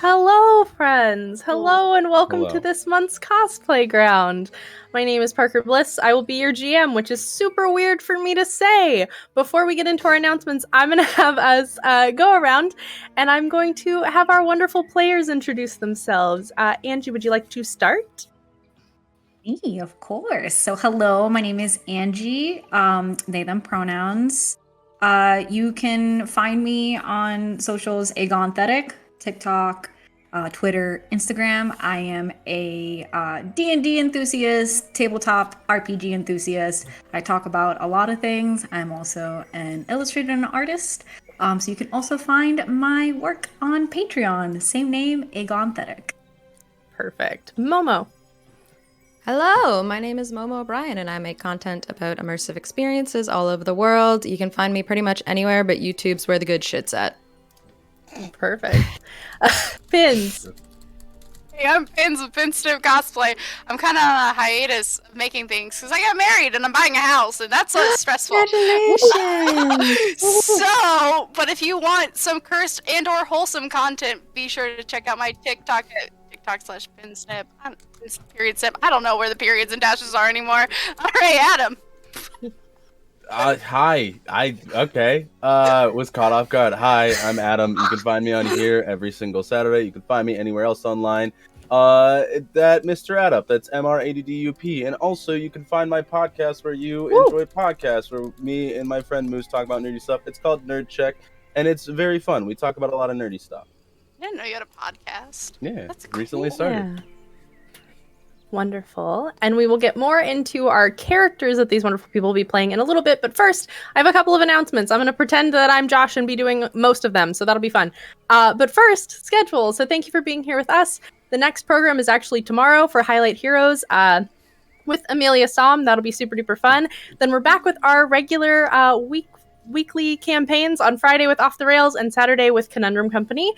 Hello, friends! Hello, and welcome Hello. to this month's Cosplayground. My name is Parker Bliss. I will be your GM, which is super weird for me to say. Before we get into our announcements, I'm going to have us go around, and I'm going to have our wonderful players introduce themselves. Angie, would you like to start? Me, of course. So hello, my name is Angie, they, them pronouns. You can find me on socials, Agonthetic, TikTok, Twitter, Instagram. I am a D&D enthusiast, tabletop RPG enthusiast. I talk about a lot of things. I'm also an illustrator and an artist. So you can also find my work on Patreon, same name, Agonthetic. Perfect. Momo. Hello, my name is Momo O'Brien, and I make content about immersive experiences all over the world. You can find me pretty much anywhere, but YouTube's where the good shit's at. Perfect. Pins. Hey, I'm Pins with Pinsnip Cosplay. I'm kind of on a hiatus of making things because I got married and I'm buying a house, and that's stressful. Congratulations! So, but if you want some cursed and or wholesome content, be sure to check out my TikTok at TikTok/Pinsnip. Period snip. I don't know where the periods and dashes are anymore. All right, Adam. Hi. Okay. Was caught off guard. Hi, I'm Adam. You can find me on here every single Saturday. You can find me anywhere else online. That Mr. Adup. That's MrAddup. And also, you can find my podcast where you enjoy podcasts, where me and my friend Moose talk about nerdy stuff. It's called Nerd Check, and it's very fun. We talk about a lot of nerdy stuff. I didn't know you had a podcast. Yeah, That's recently cool. started. Yeah. Wonderful. And we will get more into our characters that these wonderful people will be playing in a little bit. But first, I have a couple of announcements. I'm going to pretend that I'm Josh and be doing most of them, so that'll be fun. But first, schedule. So thank you for being here with us. The next program is actually tomorrow for Highlight Heroes with Amelia Som. That'll be super duper fun. Then we're back with our regular weekly campaigns on Friday with Off the Rails and Saturday with Conundrum Company.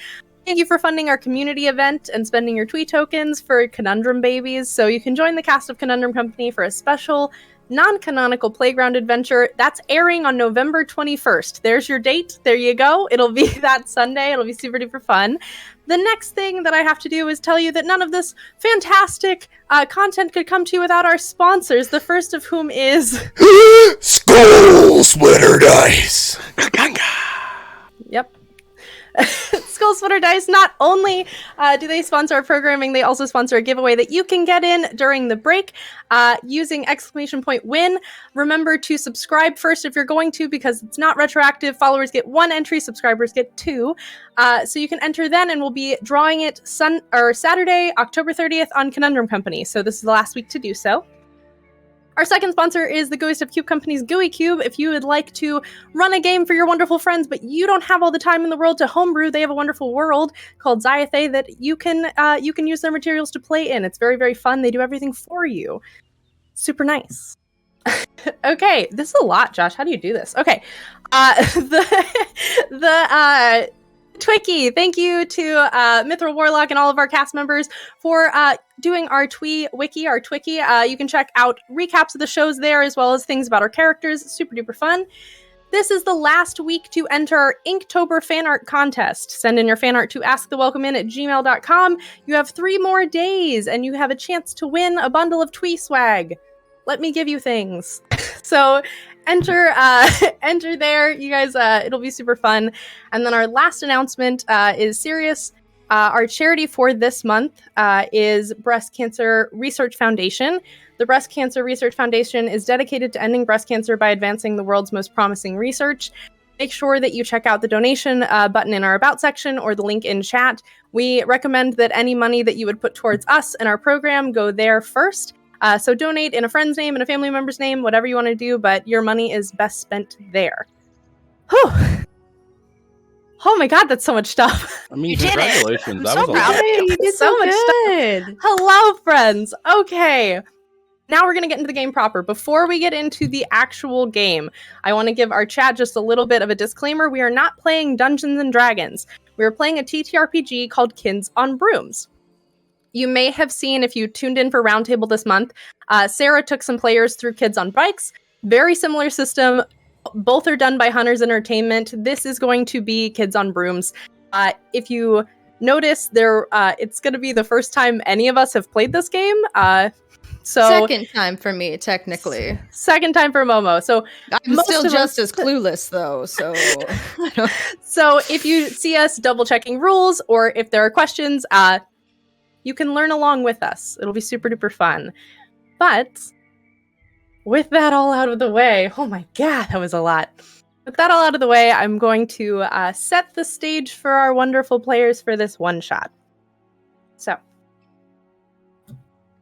Thank you for funding our community event and spending your Twee tokens for Conundrum Babies. So you can join the cast of Conundrum Company for a special non-canonical playground adventure. That's airing on November 21st. There's your date. There you go. It'll be that Sunday. It'll be super duper fun. The next thing that I have to do is tell you that none of this fantastic content could come to you without our sponsors. The first of whom is Skull Splitter Dice. Yep. Skull Splitter Dice, not only do they sponsor our programming, they also sponsor a giveaway that you can get in during the break using !win. Remember to subscribe first if you're going to, because it's not retroactive. Followers get 1 entry, subscribers get 2. So you can enter then, and we'll be drawing it Saturday, October 30th on Conundrum Company. So this is the last week to do so. Our second sponsor is the Gooeyest of Cube Company's Gooey Cube. If you would like to run a game for your wonderful friends, but you don't have all the time in the world to homebrew, they have a wonderful world called Zyathe that you can use their materials to play in. It's very, very fun. They do everything for you. Super nice. Okay, this is a lot, Josh. How do you do this? Okay, the Twiki, thank you to Mithril Warlock and all of our cast members for doing our Twee Wiki, our Twiki. You can check out recaps of the shows there, as well as things about our characters. Super duper fun. This is the last week to enter our Inktober Fan Art Contest. Send in your fan art to askthewelcomeinat@gmail.com. You have 3 more days, and you have a chance to win a bundle of Twee swag. Let me give you things. So enter there, you guys. It'll be super fun. And then our last announcement is serious. Our charity for this month is Breast Cancer Research Foundation. The Breast Cancer Research Foundation is dedicated to ending breast cancer by advancing the world's most promising research. Make sure that you check out the donation button in our About section or the link in chat. We recommend that any money that you would put towards us and our program go there first. So donate in a friend's name, in a family member's name, whatever you want to do, but your money is best spent there. Whew. Oh my god, that's so much stuff. I mean, You did it. congratulations. I'm That so was a proud lot. of you. You did So so much good. Hello, friends. Okay. Now we're going to get into the game proper. Before we get into the actual game, I want to give our chat just a little bit of a disclaimer. We are not playing Dungeons and Dragons. We are playing a TTRPG called Kids on Brooms. You may have seen, if you tuned in for Roundtable this month, Sarah took some players through Kids on Bikes. Very similar system. Both are done by Hunters Entertainment. This is going to be Kids on Brooms. If you notice it's going to be the first time any of us have played this game. So Second time for me, technically. Second time for Momo. So I'm still just as clueless, though. So, so if you see us double checking rules, or if there are questions, you can learn along with us. It'll be super duper fun. But with that all out of the way, oh my god, that was a lot. With that all out of the way, I'm going to set the stage for our wonderful players for this one shot. So,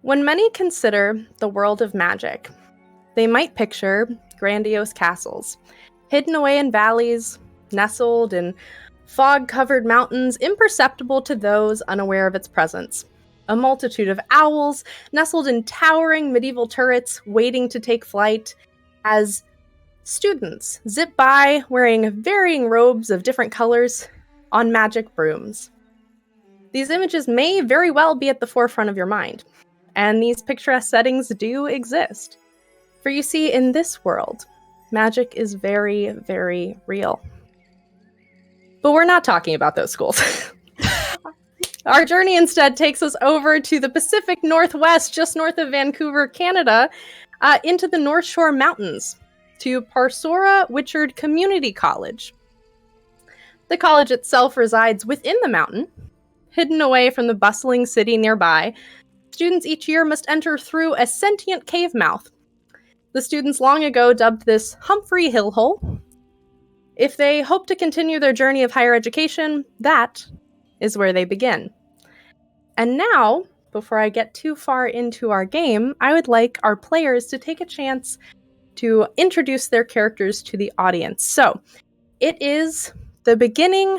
when many consider the world of magic, they might picture grandiose castles, hidden away in valleys, nestled in fog-covered mountains imperceptible to those unaware of its presence. A multitude of owls nestled in towering medieval turrets waiting to take flight as students zip by wearing varying robes of different colors on magic brooms. These images may very well be at the forefront of your mind, and these picturesque settings do exist. For you see, in this world, magic is very, very real. But we're not talking about those schools. Our journey instead takes us over to the Pacific Northwest, just north of Vancouver, Canada, into the North Shore Mountains, to Parsora Witchard Community College. The college itself resides within the mountain, hidden away from the bustling city nearby. Students each year must enter through a sentient cave mouth. The students long ago dubbed this Humphrey Hill Hole. If they hope to continue their journey of higher education, that is where they begin. And now, before I get too far into our game, I would like our players to take a chance to introduce their characters to the audience. So, it is the beginning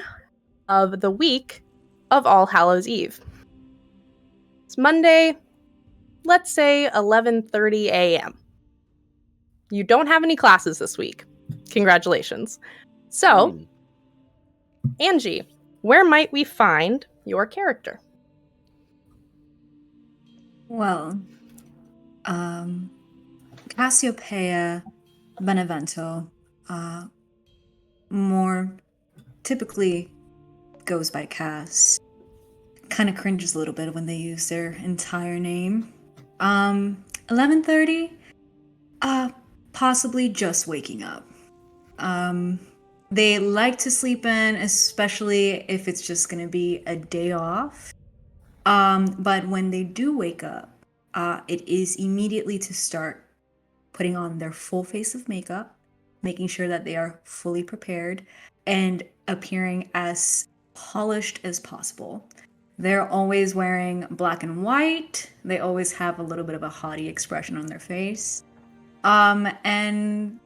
of the week of All Hallows Eve. It's Monday, let's say 11:30 a.m. You don't have any classes this week. Congratulations. So, Angie, where might we find your character? Well, Cassiopeia Benevento, more typically goes by Cass. Kind of cringes a little bit when they use their entire name. 11:30, possibly just waking up. They like to sleep in, especially if it's just going to be a day off. But when they do wake up, it is immediately to start putting on their full face of makeup, making sure that they are fully prepared, and appearing as polished as possible. They're always wearing black and white. They always have a little bit of a haughty expression on their face. And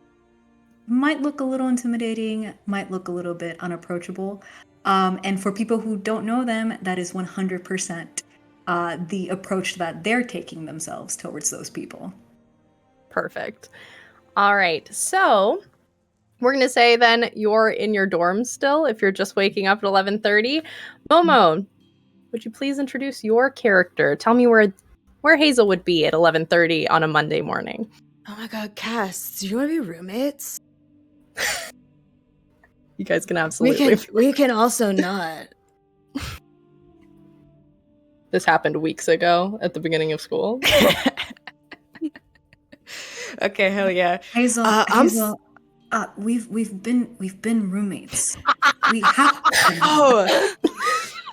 might look a little intimidating, might look a little bit unapproachable. And for people who don't know them, that is 100% the approach that they're taking themselves towards those people. Perfect. All right. So we're going to say then you're in your dorm still if you're just waking up at 11:30. Momo, would you please introduce your character? Tell me where Hazel would be at 11:30 on a Monday morning. oh my god, Cass, do you want to be roommates? You guys can absolutely. We can also not. This happened weeks ago at the beginning of school. Okay, hell yeah. Hazel, we've been roommates. We have. Oh,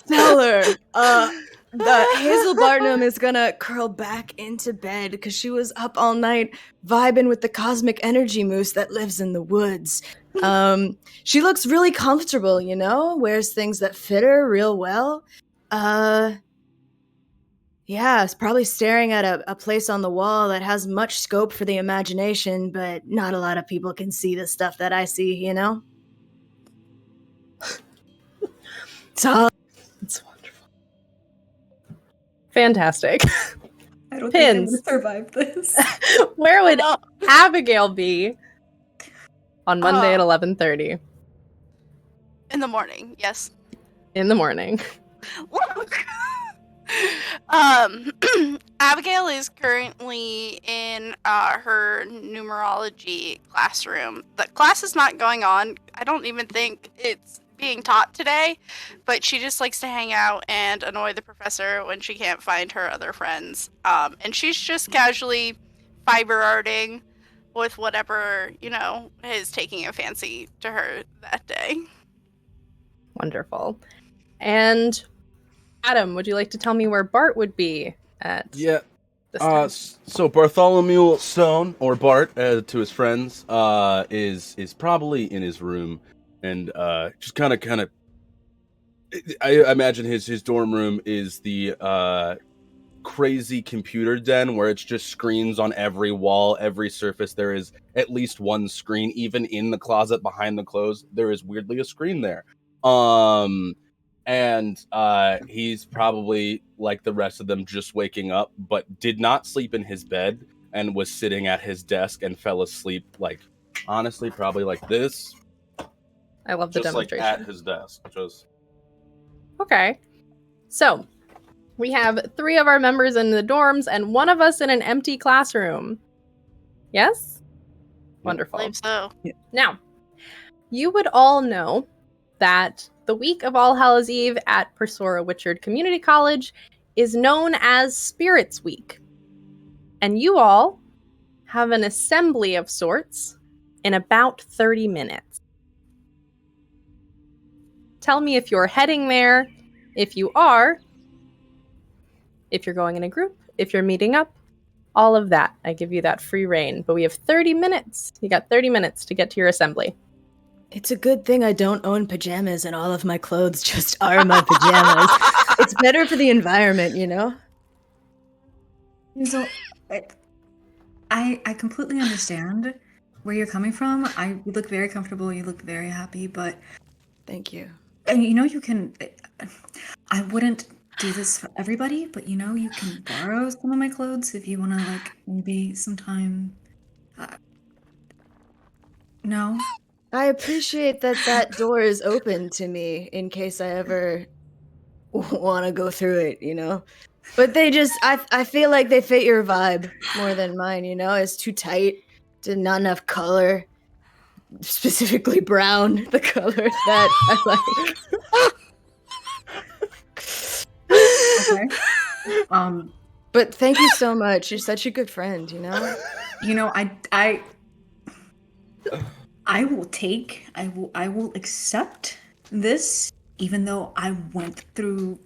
tell her. The Hazel Barnum is gonna curl back into bed because she was up all night vibing with the cosmic energy moose that lives in the woods. She looks really comfortable, you know? Wears things that fit her real well. Yeah, it's probably staring at a place on the wall that has much scope for the imagination, but not a lot of people can see the stuff that I see, you know? So It's wonderful. Fantastic. I don't Pins. think I'm gonna survive this. Where would Abigail be on Monday at 11:30 In the morning, yes. in the morning? Abigail is currently in her numerology classroom. The class is not going on. I don't even think it's being taught today, but she just likes to hang out and annoy the professor when she can't find her other friends. And she's just casually fiber arting with whatever, is taking a fancy to her that day. Wonderful. And Adam, would you like to tell me where Bart would be at Yeah. this time? So Bartholomew Stone, or Bart, to his friends, is probably in his room, and just kind of. I imagine his dorm room is the crazy computer den where it's just screens on every wall, every surface. There is at least one screen, even in the closet behind the clothes. There is weirdly a screen there. And he's probably like the rest of them, just waking up, but did not sleep in his bed and was sitting at his desk and fell asleep, like, honestly, probably like this. I love the just like demonstration. at his desk. Just Okay. So, we have 3 of our members in the dorms and 1 of us in an empty classroom. Yes? Wonderful. I believe so. Now, you would all know that the week of All Hallows Eve at Persora Witchard Community College is known as Spirits Week. And you all have an assembly of sorts in about 30 minutes. Tell me if you're heading there, if you are, if you're going in a group, if you're meeting up, all of that. I give you that free reign. But we have 30 minutes. You got 30 minutes to get to your assembly. It's a good thing I don't own pajamas and all of my clothes just are my pajamas. It's better for the environment, you know? So, I completely understand where you're coming from. You look very comfortable. You look very happy, but Thank you. and you can. I wouldn't do this for everybody, but you can borrow some of my clothes if you want to, like, maybe sometime. No. I appreciate that door is open to me in case I ever want to go through it, you know? But they just, I feel like they fit your vibe more than mine, you know? It's too tight, not enough color, specifically brown, the color that I like. Okay. But thank you so much. You're such a good friend, you know? I will accept this, even though I went through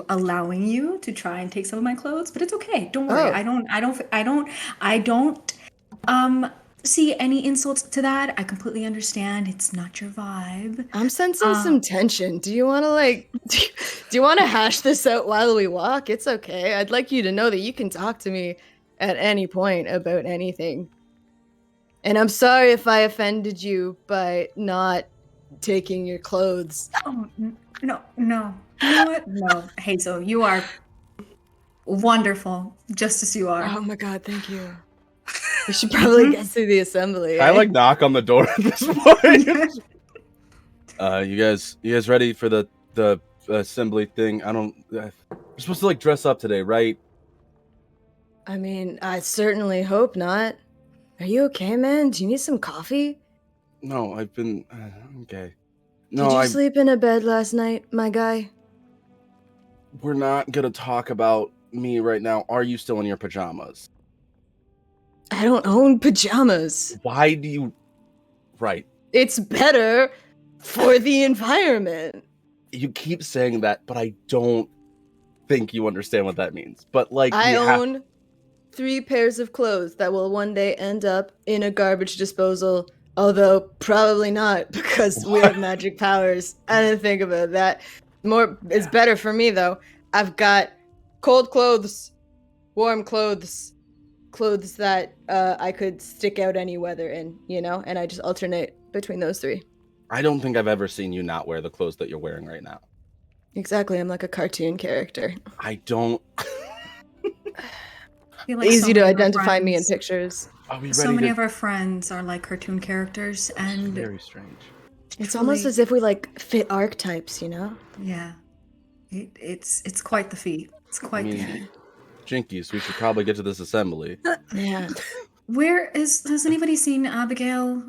allowing you to try and take some of my clothes, but it's okay. Don't worry. Oh. I don't see any insults to that. I completely understand. It's not your vibe. I'm sensing some tension. Do you want to do you want to hash this out while we walk? It's okay. I'd like you to know that you can talk to me at any point about anything. And I'm sorry if I offended you by not taking your clothes. Oh, no. You know what? No. Hazel, you are wonderful, just as you are. Oh my god, thank you. We should probably get through the assembly. I like knock on the door at this point. You guys ready for the assembly thing? You're supposed to like dress up today, right? I mean, I certainly hope not. Are you okay, man? Do you need some coffee? No, I've been okay. No, Did you sleep in a bed last night, my guy? We're not gonna talk about me right now. Are you still in your pajamas? I don't own pajamas. Why do you? Right. It's better for the environment. You keep saying that, but I don't think you understand what that means. But like, I own 3 pairs of clothes that will one day end up in a garbage disposal, although probably not because we have magic powers. I didn't think about that. It's better for me though. I've got cold clothes, warm clothes that I could stick out any weather in, you know, and I just alternate between those 3. I don't think I've ever seen you not wear the clothes that you're wearing right now. Exactly, I'm like a cartoon character. I don't. Easy to identify me in pictures. Are we ready So many of our friends are like cartoon characters, and Very strange. It's almost as if we like fit archetypes, you know? Yeah, it's quite the feat. It's quite the feat. Jinkies, we should probably get to this assembly. Yeah. Has anybody seen Abigail?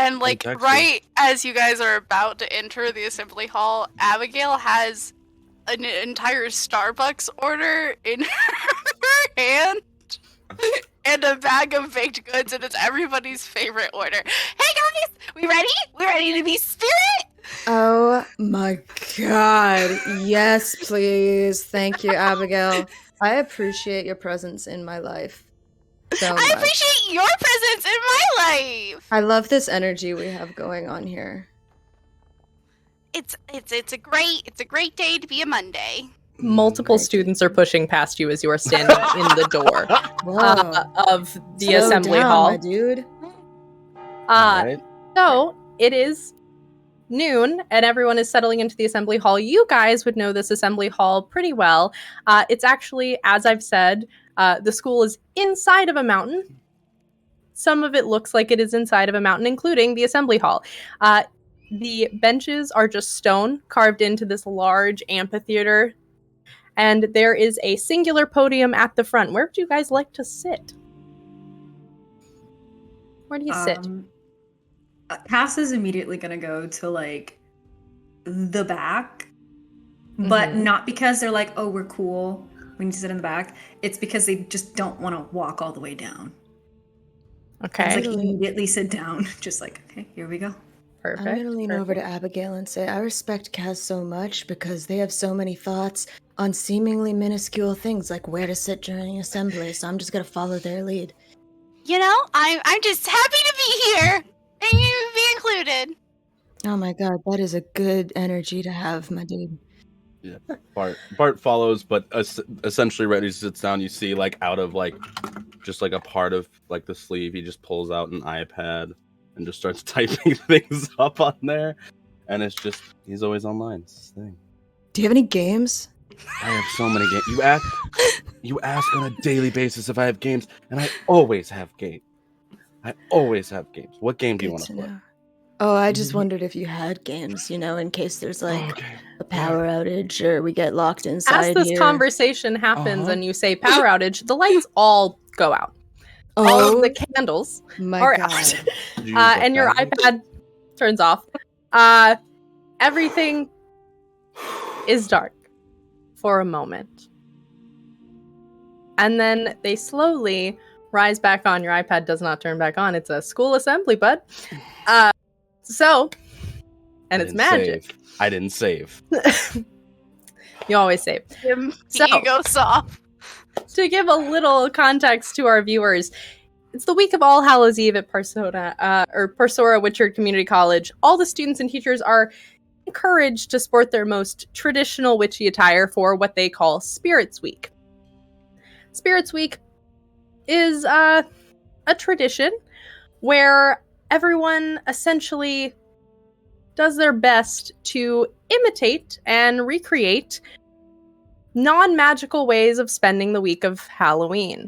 And like Thanks, right as you guys are about to enter the assembly hall, Abigail has an entire Starbucks order in her hand and a bag of baked goods, and it's everybody's favorite order. Hey guys, we ready? We ready to be spirit? Oh my god. Yes, please. Thank you, Abigail. I appreciate your presence in my life so I much. appreciate your presence in my life. I love this energy we have going on here. It's a great day to be a Monday. Multiple students are pushing past you as you are standing in the door Whoa. of the Slow assembly down, hall. my dude. Alright. So it is noon, and everyone is settling into the assembly hall. You guys would know this assembly hall pretty well. It's actually, as I've said, the school is inside of a mountain. Some of it looks like it is inside of a mountain, including the assembly hall. The benches are just stone carved into this large amphitheater, and there is a singular podium at the front. Where would you guys like to sit? Where do you sit? Cass is immediately gonna go to like the back, but not because they're like, oh, we're cool, we need to sit in the back. It's because they just don't want to walk all the way down. Okay, It's like immediately sit down, just like, okay, here we go. perfect. I'm gonna lean over to Abigail and say, I respect Kaz so much because they have so many thoughts on seemingly minuscule things like where to sit during assembly, so I'm just gonna follow their lead. You know, I'm just happy to be here and you be included. Oh my god, that is a good energy to have, my dude. Yeah. Bart follows, but essentially right as he sits down, you see like out of like just like a part of like the sleeve, he just pulls out an iPad and just starts typing things up on there. And it's just, he's always online. It's his thing. Do you have any games? I have so many games. You ask on a daily basis if I have games, and I always have games. What game do you want to play? Oh, I just wondered if you had games, you know, in case there's like a power outage or we get locked inside. As this here. conversation happens and you say power outage, the lights all go out. All of the candles my are god. out. And your iPad turns off. Everything is dark for a moment. And then they slowly rise back on. Your iPad does not turn back on. It's a school assembly, bud. It's magic. I didn't save. You always save. So, ego soft. To give a little context to our viewers, it's the week of All Hallows Eve at Persora Witchard Community College. All the students and teachers are encouraged to sport their most traditional witchy attire for what they call Spirits Week. Spirits Week is a tradition where everyone essentially does their best to imitate and recreate non-magical ways of spending the week of Halloween.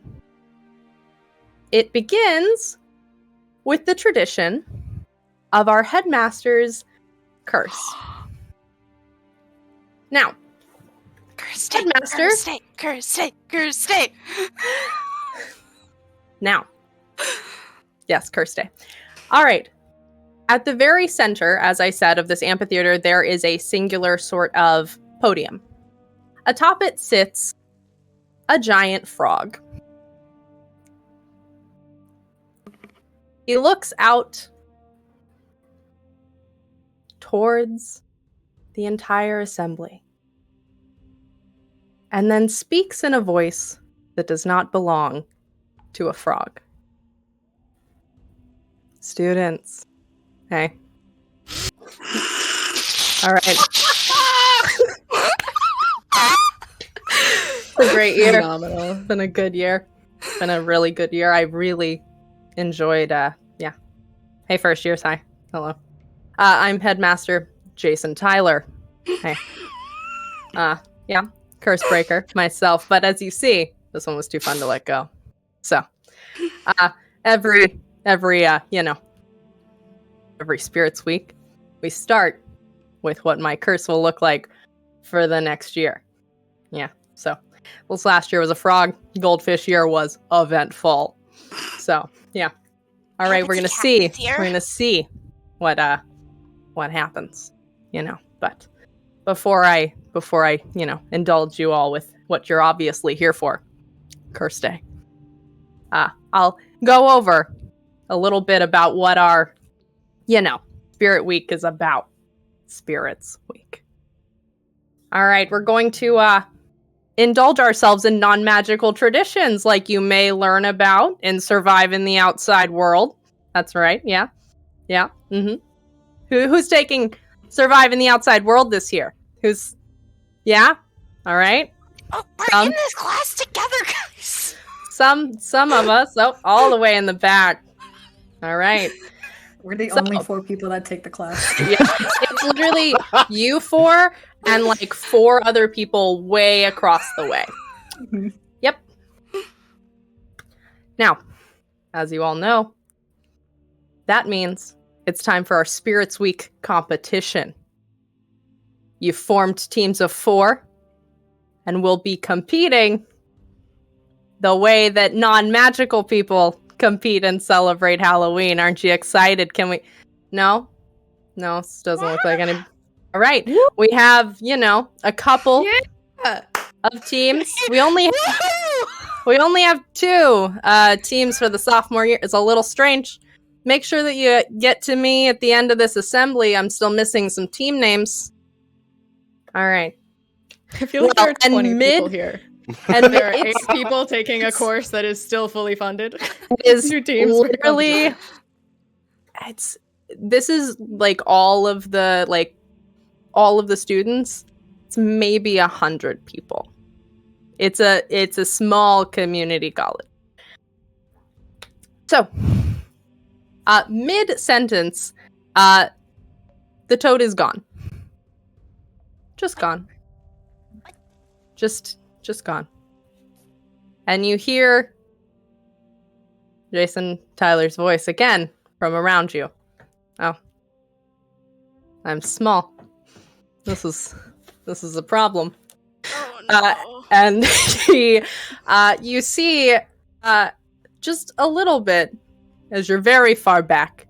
It begins with the tradition of our headmaster's curse. Now, headmaster. Curse day. Now, yes, curse day. All right. At the very center, as I said, of this amphitheater, there is a singular sort of podium. Atop it sits a giant frog. He looks out towards the entire assembly and then speaks in a voice that does not belong to a frog. Students. Hey. All right. It's a great year. Phenomenal. It's been a good year. It's been a really good year. I really enjoyed, yeah. Hey, first years. Hi. Hello. I'm Headmaster Jason Tyler. Hey. Yeah. Curse breaker myself. But as you see, this one was too fun to let go. So, every Spirits Week, we start with what my curse will look like for the next year. Yeah, so this last year was a frog. Goldfish year was eventful. So, yeah. All right, we're gonna see what happens, But before I indulge you all with what you're obviously here for, Curse Day, I'll go over a little bit about what our, Spirit Week is about. Spirits Week. All right, we're going to indulge ourselves in non-magical traditions like you may learn about and survive in the outside world. That's right, yeah. Mm-hmm. Who's taking survive in the outside world this year? Yeah? All right. Oh, we're in this class together, guys. Some of us, all the way in the back. All right. We're the only 4 people that take the class. Yeah, it's literally you 4 and like 4 other people way across the way. Mhm. Yep. Now, as you all know, that means it's time for our Spirits Week competition. You've formed teams of 4 and we'll be competing the way that non-magical people compete and celebrate Halloween. Aren't you excited? Can we? No, this doesn't look like any. All right, we have a couple of teams. We only have 2 teams for the sophomore year. It's a little strange. Make sure that you get to me at the end of this assembly. I'm still missing some team names. All right. I feel like there are 20 people here. And There are 8 people taking a course that is still fully funded. Is 2 teams. literally this is like all of the students. It's maybe 100 people. It's a small community college. So mid-sentence, the toad is gone. Just gone. Just gone. And you hear Jason Tyler's voice again from around you. Oh. I'm small. This is a problem. Oh no. And you see just a little bit, as you're very far back,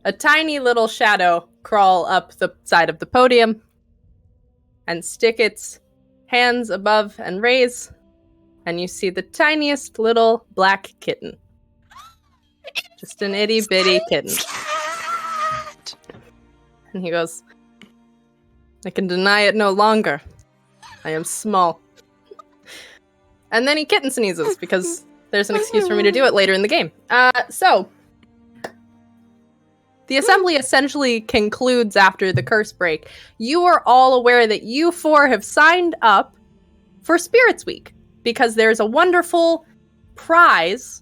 a tiny little shadow crawl up the side of the podium and stick its hands above and raise, and you see the tiniest little black kitten. Just an itty bitty kitten. And he goes, I can deny it no longer. I am small. And then he kitten sneezes because there's an excuse for me to do it later in the game. So the assembly essentially concludes after the curse break. You are all aware that you 4 have signed up for Spirits Week because there's a wonderful prize,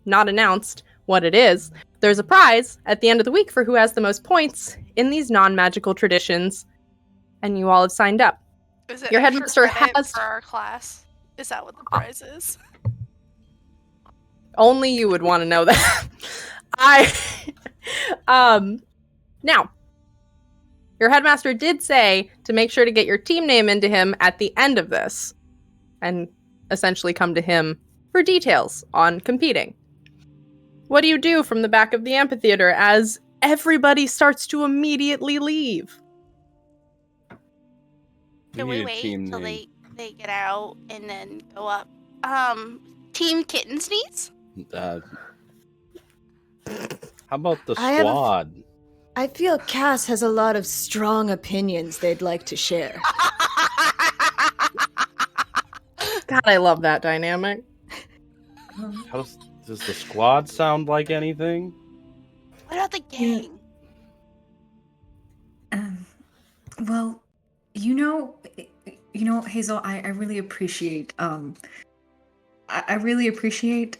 not announced what it is. There's a prize at the end of the week for who has the most points in these non-magical traditions, and you all have signed up. Is it Your extra headmaster credit has- for our class? Is that what the prize is? Only you would want to know that. Now, your headmaster did say to make sure to get your team name into him at the end of this, and essentially come to him for details on competing. What do you do from the back of the amphitheater as everybody starts to immediately leave? Can we wait till they get out and then go up? Team Kitten Sneeze? How about the I have a- squad? I feel Cass has a lot of strong opinions they'd like to share. God, I love that dynamic. Does the squad sound like anything? What about the gang? Well, Hazel, I really appreciate I really appreciate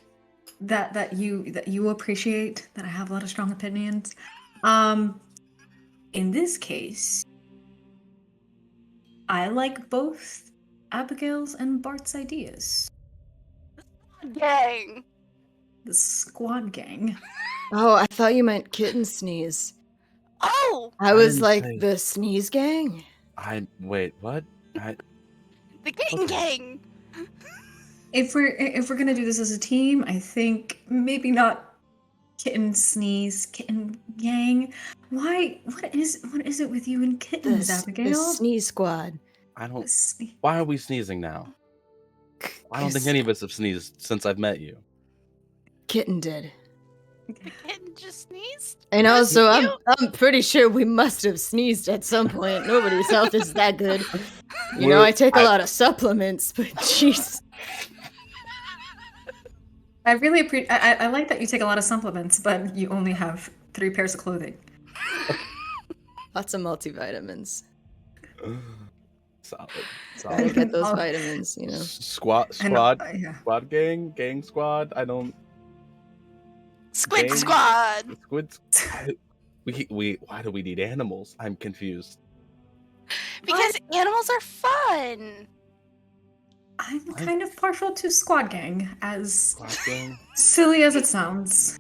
that you appreciate that I have a lot of strong opinions. In this case, I like both Abigail's and Bart's ideas. Gang. The squad gang. Oh, I thought you meant kitten sneeze. Oh, I was didn't like, say- the sneeze gang? Wait, what? the Kitten Gang. If we're gonna do this as a team, I think maybe not Kitten sneeze, kitten gang. Why? What is it with you and kittens, The Abigail? sneeze squad. I don't. Sne- Why are we sneezing now? I don't think any of us have sneezed since I've met you. Kitten did. The kitten just sneezed. And Just also, you? I'm pretty sure we must have sneezed at some point. Nobody's health is that good. You know, I take a lot of supplements, but jeez. I really appreciate. I like that you take a lot of supplements, but you only have 3 pairs of clothing. Lots of multivitamins. Solid. Gotta Solid. get those vitamins, you know. Squad. Yeah. Squad gang squad. I don't. Squid Gang? Squad. Squid. We. Why do we need animals? I'm confused. Because animals are fun. I'm kind of partial to Squad Gang, as Squad gang. silly as it sounds.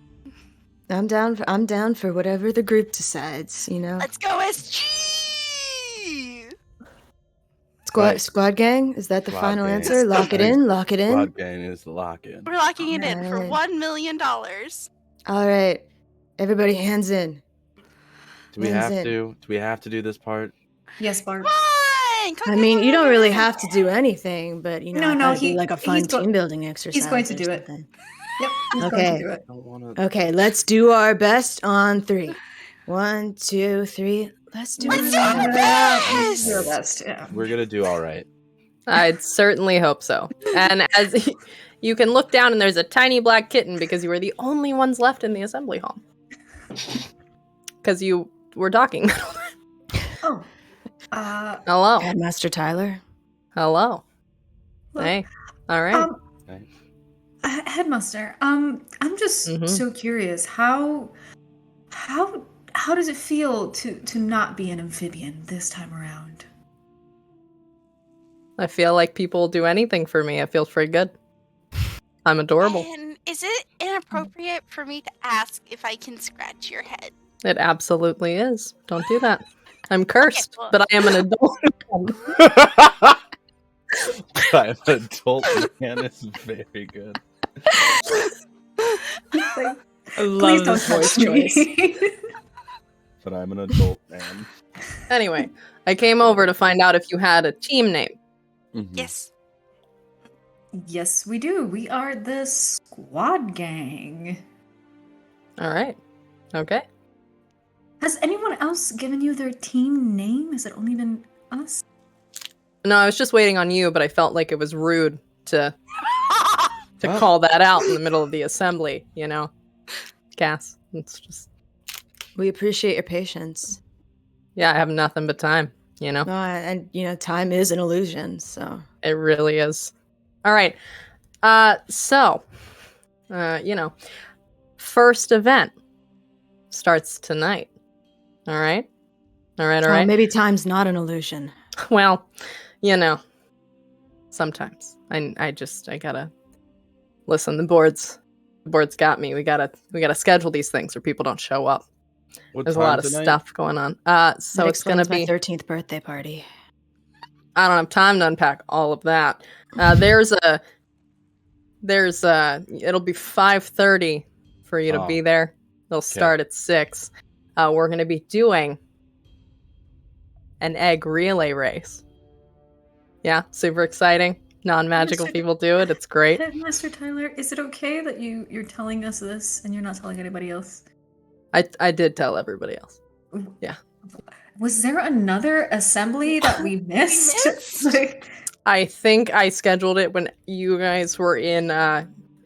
I'm down for whatever the group decides, you know. Let's go SG. Squad gang? Is that the Squad final gang. answer? Lock it in. Lock it in. Squad gang is the lock in. We're locking it in for Alright. $1 million. All right, everybody, hands in. Do we Hands have in. to? Do we have to do this part? Yes, Bart. Come I mean, you don't really have to do anything, but you know, No, I no, thought it'd be he- like a fun he's go- team building exercise. going to or do it. something. Yep, he's going Okay. to do it. I don't want to. Okay, let's do our best on 3. 1, 2, 3. Let's do Let's it. do our best. Your best, yeah. We're gonna do all right. I'd certainly hope so. And as you can look down, and there's a tiny black kitten because you were the only ones left in the assembly hall. Because you were docking. Oh. Hello. Headmaster Tyler. Hello. Look, Hey. All right. Right. Headmaster, I'm just Mhm. so curious. How does it feel to not be an amphibian this time around? I feel like people will do anything for me. It feels pretty good. I'm adorable. And is it inappropriate for me to ask if I can scratch your head? It absolutely is. Don't do that. I'm cursed, well- but I am an adult. I'm an adult man is very good. I Please don't touch me. But I'm an adult man. Anyway, I came over to find out if you had a team name. Mhm. Yes. Yes, we do. We are the Squad Gang. All right. Okay. Has anyone else given you their team name? Has it only been us? No, I was just waiting on you, but I felt like it was rude to What? call that out in the middle of the assembly, you know? Cass. It's just, We appreciate your patience. yeah, I have nothing but time, you know? No, and you know, time is an illusion, so. It really is. All right. You know, first event starts tonight. All right. All right. All Oh, right. maybe time's not an illusion. Well, you know, sometimes I gotta listen. The board's got me. We gotta schedule these things or people don't show up. What There's a time lot of tonight? stuff going on. So That it's gonna explains be. my 13th birthday party. I don't have time to unpack all of that. It'll be 5:30 for you to Oh. be there. They'll start at 6. We're gonna be doing an egg relay race. Yeah, super exciting. Non-magical Mr. people do it. It's great. Headmaster Tyler, is it okay that you're telling us this and you're not telling anybody else? I did tell everybody else. Was there another assembly that we missed? missed? I think I scheduled it when you guys were in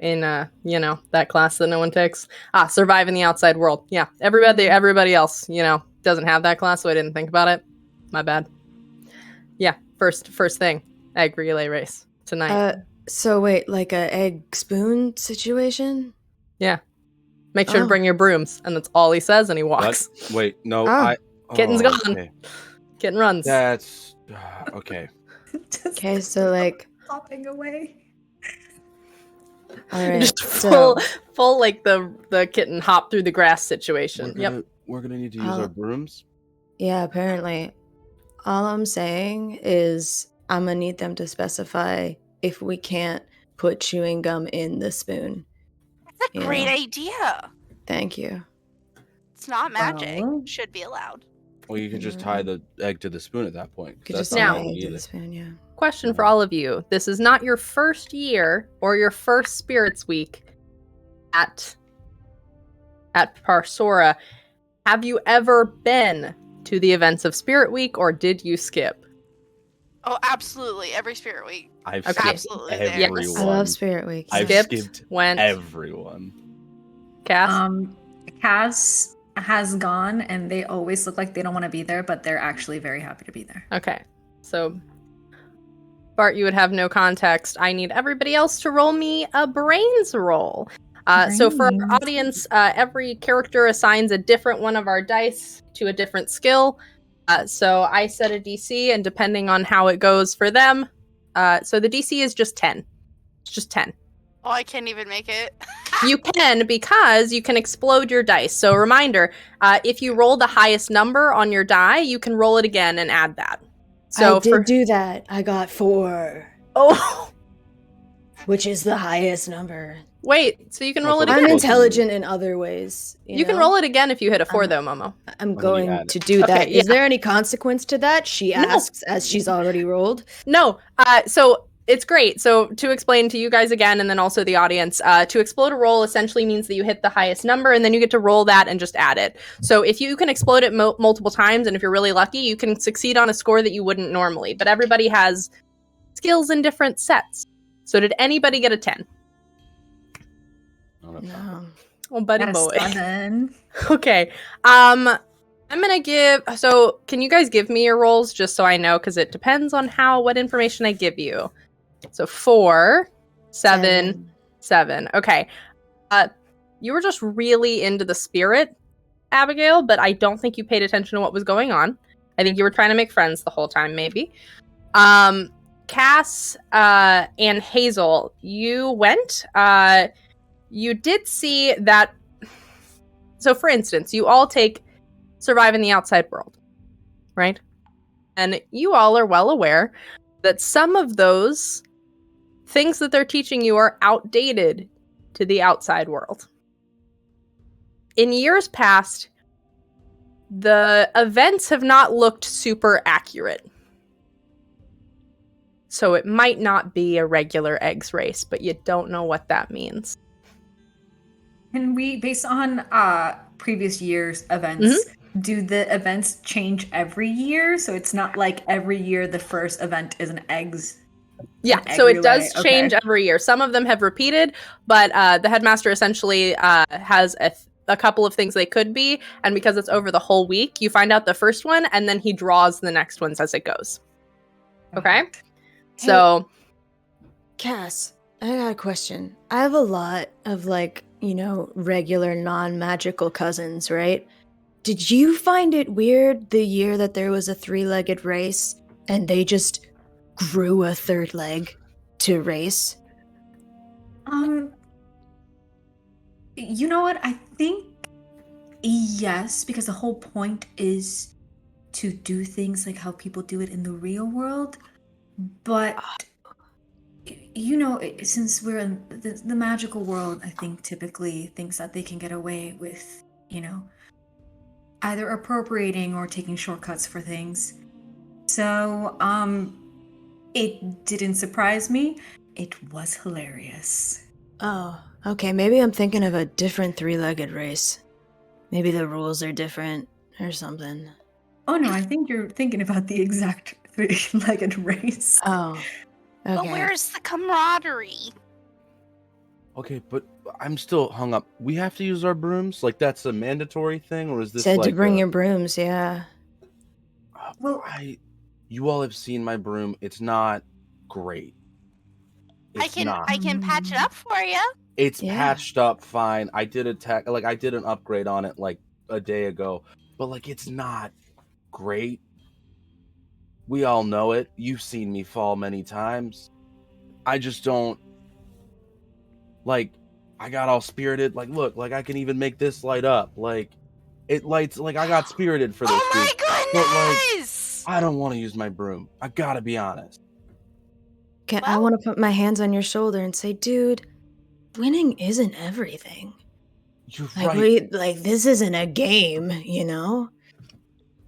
you know, that class that no one takes. Surviving the outside world. Yeah, everybody else, you know, doesn't have that class, so I didn't think about it. My bad. Yeah, first thing, egg relay race tonight. So wait, like a egg spoon situation? Yeah, make sure to Oh. bring your brooms, and that's all he says, and he What? walks. Wait, no. Oh. Kitten's gone. Okay. Kitten runs. That's okay. Just Okay, so like, hopping away. all right. Just So, full like the kitten hop through the grass situation. Yep. We're gonna need to use our brooms. yeah, apparently, all I'm saying is I'm gonna need them to specify if we can't put chewing gum in the spoon. That's a Yeah. great idea. Thank you. It's not magic. Well. Should be allowed. Well, you could just tie the egg to the spoon at that point. 'cause Could that's just not Now- what tie we it to need. the spoon, yeah. Question for all of you. This is not your first year or your first Spirits Week at Parsora. Have you ever been to the events of Spirit Week, or did you skip? Oh, absolutely. Every Spirit Week. I've Okay. skipped Absolutely there. everyone. I love Spirit Week. I've Skipped, skipped went. everyone. Cass? Cass has gone, and they always look like they don't want to be there, but they're actually very happy to be there. Okay. So, Bart, you would have no context. I need everybody else to roll me a brains roll. So for our Brains. audience, every character assigns a different one of our dice to a different skill. So I set a DC, and depending on how it goes for them, so the DC is just 10. It's just 10. Oh, I can't even make it. You can, because you can explode your dice. So reminder, if you roll the highest number on your die, you can roll it again and add that. So I did do that. I got 4, Oh, which is the highest number. wait. So you can roll it I'm I'm again. intelligent in other ways. You can roll it again if you hit a 4, Um, though, Momo. I'm you going add it. to do Okay, that. Is yeah. there any consequence to that? She No. asks as she's already rolled. No. So it's great. So to explain to you guys again, and then also the audience, to explode a roll essentially means that you hit the highest number, and then you get to roll that and just add it. So if you can explode it multiple times, and if you're really lucky, you can succeed on a score that you wouldn't normally. But everybody has skills in different sets. So did anybody get a 10? No. Oh, buddy Got a boy. 7. Okay. I'm gonna give. So, can you guys give me your rolls just so I know? Because it depends on what information I give you. So 4, 7, 7. Okay. You were just really into the spirit, Abigail, but I don't think you paid attention to what was going on. I think you were trying to make friends the whole time, maybe. Cass and Hazel, you went. You did see that. So, for instance, you all take survive in the outside world, right? And you all are well aware that some of those things that they're teaching you are outdated to the outside world. In years past, the events have not looked super accurate. So it might not be a regular eggs race, but you don't know what that means. Can we, based on previous year's events, do the events change every year? So it's not like every year the first event is an eggs. Yeah, an so egg it does relay. change Okay. every year. Some of them have repeated, but the headmaster essentially has a couple of things they could be, and because it's over the whole week, you find out the first one, and then he draws the next ones as it goes. Okay? So, Cass, I got a question. I have a lot of regular non-magical cousins, right? Did you find it weird the year that there was a 3-legged race and they just grew a 3rd leg to race? You know what? I think yes, because the whole point is to do things like how people do it in the real world. But since we're in the magical world, I think typically thinks that they can get away with, either appropriating or taking shortcuts for things. So, it didn't surprise me. It was hilarious. Oh, okay. Maybe I'm thinking of a different 3-legged race. Maybe the rules are different or something. Oh no, I think you're thinking about the exact 3-legged race. Oh, okay. But where's the camaraderie? Okay, but I'm still hung up. We have to use our brooms? Like, that's a mandatory thing, or is this Said like to bring a- your brooms, yeah. Well- You all have seen my broom. It's not great. I can patch it up for you. It's Yeah. patched up fine. I did I did an upgrade on it like a day ago, but it's not great. We all know it. You've seen me fall many times. I just don't I got all spirited. Look, I can even make this light up. It lights I got spirited for this Oh my week. But, goodness! I don't want to use my broom. I gotta be honest. I Well- want to put my hands on your shoulder and say, dude, winning isn't everything. You're Like, right. this isn't a game, you know?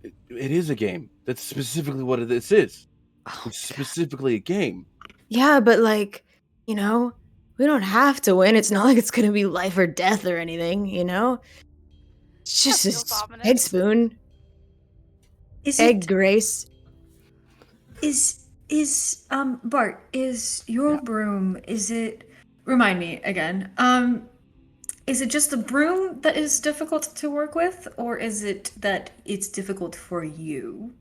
It is a game. That's specifically what this is. Oh, It's specifically a game. yeah, but you know, we don't have to win. It's not like it's gonna be life or death or anything, you know? It's just That feels a ominous. egg spoon. Is Egg it grace. is Bart, is your Yeah. broom, is it, remind me again, is it just the broom that is difficult to work with, or is it that it's difficult for you?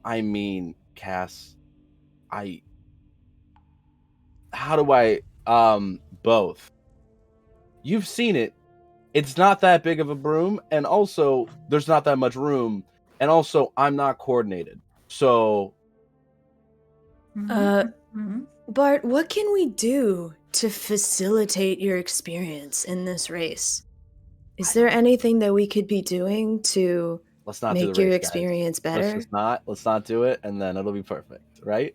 I mean, Cass, how do I, both. You've seen it. It's not that big of a broom, and also, there's not that much room, and also, I'm not coordinated. So, Mhm. Bart, what can we do to facilitate your experience in this race? Is there anything that we could be doing to let's not do make the your race, guys. experience better? Let's not do it, and then it'll be perfect, right?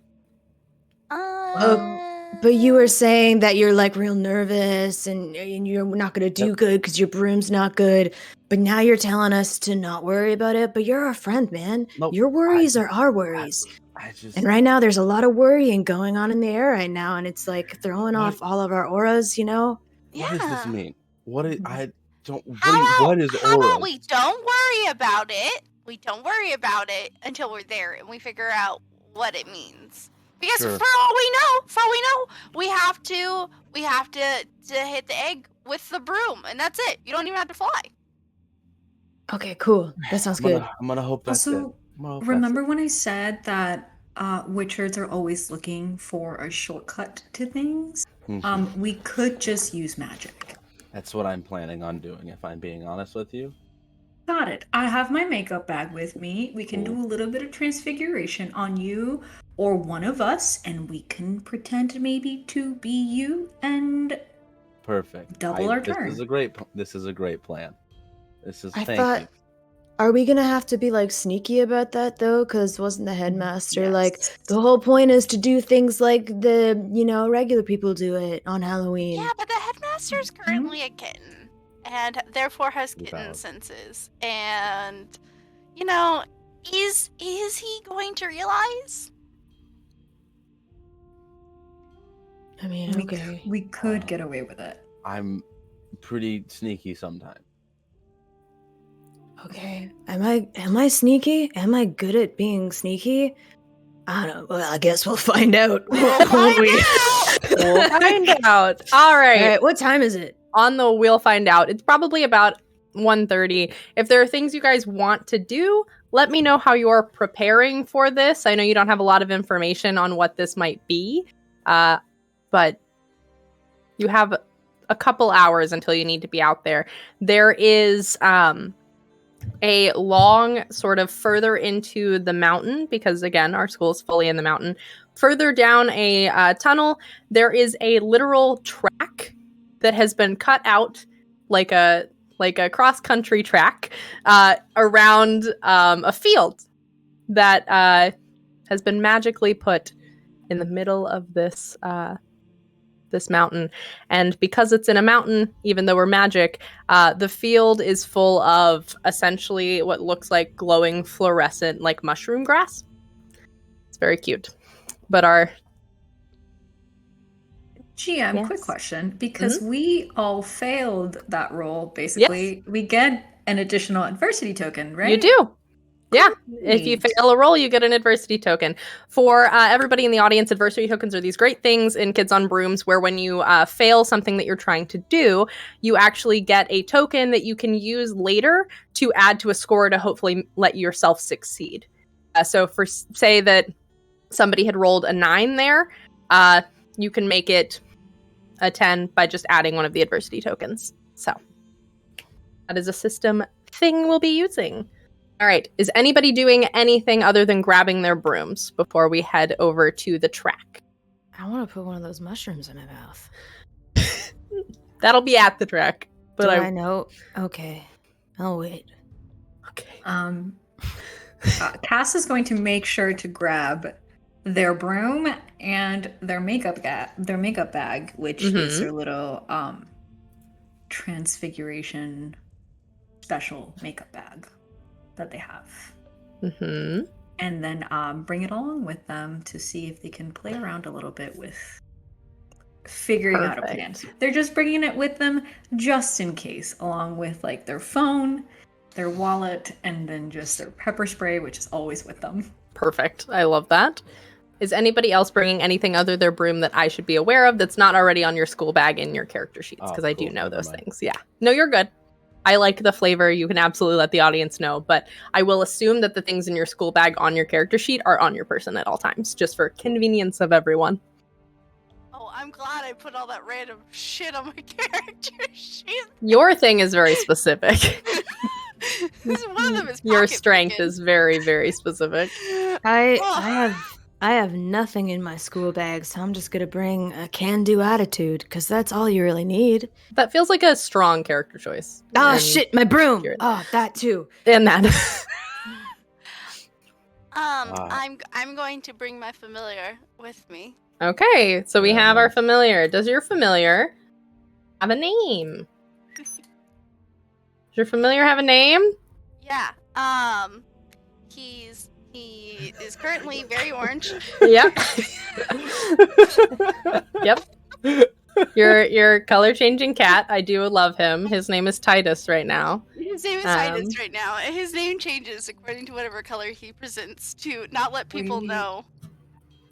But you were saying that you're real nervous and you're not gonna do good because your broom's not good. But now you're telling us to not worry about it. But you're our friend, man. Nope. Your worries are our worries. I just And right now there's a lot of worrying going on in the air right now, and it's throwing What? off all of our auras, you know? What does this Yeah. mean? What is I don't How what is about aura? we don't worry about it? We don't worry about it until we're there and we figure out what it means. Because Sure. for all we know, we have to hit the egg with the broom, and that's it. You don't even have to fly. Okay, cool. That sounds good. I'm gonna hope that's it. Also, I'm gonna hope that's remember it. when I said that witchers are always looking for a shortcut to things? Mhm. We could just use magic. That's what I'm planning on doing, if I'm being honest with you. Got it. I have my makeup bag with me. We can do Cool. a little bit of transfiguration on you or one of us, and we can pretend maybe to be you and Perfect. double our This turn. is a great plan. I Thank thought, you. are we gonna have to be sneaky about that though? Because wasn't the headmaster Yes. the whole point is to do things like the regular people do it on Halloween? Yeah, but the headmaster's currently a kitten, and therefore has kitten Valid. senses. And is he going to realize? I mean, okay. We could get away with it. I'm pretty sneaky sometimes. Okay. Am I sneaky? Am I good at being sneaky? I don't know. Well, I guess we'll find out. We'll find out! We'll find out. All right. All right, what time is it? On the We'll Find Out. It's probably about 1:30. If there are things you guys want to do, let me know how you're preparing for this. I know you don't have a lot of information on what this might be, but you have a couple hours until you need to be out there. There is a long sort of further into the mountain, because again, our school is fully in the mountain. Further down a tunnel, there is a literal track that has been cut out like a cross-country track around a field that has been magically put in the middle of this mountain. And because it's in a mountain, even though we're magic, the field is full of essentially what looks like glowing fluorescent mushroom grass. It's very cute. But our GM, quick Yes. question. Because we all failed that roll, basically, we get an additional adversity token, right? You do. Yeah. If you Great. fail a roll, you get an adversity token. For everybody in the audience, adversity tokens are these great things in Kids on Brooms where when you fail something that you're trying to do, you actually get a token that you can use later to add to a score to hopefully let yourself succeed. So for say that somebody had rolled a 9 there, you can make it a 10 by just adding one of the adversity tokens. So that is a system thing we'll be using. All right. Is anybody doing anything other than grabbing their brooms before we head over to the track? I want to put one of those mushrooms in my mouth. That'll be at the track. But Do I know? Okay. I'll wait. Okay. Cass is going to make sure to grab their broom and their makeup bag, which is their little transfiguration special makeup bag that they have. Mm-hmm. And then bring it along with them to see if they can play around a little bit with figuring out a plan. They're just bringing it with them just in case, along with like their phone, their wallet, and then just their pepper spray, which is always with them. Perfect. I love that. Is anybody else bringing anything other their broom that I should be aware of that's not already on your school bag in your character sheets? Because I do know Never those mind. things. Yeah. No, you're good. I like the flavor. You can absolutely let the audience know, but I will assume that the things in your school bag on your character sheet are on your person at all times, just for convenience of everyone. Oh, I'm glad I put all that random shit on my character sheet. Your thing is very specific. One of them is Your pocket strength picking. is very, very specific. I have nothing in my school bag, so I'm just gonna bring a can-do attitude, because that's all you really need. That feels like a strong character choice. Ah, And- shit, my broom! You're- Oh, that too. And that. I'm going to bring my familiar with me. Okay, so we Yeah, have our nice. familiar. Does your familiar have a name? Does your familiar have a name? Yeah. He is currently very orange. Yep. Yep. Your color changing cat. I do love him. His name is Titus right now. His name is Titus right now. And his name changes according to whatever color he presents to not let people know.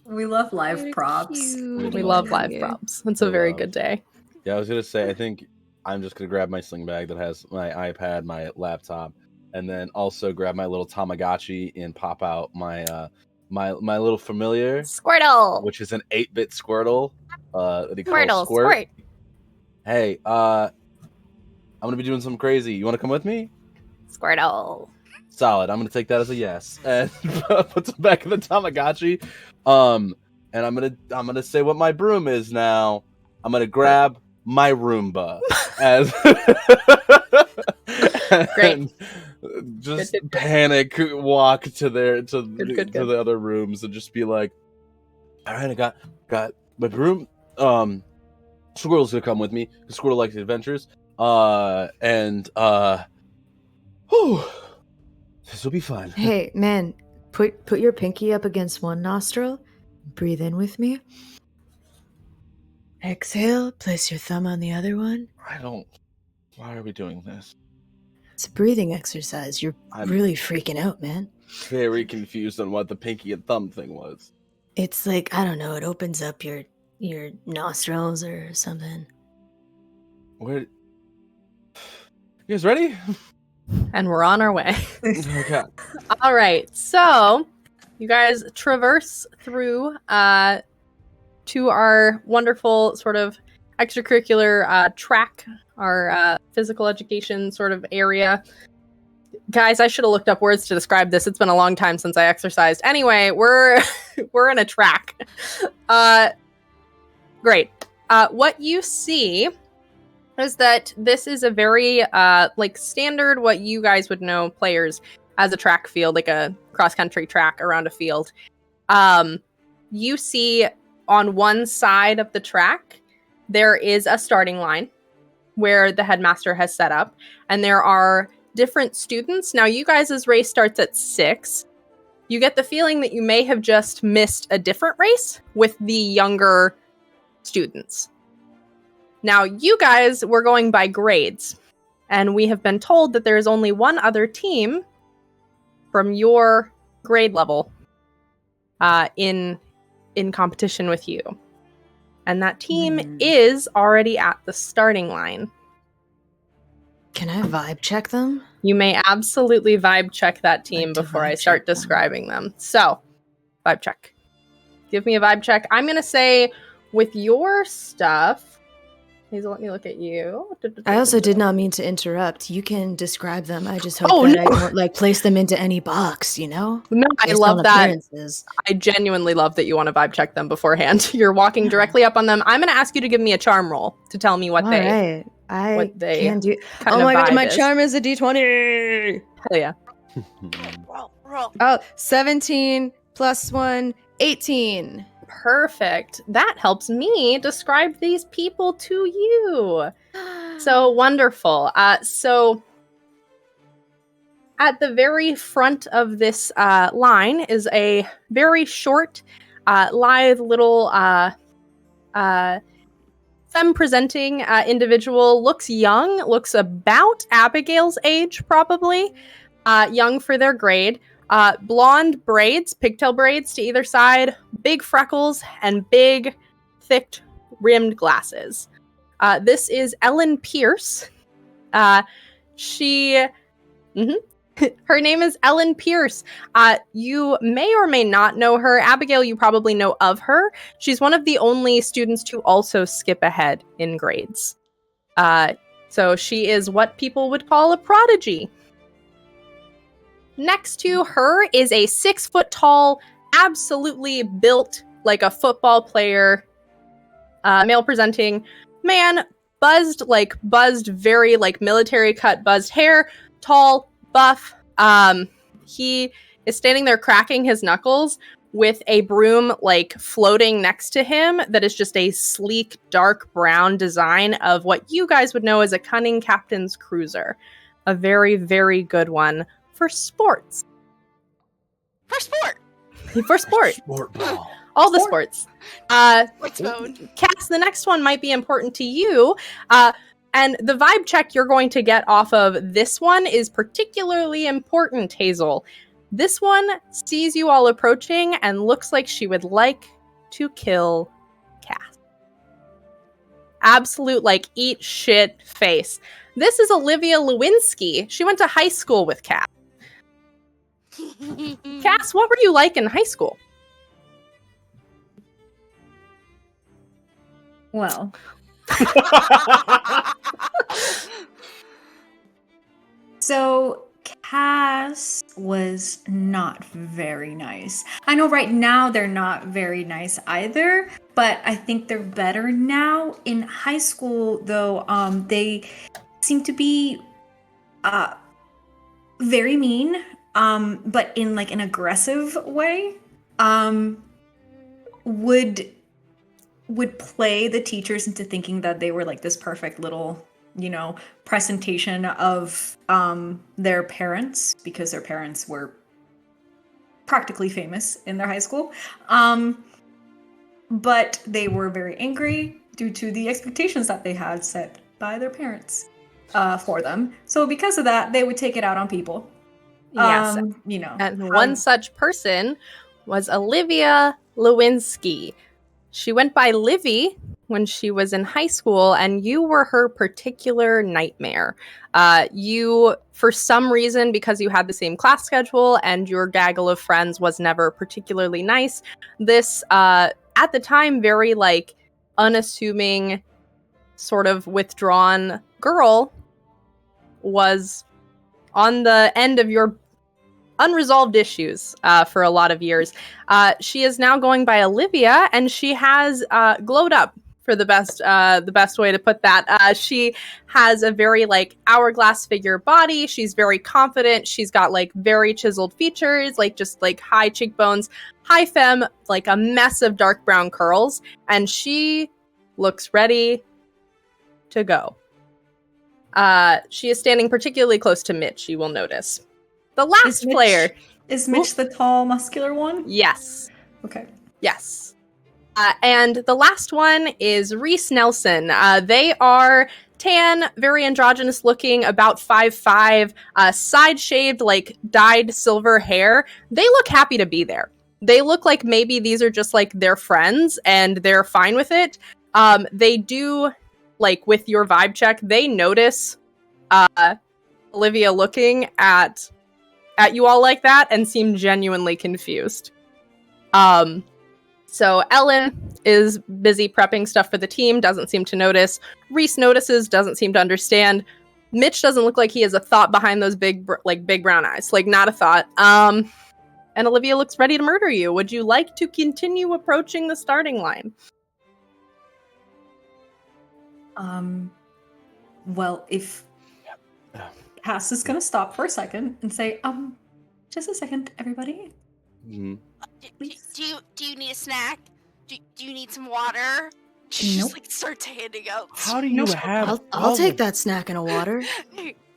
We love live props. We love live props. It's a We very love. good day. Yeah, I was gonna say. I think I'm just gonna grab my sling bag that has my iPad, my laptop, and then also grab my little Tamagotchi and pop out my my little familiar, Squirtle. which is an 8-bit Squirtle. That he calls Squirtle. Squirt. Squirt. Hey, I'm gonna be doing something crazy. You want to come with me? Squirtle. Solid. I'm gonna take that as a yes, and put it back in the Tamagotchi. And I'm gonna say what my broom is now. I'm gonna grab my Roomba as Great. and just Good. panic walk to Good. the other rooms and just be like, all right, I got my broom. Squirrel's gonna come with me because Squirrel likes adventures. Whew, this will be fun. Hey, man, put your pinky up against one nostril. Breathe in with me. Exhale, place your thumb on the other one. Why are we doing this? It's a breathing exercise. You're I'm really freaking out, man. very confused on what the pinky and thumb thing was. It's like, I don't know, it opens up your nostrils or something. Where? You guys ready? And we're on our way. Okay. All right, so you guys traverse through to our wonderful sort of extracurricular track, our physical education sort of area. Guys, I should have looked up words to describe this. It's been a long time since I exercised. Anyway, we're in a track. Great. What you see is that this is a very like standard what you guys would know players as a track field, like a cross-country track around a field. You see on one side of the track, there is a starting line where the headmaster has set up, and there are different students. Now, you guys' race starts at 6. You get the feeling that you may have just missed a different race with the younger students. Now, you guys were going by grades, and we have been told that there is only one other team from your grade level in competition with you. And that team is already at the starting line. Can I vibe check them? You may absolutely vibe check that team Like to before I vibe start check them. describing them. So, vibe check. Give me a vibe check. I'm going to say with your stuff, Hazel, let me look at you. I also did not mean to interrupt. You can describe them. I just hope Oh, that I no. don't like place them into any box, you know? No, I Based love on that. appearances. I genuinely love that you want to vibe check them beforehand. You're walking directly up on them. I'm going to ask you to give me a charm roll to tell me what All they right. I what they can do. kind Oh of my god, vibe my is. charm is a d20. Hell yeah. Roll. Oh, 17 plus 1 18. Perfect. That helps me describe these people to you. So wonderful. So at the very front of this line is a very short, lithe little femme-presenting individual. Looks young, looks about Abigail's age, probably. Young for their grade. Blonde braids, pigtail braids to either side, big freckles, and big, thick rimmed glasses. This is Ellen Pierce. Her name is Ellen Pierce. You may or may not know her. Abigail, you probably know of her. She's one of the only students to also skip ahead in grades. So she is what people would call a prodigy. Next to her is a 6-foot-tall, absolutely built like a football player, male-presenting man, buzzed, very like military cut buzzed hair, tall, buff. He is standing there cracking his knuckles with a broom like floating next to him that is just a sleek, dark brown design of what you guys would know as a cunning captain's cruiser. A very, very good one. For sports. For sport. For sport. Sport ball. All the sports. Sports mode. Cass, the next one might be important to you. And the vibe check you're going to get off of this one is particularly important, Hazel. This one sees you all approaching and looks like she would like to kill Cass. Absolute, like, eat shit face. This is Olivia Lewinsky. She went to high school with Cass. Cass, what were you like in high school? Well, so Cass was not very nice. I know right now they're not very nice either, but I think they're better now. In high school, though, they seem to be very mean, but in like an aggressive way. Would play the teachers into thinking that they were like this perfect little, presentation of their parents, because their parents were practically famous in their high school. But they were very angry due to the expectations that they had set by their parents for them. So because of that, they would take it out on people. Yes. And one such person was Olivia Lewinsky. She went by Livy when she was in high school, and you were her particular nightmare. You, for some reason, because you had the same class schedule and your gaggle of friends was never particularly nice, this, at the time, very, like, unassuming, sort of withdrawn girl was on the end of your unresolved issues for a lot of years. She is now going by Olivia, and she has glowed up, for the best way to put that. She has a very like hourglass figure body. She's very confident. She's got like very chiseled features, like just like high cheekbones, high femme, like a mess of dark brown curls, and she looks ready to go. She is standing particularly close to Mitch, you will notice. The last player. Is Mitch the tall, muscular one? Yes. Okay. Yes. And the last one is Reese Nelson. They are tan, very androgynous looking, about 5'5", side-shaved, like dyed silver hair. They look happy to be there. They look like maybe these are just like their friends and they're fine with it. They do, like with your vibe check, they notice Olivia looking at you all like that and seem genuinely confused. So Ellen is busy prepping stuff for the team, doesn't seem to notice. Reese notices, doesn't seem to understand. Mitch doesn't look like he has a thought behind those big brown eyes. Like, not a thought. And Olivia looks ready to murder you. Would you like to continue approaching the starting line? Well, if Cass is gonna stop for a second and say, just a second, everybody. Mm-hmm. Do you need a snack? Do you need some water? She Nope. just like starts handing out. How do you have? I'll take that snack and a water.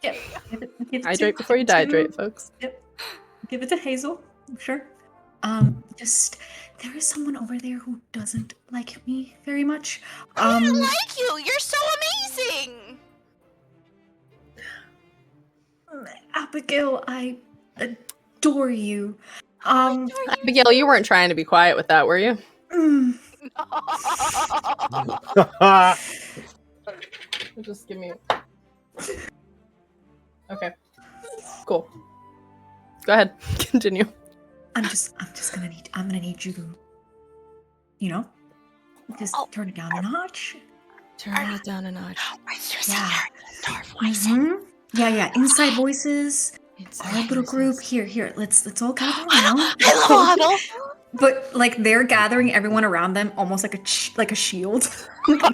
Yeah, give it Hydrate before you dehydrate, folks. Yep. Give it to Hazel. Sure. Just there is someone over there who doesn't like me very much. I don't like you. You're so amazing. Abigail, I adore you. Abigail, you weren't trying to be quiet with that, were you? Just give me. Okay. Cool. Go ahead. Continue. I'm gonna need you to, just turn it down a notch. Turn it down a notch. We're using Yeah. your voice. Yeah. Inside voices. Our little group. Here. Let's all gather around. Huddle. But like they're gathering everyone around them, almost like a shield. It's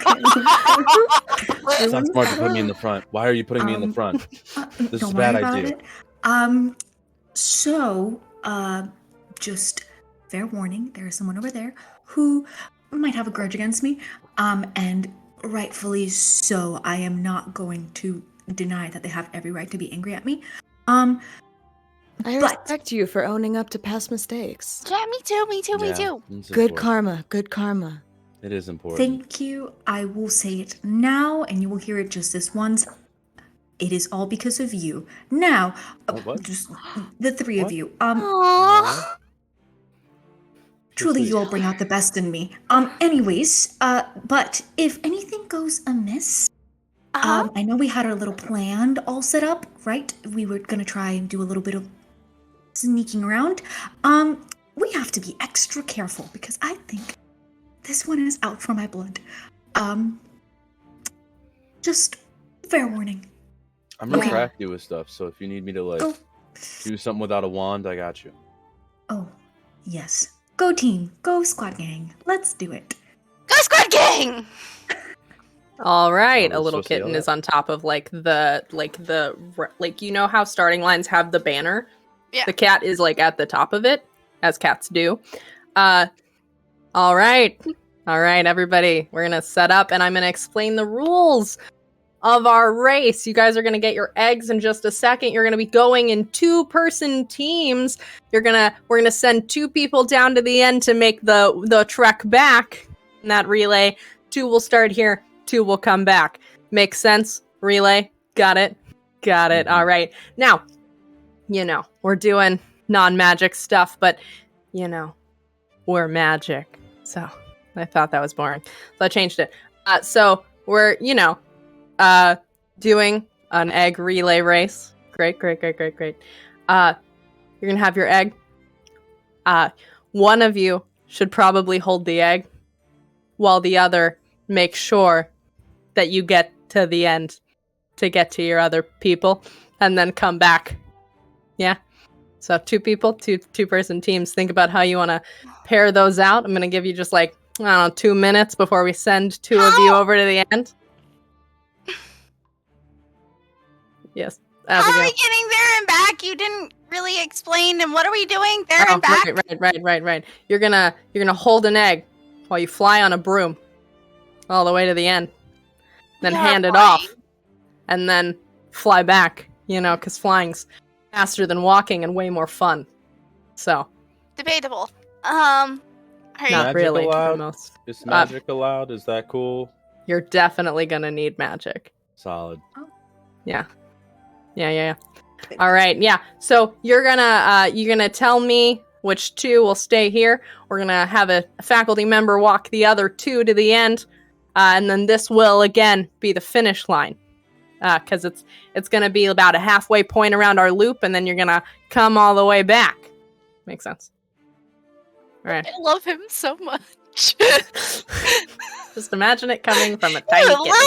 not smart to put me in the front. Why are you putting me in the front? This is a bad idea. So, just fair warning, there is someone over there who might have a grudge against me, and rightfully so. I am not going to deny that they have every right to be angry at me. I respect you for owning up to past mistakes. Yeah, me too. It's Good important. karma. It is important. Thank you. I will say it now, and you will hear it just this once. It is all because of you. Now, what? just the three of you. Aww. Truly, you all bring out the best in me. Anyways, but if anything goes amiss, I know we had our little plan all set up, right? We were gonna try and do a little bit of sneaking around. We have to be extra careful because I think this one is out for my blood. Just fair warning. I'm refractive with stuff, so if you need me to do something without a wand, I got you. Oh, yes. Go team, go squad gang. Let's do it. Go Squad Gang! All right, Oh, a little supposed to yell kitten that? is on top of you know how starting lines have the banner? Yeah. The cat is like at the top of it, as cats do. All right, everybody, we're gonna set up, and I'm gonna explain the rules of our race. You guys are gonna get your eggs in just a second. You're gonna be going in 2-person teams. We're gonna send 2 people down to the end to make the trek back in that relay. 2 will start here. 2 will come back. Makes sense? Relay? Got it? All right. Now, we're doing non-magic stuff, but, we're magic. So, I thought that was boring. So I changed it. So, we're, doing an egg relay race. Great. You're gonna have your egg. One of you should probably hold the egg, while the other makes sure that you get to the end to get to your other people, and then come back. Yeah? So 2 people, 2-person teams. Think about how you want to pair those out. I'm going to give you just 2 minutes before we send 2 of you over to the end. Yes. How are Abigail. we getting there and back? You didn't really explain. And what are we doing there and back? Right. You're gonna hold an egg while you fly on a broom all the way to the end. Then You're hand it flying. off. And then fly back, because flying's faster than walking and way more fun. So, Debatable. Are you- not Magic really. allowed? For most. Is magic allowed? Is that cool? You're definitely gonna need magic. Solid. Yeah. All right, yeah. So you're gonna tell me which 2 will stay here. We're gonna have a faculty member walk the other 2 to the end, and then this will again be the finish line, because it's gonna be about a halfway point around our loop, and then you're gonna come all the way back. Makes sense. All right. I love him so much. Just imagine it coming from a tiny little kitten.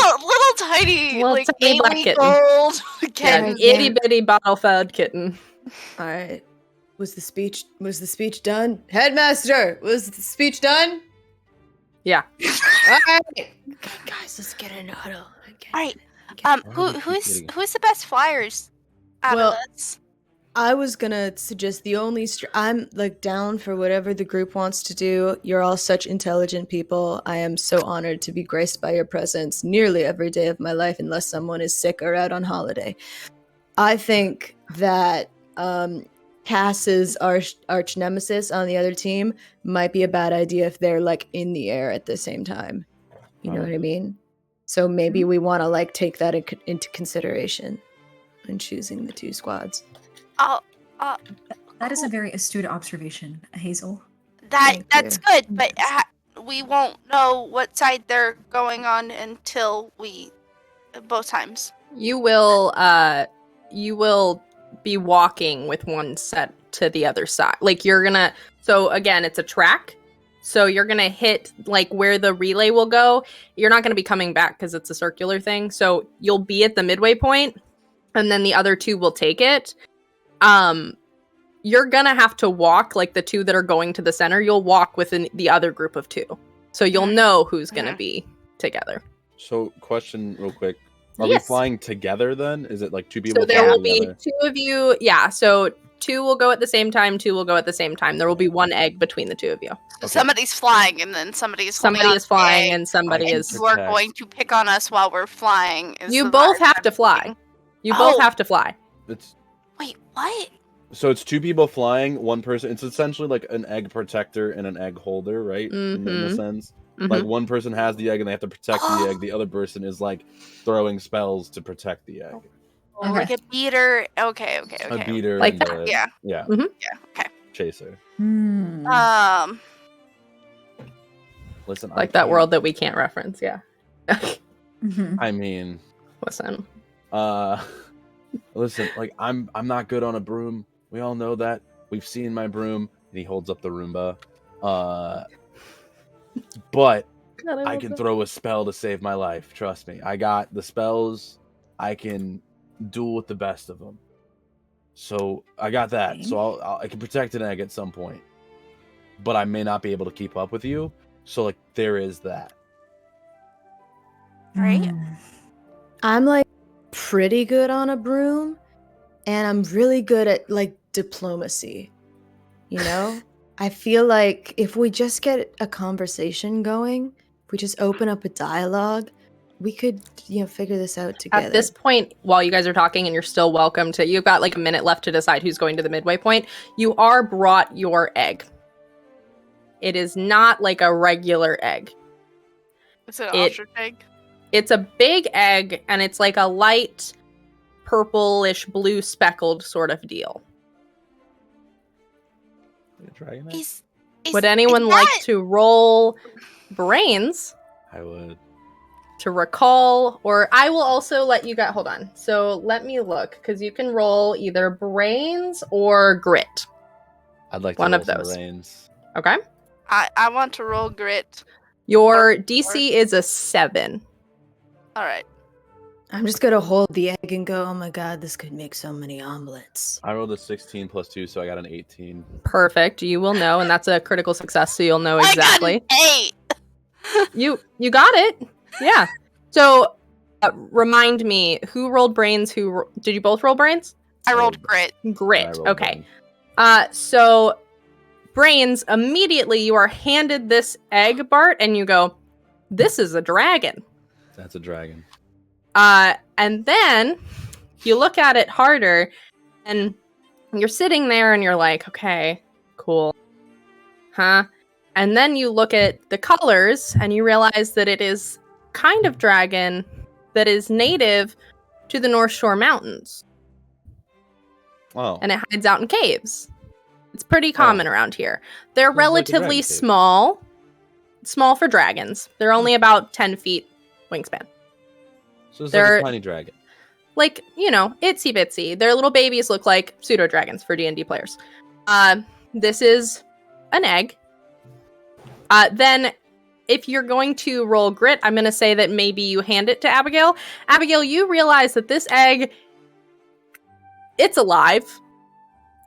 tiny, Little like tiny black 8-week kitten. old Yeah, kitten. an itty bitty bottle-fed kitten. All right. Was the speech done? Headmaster, was the speech done? Yeah. All right. Okay, guys, let's get in a huddle. All right. Why do we keep Who's getting- the best flyers out Well, of us? I was gonna suggest the only I'm like down for whatever the group wants to do. You're all such intelligent people. I am so honored to be graced by your presence nearly every day of my life, unless someone is sick or out on holiday. I think that Cass's arch nemesis on the other team might be a bad idea if they're like in the air at the same time. You know what I mean? So maybe we want to like take that into consideration when choosing the two squads. That is a very astute observation, Hazel. That's good, but we won't know what side they're going on until both times. You will be walking with one set to the other side. Like so again, it's a track. So you're gonna hit like where the relay will go. You're not gonna be coming back because it's a circular thing. So you'll be at the midway point, and then the other two will take it. You're gonna have to walk, like the two that are going to the center, you'll walk within the other group of two. So you'll know who's gonna be together. So, question real quick. Are we flying together then? Is it like two people? So there will be together? two of you. Yeah, so two will go at the same time, two will go at the same time. There will be one egg between the two of you. Okay. Somebody's flying, and then somebody is flying, and somebody is... You are going to pick on us while we're flying. You both have to fly. You both have to fly. Wait, what? So it's two people flying, one person. It's essentially like an egg protector and an egg holder, right? In a sense. Like one person has the egg and they have to protect the egg. The other person is like throwing spells to protect the egg. Okay. Like a beater. Okay. A beater. Like that. Yeah. Yeah. Yeah. Okay. Chaser. Listen. Like that world that we can't reference. Yeah. I mean. Listen. Listen. Like I'm not good on a broom. We all know that. We've seen my broom. And he holds up the Roomba. But I can throw a spell to save my life. Trust me. I got the spells. I can duel with the best of them. So I got that. So I can protect an egg at some point. But I may not be able to keep up with you. So like there is that. Right? I'm like pretty good on a broom. And I'm really good at like diplomacy. You know? I feel like if we just get a conversation going, if we just open up a dialogue, we could, figure this out together. At this point, while you guys are talking, and you're still welcome to, you've got like a minute left to decide who's going to the midway point, you are brought your egg. It is not like a regular egg. Is it an ostrich egg? It's a big egg, and it's like a light purplish blue speckled sort of deal. Would anyone like to roll brains? I would. To recall, or I will also let you hold on. So let me look, because you can roll either brains or grit. I'd like to one roll of those. Brains. Okay. I want to roll grit. Your DC is a 7. All right. I'm just gonna hold the egg and go, oh my god, this could make so many omelets. I rolled a 16 plus 2, so I got an 18. Perfect. You will know, and that's a critical success, so you'll know exactly. I got an 8! You got it. Yeah. So, remind me, who rolled brains? Did you both roll brains? I rolled grit. Grit. Okay. So, brains, immediately you are handed this egg, Bart, and you go, this is a dragon. That's a dragon. And then you look at it harder, and you're sitting there and you're like, okay, cool. Huh? And then you look at the colors and you realize that it is kind of dragon that is native to the North Shore Mountains. Oh. And it hides out in caves. It's pretty common around here. They're relatively small for dragons. They're only about 10 feet wingspan. So it's like a tiny dragon. Like, itsy bitsy. Their little babies look like pseudo dragons for D&D players. This is an egg. Then, if you're going to roll grit, I'm going to say that maybe you hand it to Abigail. Abigail, you realize that this egg, it's alive.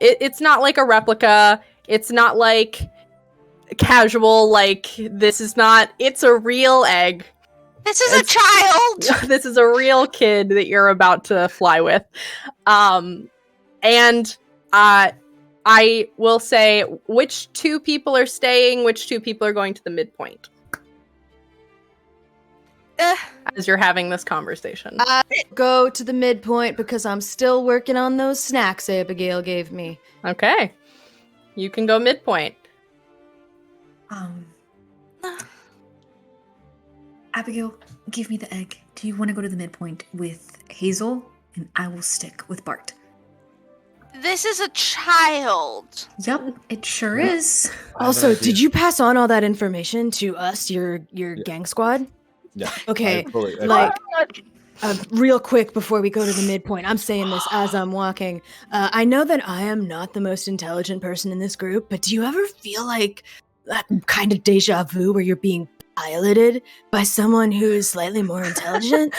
It's not like a replica. It's not like casual, like, it's a real egg. This is a child! This is a real kid that you're about to fly with. And I will say which 2 people are staying, which 2 people are going to the midpoint. As you're having this conversation. I go to the midpoint because I'm still working on those snacks Abigail gave me. Okay. You can go midpoint. Abigail, give me the egg. Do you want to go to the midpoint with Hazel? And I will stick with Bart. This is a child. Yep, it sure is. Also, did you pass on all that information to us, your gang squad? Yeah. Okay, I like, real quick before we go to the midpoint, I'm saying this as I'm walking. I know that I am not the most intelligent person in this group, but do you ever feel like that kind of deja vu where you're being piloted by someone who is slightly more intelligent?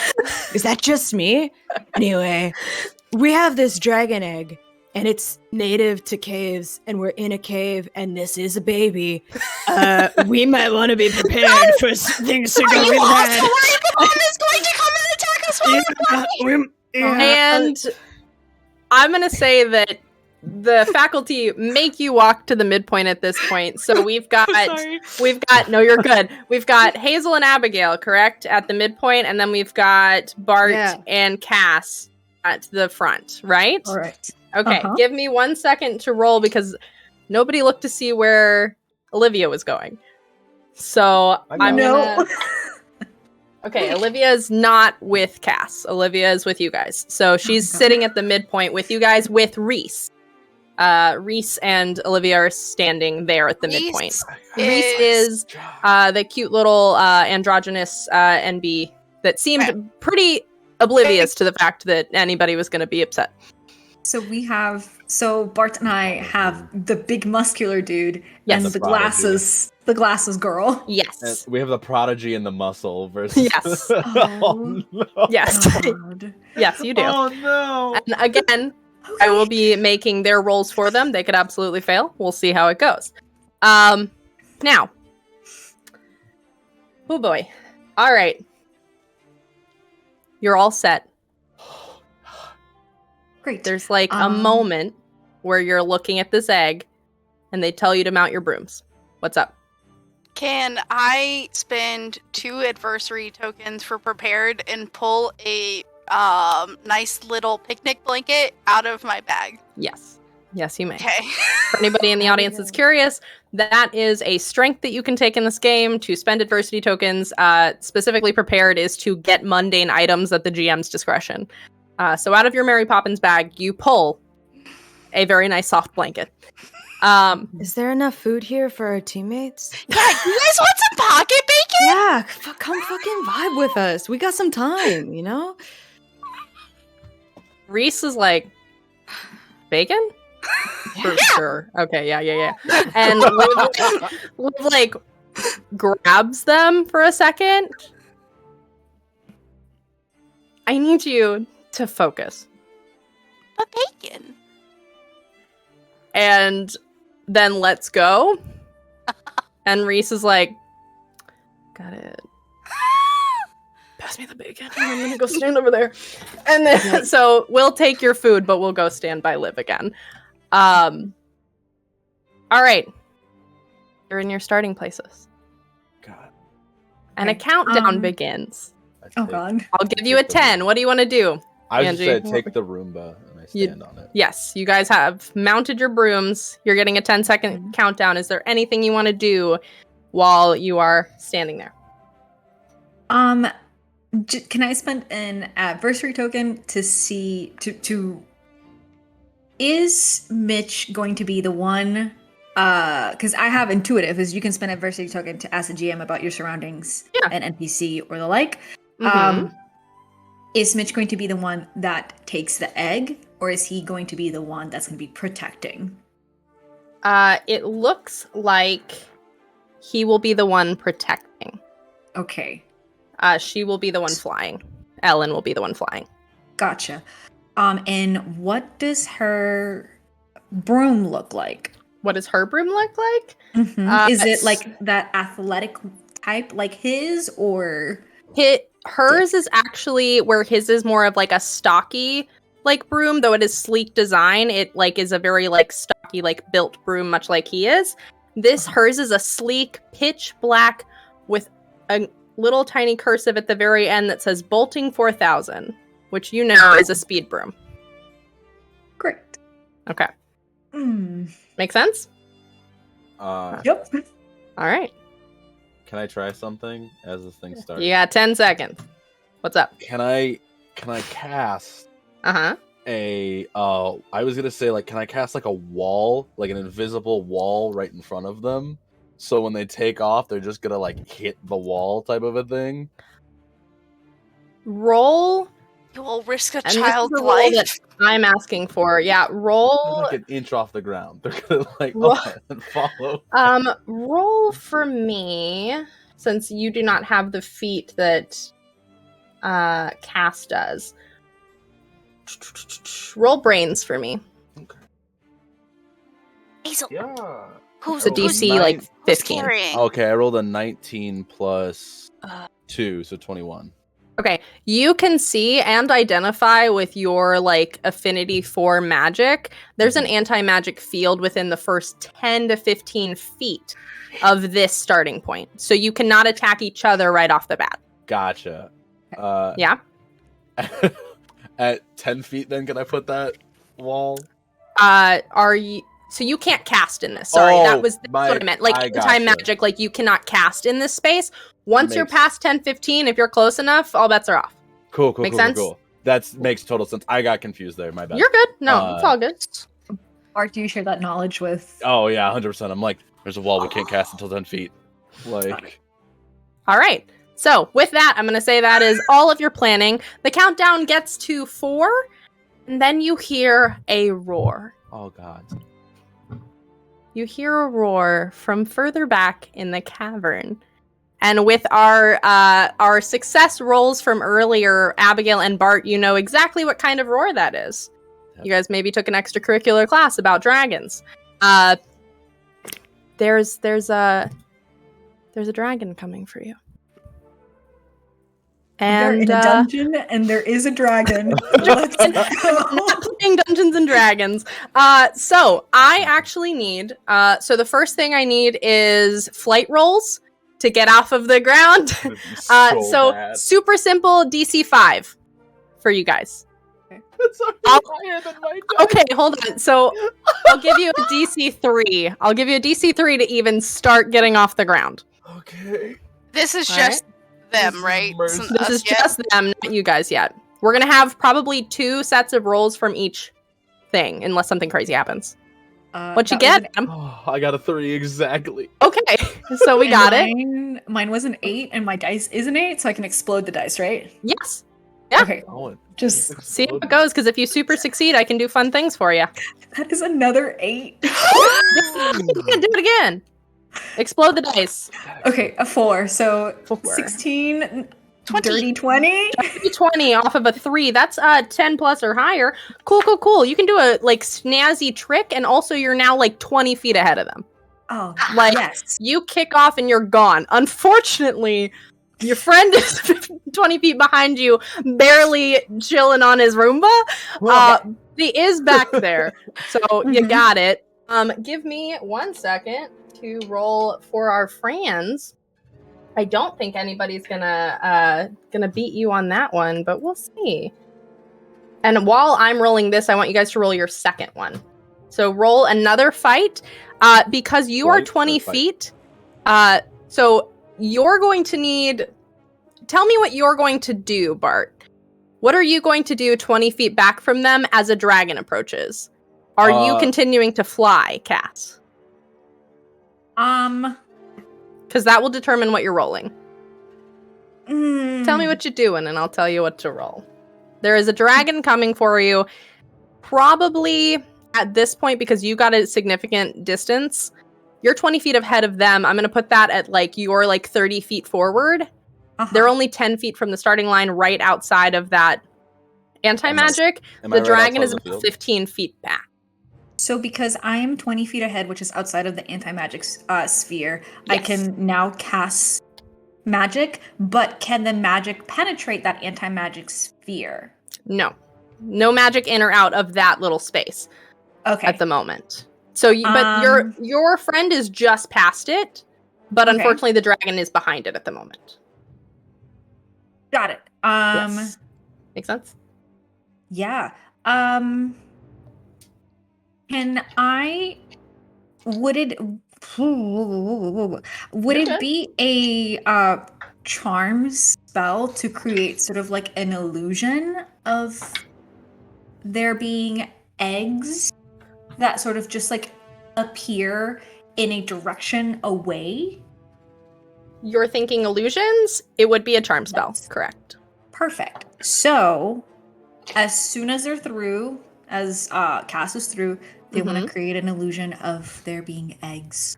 Is that just me? Anyway, we have this dragon egg, and it's native to caves, and we're in a cave, and this is a baby. We might want to be prepared for things to go really bad. The bomb is going to come and attack us while And I'm going to say that the faculty make you walk to the midpoint at this point. So we've got, no, you're good. We've got Hazel and Abigail, correct? At the midpoint. And then we've got Bart and Cass at the front, right? All right. Okay, give me 1 second to roll because nobody looked to see where Olivia was going. So I'm gonna... Okay, Olivia is not with Cass. Olivia is with you guys. So she's sitting at the midpoint with you guys with Reese. Reese and Olivia are standing there at the midpoint. Reese is the cute little androgynous NB that seemed pretty oblivious to the fact that anybody was going to be upset. So Bart and I have the big muscular dude and the glasses girl. Yes. And we have the prodigy and the muscle versus Yes. Oh, no. Yes. Yes, you do. Oh no. And again, I will be making their rolls for them. They could absolutely fail. We'll see how it goes. Now. Oh boy. All right. You're all set. Great. There's like a moment where you're looking at this egg and they tell you to mount your brooms. What's up? Can I spend 2 adversary tokens for prepared and pull a nice little picnic blanket out of my bag? Yes. Yes, you may. Okay. For anybody in the audience that's curious, that is a strength that you can take in this game to spend adversity tokens. Specifically prepared is to get mundane items at the GM's discretion. So out of your Mary Poppins bag, you pull a very nice soft blanket. Is there enough food here for our teammates? Yeah, you guys want some pocket bacon? Yeah, come fucking vibe with us. We got some time, you know? Reese is like, bacon? For sure. Okay, yeah. And Liv like grabs them for a second. I need you to focus. But bacon. And then let's go. And Reese is like, got it. Pass me the bacon. I'm gonna go stand over there. And then so we'll take your food, but we'll go stand by Liv again. All right. You're in your starting places. God. And a countdown begins. Oh god. I'll give you a 10. What do you want to do? I was Angie? just gonna take the Roomba and I stand on it. Yes, you guys have mounted your brooms. You're getting a 10-second countdown. Is there anything you want to do while you are standing there? Can I spend an adversary token to see to is Mitch going to be the one? Because I have intuitive, is you can spend adversity token to ask the GM about your surroundings, an NPC or the like. Is Mitch going to be the one that takes the egg, or is he going to be the one that's going to be protecting? It looks like he will be the one protecting. Okay. She will be the one flying. Ellen will be the one flying. Gotcha. And what does her broom look like? What does her broom look like? Is it like that athletic type like his, or... Hers is actually where his is more of like a stocky like broom, though it is sleek design. It like is a very like stocky, like built broom, much like he is. Hers is a sleek, pitch black with a little tiny cursive at the very end that says Bolting 4000, which you know is a speed broom. Great. Okay. Make sense? Yep. All right. Can I try something as this thing starts? You got 10 seconds. What's up? Can I cast Uh-huh. I was gonna say, like, can I cast like a wall, like an invisible wall right in front of them? So when they take off, they're just gonna like hit the wall type of a thing. Roll. You will risk a And this is child's the roll life. that I'm asking for. Yeah, They're roll. like an inch off the ground. They're gonna like Roll- up and follow. Roll for me, since you do not have the feat that Cass does. Roll brains for me. Hazel, Yeah. who's It's a DC like who's 15. carrying? Okay, I rolled a 19 plus Uh. 2, so 21. Okay, you can see and identify with your like affinity for magic. There's an anti-magic field within the first 10 to 15 feet of this starting point. So you cannot attack each other right off the bat. Gotcha. Yeah? At 10 feet, then can I put that wall? Are you so you can't cast in this. Sorry, that's what I meant. Like I gotcha. anti-magic, like you cannot cast in this space. Once you're Makes- past 10, 15, if you're close enough, all bets are off. Cool. Make sense? That makes total sense. I got confused there. My bad. You're good. No, it's all good. Art, do you share that knowledge with? Oh yeah, 100%. I'm like, there's a wall we can't cast until 10 feet. Like, All right. So with that, I'm going to say that is all of your planning. The countdown gets to 4, and then you hear a roar. oh god. You hear a roar from further back in the cavern. And with our success rolls from earlier, Abigail and Bart, you know exactly what kind of roar that is. Yep. You guys maybe took an extracurricular class about dragons. There's a dragon coming for you. And They're in a dungeon, and there is a dragon. Let's I'm go. not playing Dungeons and Dragons. So I actually need. So the first thing I need is flight rolls to get off of the ground. So bad. super simple DC 5 for you guys. That's already I'll- higher than my die. Okay, hold on. So I'll give you a DC 3. I'll give you a DC 3 to even start getting off the ground. Okay. This is All just This them, is right? mercy. It's This is us yet? just them, not you guys yet. We're gonna have probably 2 sets of rolls from each thing, unless something crazy happens. What you that was get? Oh, I got a 3 exactly. Okay, so we And got it. Mine was an 8, and my dice is an 8, so I can explode the dice, right? Yes. Yeah. Okay, Oh, just See how it goes, because if you super succeed, I can do fun things for you. that is another 8. Do it again. Explode the dice. Okay, a 4. So 4. 16, 20. dirty 20. 20 off of a 3. That's 10 plus or higher. Cool. You can do a like snazzy trick, and also you're now like 20 feet ahead of them. Oh, Like yes. you kick off and you're gone. Unfortunately, your friend is 20 feet behind you, barely chilling on his Roomba. He is back there, so you Mhm. got it. Give me 1 second to roll for our friends. I don't think anybody's gonna beat you on that one, but we'll see. And while I'm rolling this, I want you guys to roll your second one. So roll another fight, because you are Flight or 20 fight? feet. So you're going to need. Tell me what you're going to do, Bart. What are you going to do 20 feet back from them as a dragon approaches? Are you continuing to fly, Cass? Because that will determine what you're rolling. Tell me what you're doing, and I'll tell you what to roll. There is a dragon coming for you. Probably at this point, because you got a significant distance, you're 20 feet ahead of them. I'm going to put that at like you're like 30 feet forward. Uh-huh. They're only 10 feet from the starting line, right outside of that anti-magic. Am I The right dragon outside is the about field? 15 feet back. So because I am 20 feet ahead, which is outside of the anti-magic sphere, I Yes. can now cast magic, but can the magic penetrate that anti-magic sphere? No. No magic in or out of that little space at the moment. So, but your friend is just past it, but unfortunately the dragon is behind it at the moment. Got it. Yes. Makes sense? Yeah. Can I... Would it be a charm spell to create sort of like an illusion of there being eggs that sort of just like appear in a direction away? You're thinking illusions? It would be a charm spell, correct. Perfect. So, as soon as they're through, as Cass is through, they want to create an illusion of there being eggs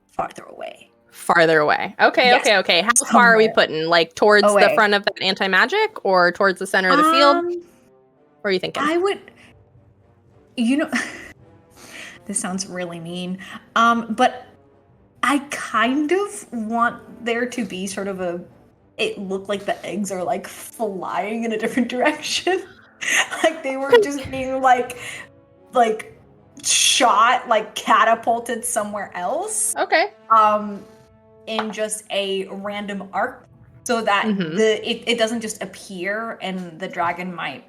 farther away. Farther away. Okay, Yes. okay. How far are we putting? Like towards the front of that anti-magic or towards the center of the field? What are you thinking? I would, this sounds really mean, but I kind of want there to be sort of it looked like the eggs are like flying in a different direction. Like they were just being like shot, like catapulted somewhere else. Okay. In just a random arc, so that it doesn't just appear and the dragon might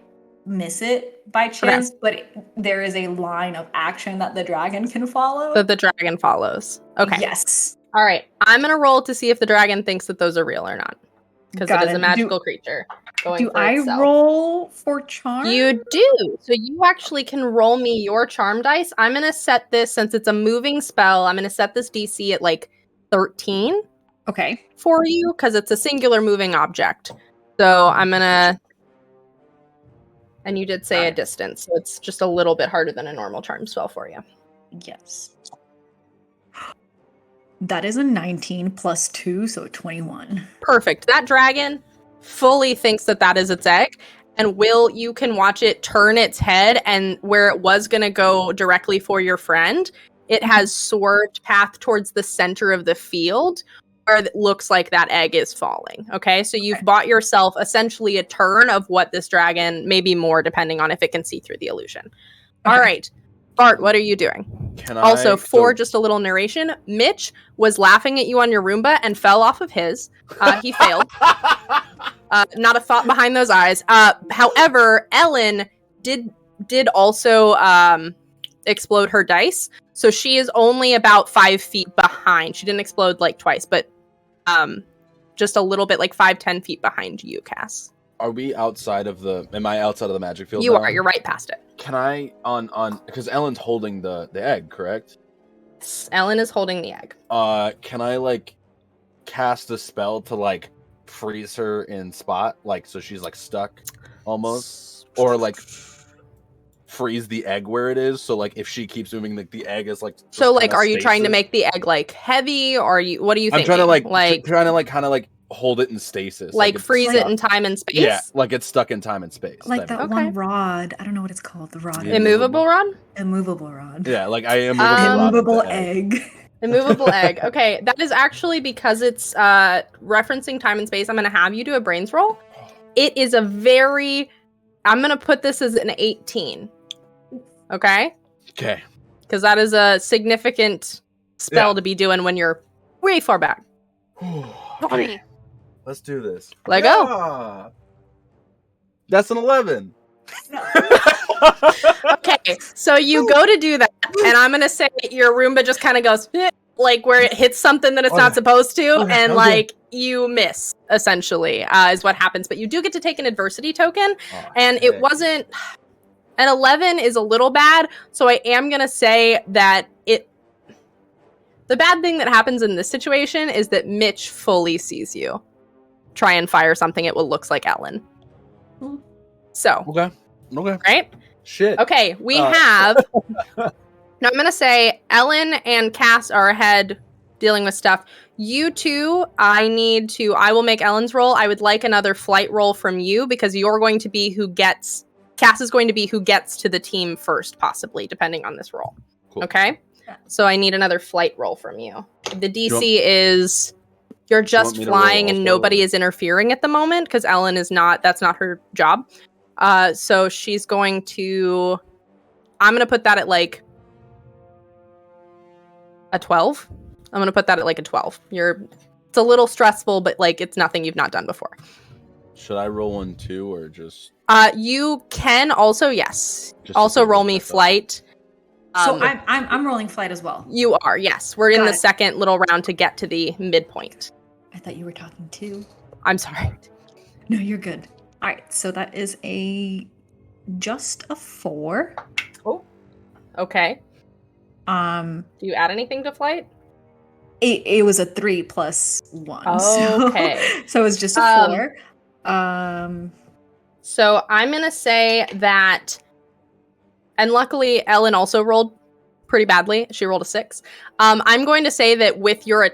miss it by chance, but there is a line of action that the dragon can follow. That the dragon follows. Okay. Yes. All right. I'm going to roll to see if the dragon thinks that those are real or not. Because it is a magical creature. Do I roll for charm? You do. So you actually can roll me your charm dice. I'm going to set this, since it's a moving spell, I'm going to set this DC at like 13. Okay. For you, because it's a singular moving object. So I'm going to... And you did say a distance, so it's just a little bit harder than a normal charm spell for you. Yes. That is a 19 plus 2, so 21. Perfect. That dragon fully thinks that that is its egg. And you can watch it turn its head, and where it was going to go directly for your friend, it has swerved path towards the center of the field, where it looks like that egg is falling. Okay, so you've bought yourself essentially a turn of what this dragon, maybe more depending on if it can see through the illusion. All right, Bart, what are you doing? Just a little narration, Mitch was laughing at you on your Roomba and fell off of his. He failed. Not a thought behind those eyes. However, Ellen did also explode her dice. So she is only about 5 feet behind. She didn't explode like twice, but just a little bit, like 5-10 feet behind you, Cass. Are we outside of am I outside of the magic field? You are. You're right past it. Can I, because Ellen's holding the egg, correct? Yes, Ellen is holding the egg. Can I, like, cast a spell to, like, freeze her in spot? Like, so she's, like, stuck, almost? Or, like, freeze the egg where it is, so, like, if she keeps moving, the egg is, like... So, like, are you trying to make the egg, like, heavy, or what are you thinking? I'm trying to, kind of, like, hold it in stasis. Like freeze it in time and space? Yeah, like it's stuck in time and space. Like that one rod. I don't know what it's called. The rod. Immovable rod? Immovable rod. Yeah, like I am immovable egg. Immovable egg. Okay, that is actually because it's referencing time and space. I'm going to have you do a brains roll. It is I'm going to put this as an 18. Okay? Okay. Because that is a significant spell to be doing when you're way far back. Let's do this. Let go. That's an 11. Okay, so you go to do that, and I'm gonna say your Roomba just kind of goes like where it hits something that it's not supposed to, and like you miss. Essentially, is what happens. But you do get to take an adversity token, and it wasn't. An 11 is a little bad, so I am gonna say that the bad thing that happens in this situation is that Mitch fully sees you try and fire something it looks like Ellen. So. Okay. Right? Shit. Okay, we have... Now I'm going to say Ellen and Cass are ahead dealing with stuff. You two, I will make Ellen's roll. I would like another flight roll from you because you're going to be Cass is going to be who gets to the team first, possibly, depending on this roll. Cool. Okay? So I need another flight roll from you. The DC is you're just flying and nobody is interfering at the moment because Ellen is not, that's not her job. So she's going to... I'm going to put that at like a 12. I'm going to put that at like a 12. It's a little stressful, but like it's nothing you've not done before. Should I roll one too, or just? You can also, yes. Just Also to roll me flight. So I'm rolling flight as well. You are, yes. We're in Got the it. second little round to get to the midpoint. I thought you were talking too. I'm sorry. No, you're good. All right, so that is just a 4. Oh, okay. Do you add anything to flight? It was a 3 plus 1. Okay. So it's just a 4. So I'm going to say that, and luckily Ellen also rolled pretty badly. She rolled a 6. I'm going to say that with your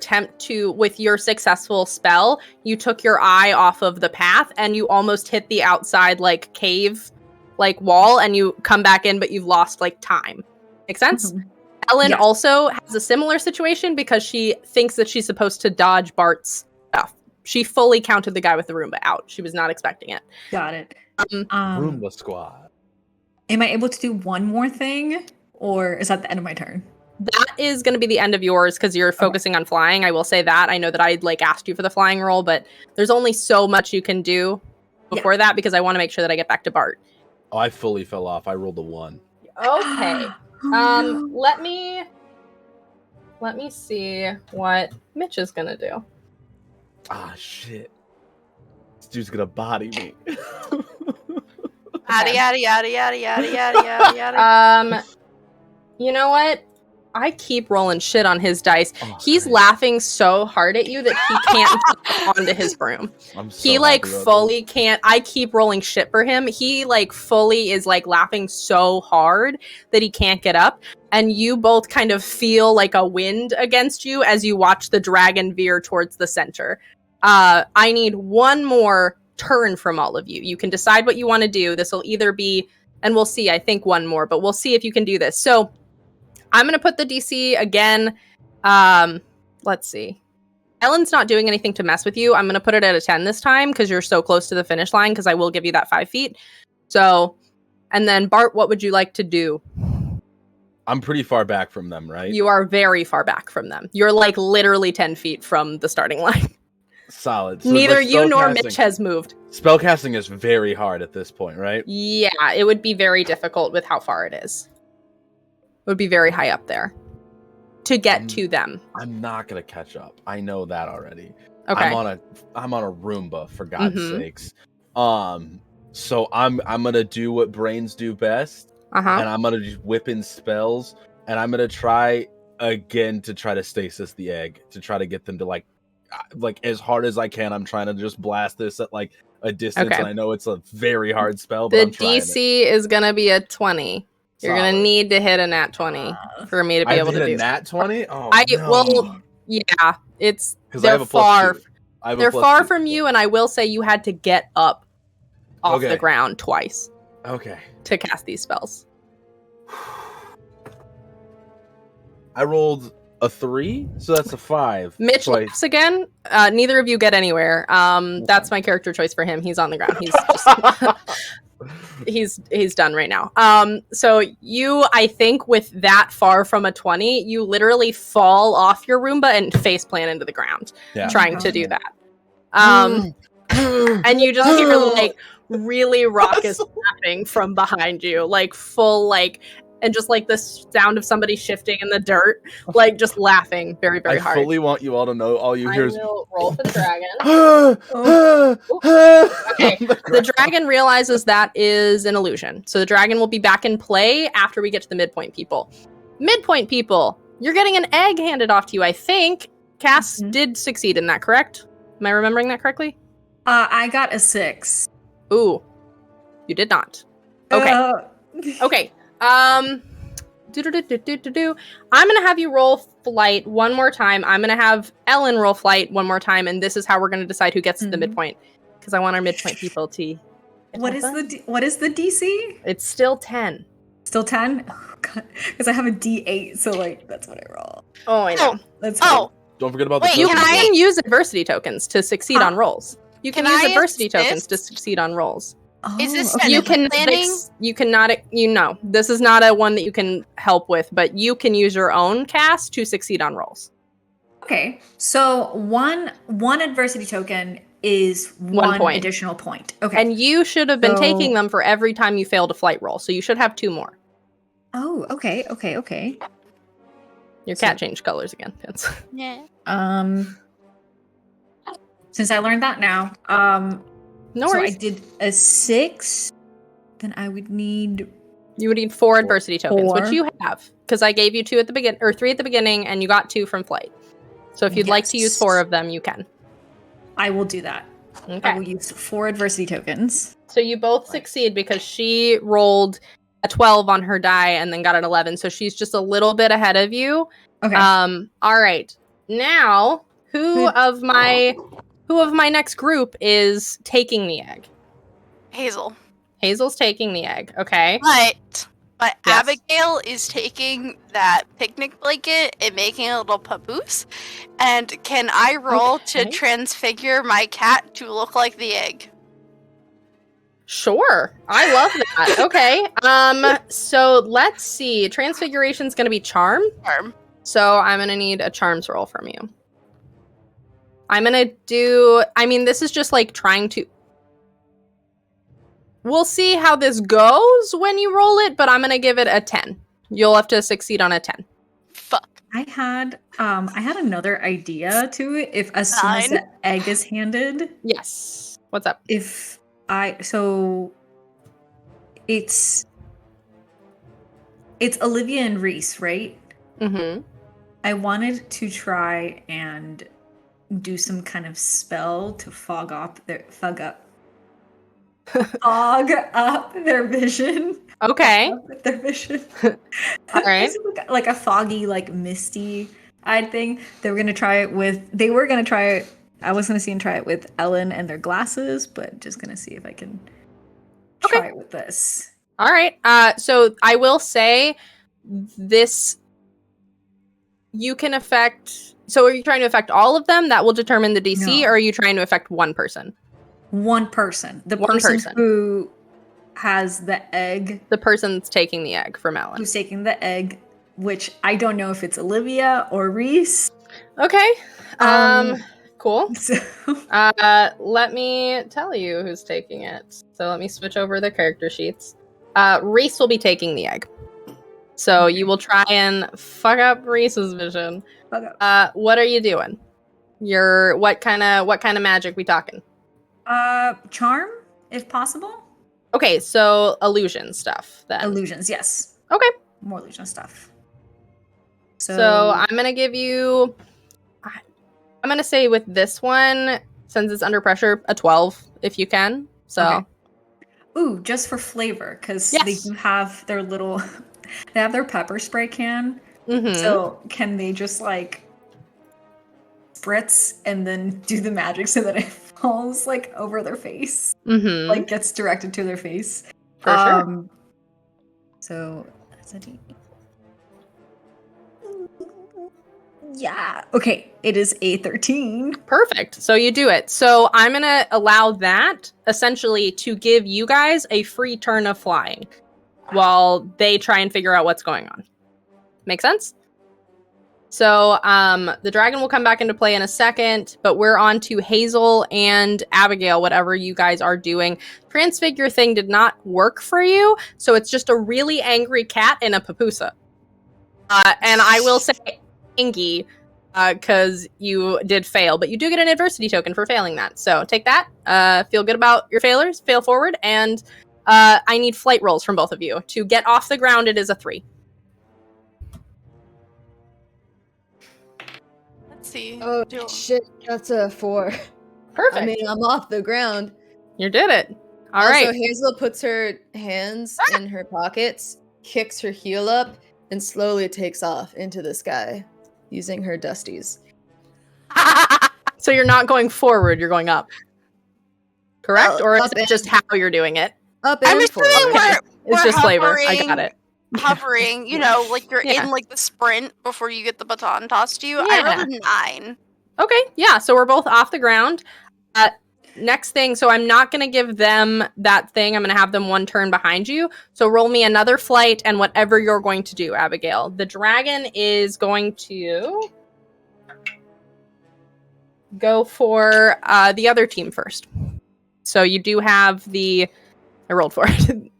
successful spell, you took your eye off of the path and you almost hit the outside like cave, like wall, and you come back in, but you've lost like time. Make sense? Mhm. Ellen Yeah. also has a similar situation because she thinks that she's supposed to dodge Bart's stuff. She fully counted the guy with the Roomba out. She was not expecting it. Got it. Roomba squad. Am I able to do one more thing, or is that the end of my turn? That is going to be the end of yours because you're focusing on flying. I will say that. I know that I like asked you for the flying roll, but there's only so much you can do before that because I want to make sure that I get back to Bart. Oh, I fully fell off. I rolled a 1. Okay. Oh, no. Let me see what Mitch is going to do. Ah, shit. This dude's gonna body me. Yada yada yada yada yada yada yada yada. You know what? I keep rolling shit on his dice. Oh, He's great. laughing so hard at you that he can't get onto his broom. I'm so He like happy about fully can't. I keep rolling shit for him. He like fully is like laughing so hard that he can't get up. And you both kind of feel like a wind against you as you watch the dragon veer towards the center. I need one more turn from all of you. You can decide what you want to do. This will either be, and we'll see, I think one more, but we'll see if you can do this. So I'm going to put the DC again. Let's see. Ellen's not doing anything to mess with you. I'm going to put it at a 10 this time because you're so close to the finish line because I will give you that 5 feet. So, and then Bart, what would you like to do? I'm pretty far back from them, right? You are very far back from them. You're like literally 10 feet from the starting line. Solid. So Neither like you nor spellcasting- Mitch has moved. Spellcasting is very hard at this point, right? Yeah, it would be very difficult with how far it is. It would be very high up there to get to them. I'm not gonna catch up. I know that already. Okay. I'm on a Roomba, for God's Mhm. sakes. So I'm gonna do what brains do best, Uh-huh. and I'm gonna just whip in spells, and I'm gonna try again to try to stasis the egg, to try to get them to like as hard as I can. I'm trying to just blast this at like a distance, Okay. and I know it's a very hard spell, but The I'm trying DC is going to be a 20. You're going to Solid. need to hit a nat 20 for me to be I able to do a nat 20. Oh, well, yeah, it's 'Cause I they're have a plus far. 2. I have a They're plus far 2. from you, and I will say you had to get up off Okay. the ground twice Okay. to cast these spells. I rolled a 3, so that's a 5. Mitch So I- laughs again. Neither of you get anywhere. That's my character choice for him. He's on the ground. He's just he's done right now. So you, I think, with that far from a 20, you literally fall off your Roomba and face plant into the ground, Yeah. trying to do that. And you just hear like really raucous laughing from behind you, like full like, and just like the sound of somebody shifting in the dirt, like just laughing very, very I hard. fully want you all to know all you I hear is will roll for the dragon. Okay. The dragon realizes that is an illusion. So the dragon will be back in play after we get to the midpoint people. Midpoint people, you're getting an egg handed off to you, I think. Cass did succeed in that, correct? Am I remembering that correctly? I got a 6. Ooh, you did not. Okay. Okay. I'm gonna have you roll flight one more time. I'm gonna have Ellen roll flight one more time, and this is how we're gonna decide who gets to the midpoint. Because I want our midpoint people to. What is the DC? It's still 10. Still 10? Because I have a D8, so like that's what I roll. Oh, I know. That's Oh, Don't forget about Wait, the You tokens. can use adversity tokens to succeed on rolls. You can Can use I adversity tokens to assist? succeed on rolls. Is this okay. You can planning? you cannot this is not a one that you can help with, but you can use your own cast to succeed on rolls. Okay, so one adversity token is 1 one point. additional point. Okay. And you should have been So- taking them for every time you failed a flight roll, so you should have 2 more. Oh, okay. Your cat changed colors again. Vince. Yeah. Since I learned that now, No so I worries. did a 6, then I would need You would need 4 adversity tokens, which 4. you have, because I gave you 2 at the beginning, or 3 at the beginning, and you got 2 from flight. So if you'd like to use Yes. 4 of them, you can. I will do that. I Okay. will use 4 adversity tokens. So you both succeed because she rolled a 12 on her die and then got an 11. So she's just a little bit ahead of you. Okay. All right. Now, who of my next group is taking the egg? Hazel. Hazel's taking the egg. Okay. But Yes. Abigail is taking that picnic blanket and making a little papoose. And can I roll to Okay. transfigure my cat to look like the egg? Sure. I love that. Okay. So let's see. Transfiguration's going to be charm. Charm. So I'm going to need a charms roll from you. I'm going to do, this is just like trying to, we'll see how this goes when you roll it, but I'm going to give it a 10. You'll have to succeed on a 10. Fuck. I had another idea to it. If as soon as 9. the egg is handed, Yes. What's up? so it's Olivia and Reese, right? Mm-hmm. I wanted to try and do some kind of spell to fog up their vision. Okay. Fog up their vision. All right. Like a foggy, like misty-eyed thing. They were gonna try it. I was gonna see and try it with Ellen and their glasses, but just gonna see if I can try it with this. All right. So I will say this, you can affect, so are you trying to affect all of them? That will determine the DC, No. or are you trying to affect one person? One person. The One person person. who has the egg, The person's taking the egg from Ellen. who's taking the egg, which I don't know if it's Olivia or Reese. Okay. Um, Cool. So Let me tell you who's taking it. So let me switch over the character sheets. Reese will be taking the egg. So you will try and fuck up Reese's vision. What are you doing? What kind of magic we talking? charm, if possible. Okay, so illusion stuff then. Illusions, yes. Okay. More illusion stuff. So I'm gonna give you. I'm gonna say with this one, since it's under pressure, a 12 if you can. So. Okay. Ooh, just for flavor, because they Yes. do have their little, they have their pepper spray can. Mhm. So can they just like spritz and then do the magic so that it falls like over their face, Mhm. like gets directed to their face? For sure. So that's a D. Yeah. Okay. It is a 13. Perfect. So you do it. So I'm going to allow that essentially to give you guys a free turn of flying while they try and figure out what's going on. Make sense? So the dragon will come back into play in a second, but we're on to Hazel and Abigail, whatever you guys are doing. Transfigure thing did not work for you, so it's just a really angry cat in a papusa. And I will say Ingy, because you did fail, but you do get an adversity token for failing that. So take that. Feel good about your failures. Fail forward, and I need flight rolls from both of you. To get off the ground, it is a 3. Let's see. Oh shit, that's a 4. Perfect. I mean, I'm off the ground. You did it. All Also, right. Hazel puts her hands in her pockets, kicks her heel up, and slowly takes off into the sky using her dusties. So you're not going forward, you're going up. Correct? Or is up it just how you're doing it? Up I'm and forward. assuming It's we're just flavor. I got hovering. it. Hovering, like you're Yeah. in like the sprint before you get the baton tossed to you. I rolled a 9. Okay, yeah, so we're both off the ground. next thing, so I'm not going to give them that thing. I'm going to have them one turn behind you. So roll me another flight and whatever you're going to do, Abigail. The dragon is going to go for the other team first. So you do have I rolled for it.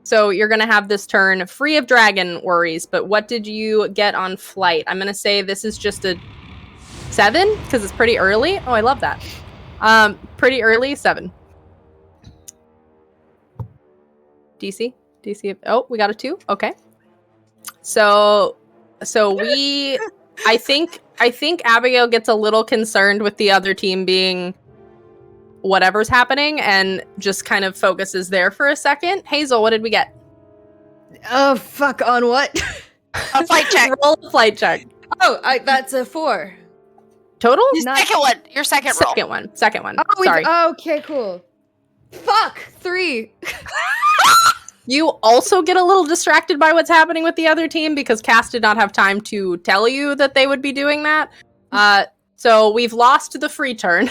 So you're going to have this turn free of dragon worries, but what did you get on flight? I'm going to say this is just a 7 because it's pretty early. Oh, I love that. Pretty early, 7. DC. Oh, we got a 2. Okay. So I think Abigail gets a little concerned with the other team being whatever's happening and just kind of focuses there for a second. Hazel, what did we get? Oh, fuck, on what? A flight check. Roll a flight check. Oh, that's a 4. Total? Your second roll. Second one. Oh, Sorry. Okay, cool. Fuck, 3. You also get a little distracted by what's happening with the other team because Cass did not have time to tell you that they would be doing that. So we've lost the free turn.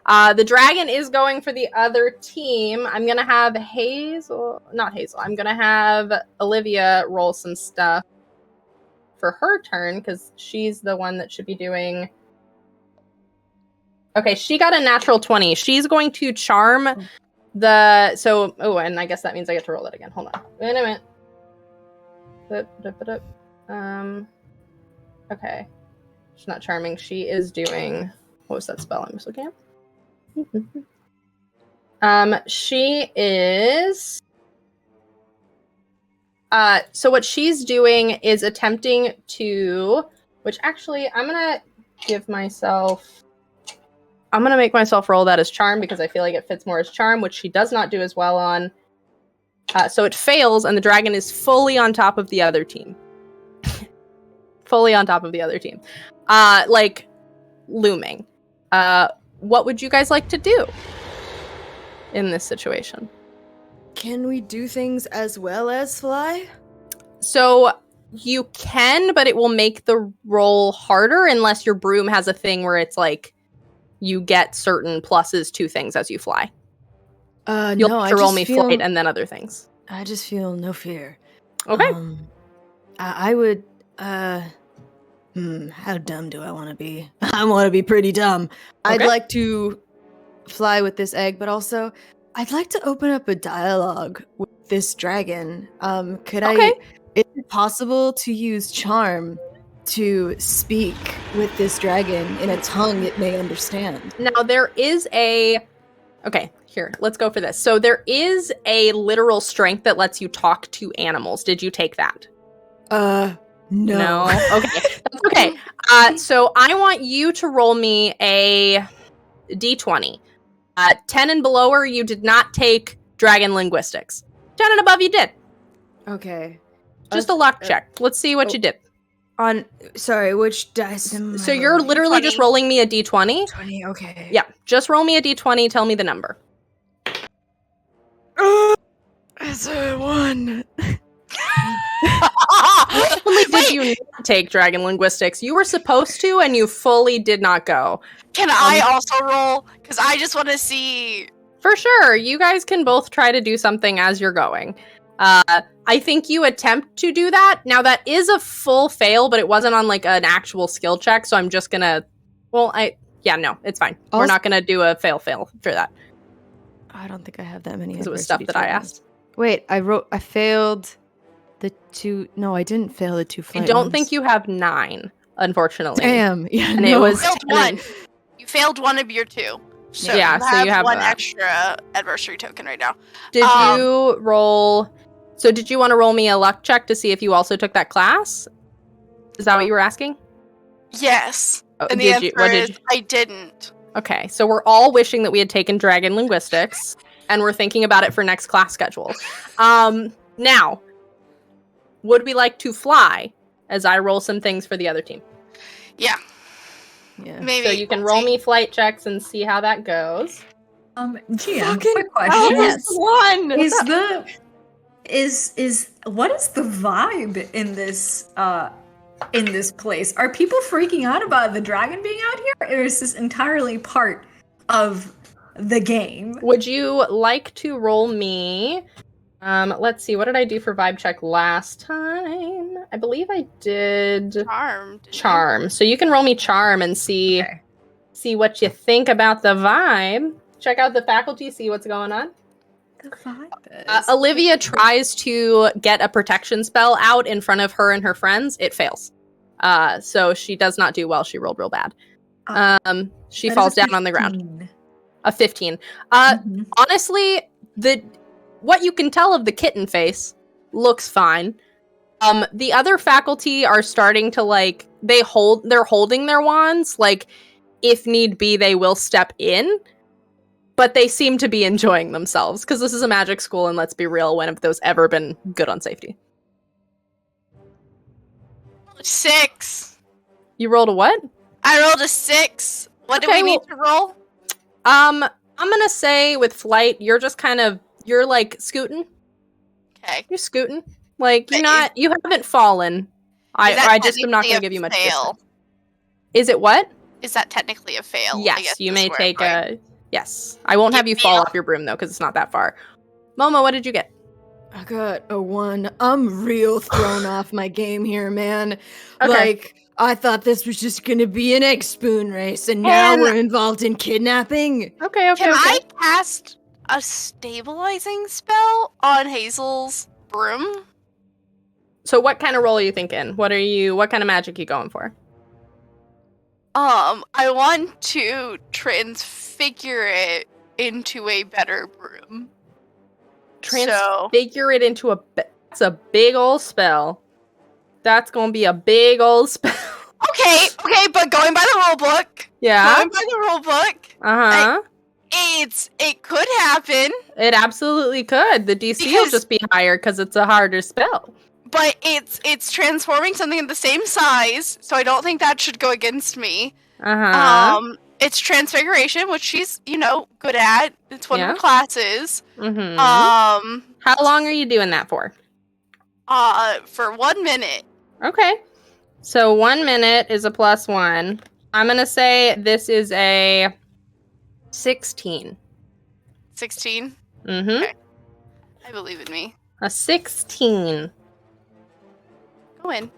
The dragon is going for the other team. I'm going to have I'm going to have Olivia roll some stuff for her turn because she's the one that should be doing... Okay, she got a natural 20. She's going to charm and I guess that means I get to roll it again. Hold on. Wait a minute. Okay. She's not charming. She is doing... What was that spell I'm just looking at? She is... So what she's doing is attempting to... Which actually, I'm going to make myself roll that as charm because I feel like it fits more as charm, which she does not do as well on. So it fails, and the dragon is fully on top of the other team. Fully on top of the other team. Like, looming. What would you guys like to do in this situation? Can we do things as well as fly? So you can, but it will make the roll harder unless your broom has a thing where it's like, you get certain pluses to things as you fly. You'll have to roll me flight and then other things. I just feel no fear. Okay. I would, how dumb do I want to be? I want to be pretty dumb. Okay. I'd like to fly with this egg, but also I'd like to open up a dialogue with this dragon. Is it possible to use charm to speak with this dragon in a tongue it may understand? Now there is okay, here, let's go for this. So there is a literal strength that lets you talk to animals. Did you take that? No. Okay, that's okay. So I want you to roll me a d20. 10 and below her, you did not take dragon linguistics. 10 and above, you did. Okay. Just a luck check. Let's see what you did. Sorry, which dice am I So you're rolling? literally just rolling me a d20. 20, okay. Yeah, just roll me a d20, tell me the number. It's a 1. Not only did you not take dragon linguistics, you were supposed to, and you fully did not go. Can I also roll? Because I just want to see... For sure, you guys can both try to do something as you're going. I think you attempt to do that. Now, that is a full fail, but it wasn't on, like, an actual skill check, so I'm just gonna... Well, no, it's fine. We're not gonna do a fail for that. I don't think I have that many. Because it was stuff that I asked. Wait, I failed the 2... No, I didn't fail the 2 flight I don't ones. think you have 9, unfortunately. Damn. Yeah, And no. it was... You failed 1. You failed one of your 2. So Yeah, so you have one that. extra adversary token right now. Did you roll... So did you want to roll me a luck check to see if you also took that class? Is that what you were asking? Yes. Oh, And the answer is I didn't. Okay, so we're all wishing that we had taken dragon linguistics, and we're thinking about it for next class schedule. Now, would we like to fly as I roll some things for the other team? Yeah. Yeah. Maybe. So you can roll me flight checks and see how that goes. Gia, quick question. Yes. 1! What is the vibe in this place? Are people freaking out about the dragon being out here, or is this entirely part of the game. Would you like to roll me? Let's see. What did I do for vibe check last time? I believe I did Charmed. charm. So you can roll me charm and see what you think about the vibe. Check out the faculty, see what's going on. The vibe. Olivia tries to get a protection spell out in front of her and her friends. It fails. So she does not do well. She rolled real bad. She falls down on the ground. A 15. Honestly, what you can tell of the kitten face looks fine. The other faculty are starting to they're holding their wands, if need be, they will step in, but they seem to be enjoying themselves because this is a magic school, and let's be real, when have those ever been good on safety? 6. You rolled a what? I rolled a 6. What do we need to roll? I'm gonna say with flight, you're just you're scooting. Okay. You're scooting. You haven't fallen. I just am not gonna give you much fail. Is it what? Is that technically a fail? Yes, you may take a... Yes. I won't have you fall off your broom, though, because it's not that far. Momo, what did you get? I got a 1. I'm real thrown off my game here, man. Okay. I thought this was just gonna be an egg spoon race, and now we're involved in kidnapping. Okay. Can I cast a stabilizing spell on Hazel's broom? So what kind of roll are you thinking? What kind of magic are you going for? I want to transfigure it into a better broom. Transfigure it into that's a big old spell. That's gonna be a big old spell. Okay, but going by the rule book. Yeah. Going by the rule book. Uh-huh. It could happen. It absolutely could. The DC will just be higher because it's a harder spell. But it's transforming something of the same size, so I don't think that should go against me. Uh-huh. It's transfiguration, which she's, good at. It's one of her classes. Mm-hmm. How long are you doing that for? For 1 minute. Okay. So 1 minute is a +1. I'm gonna say this is a 16. 16? Mm-hmm. Okay. I believe in me. A 16. Go in.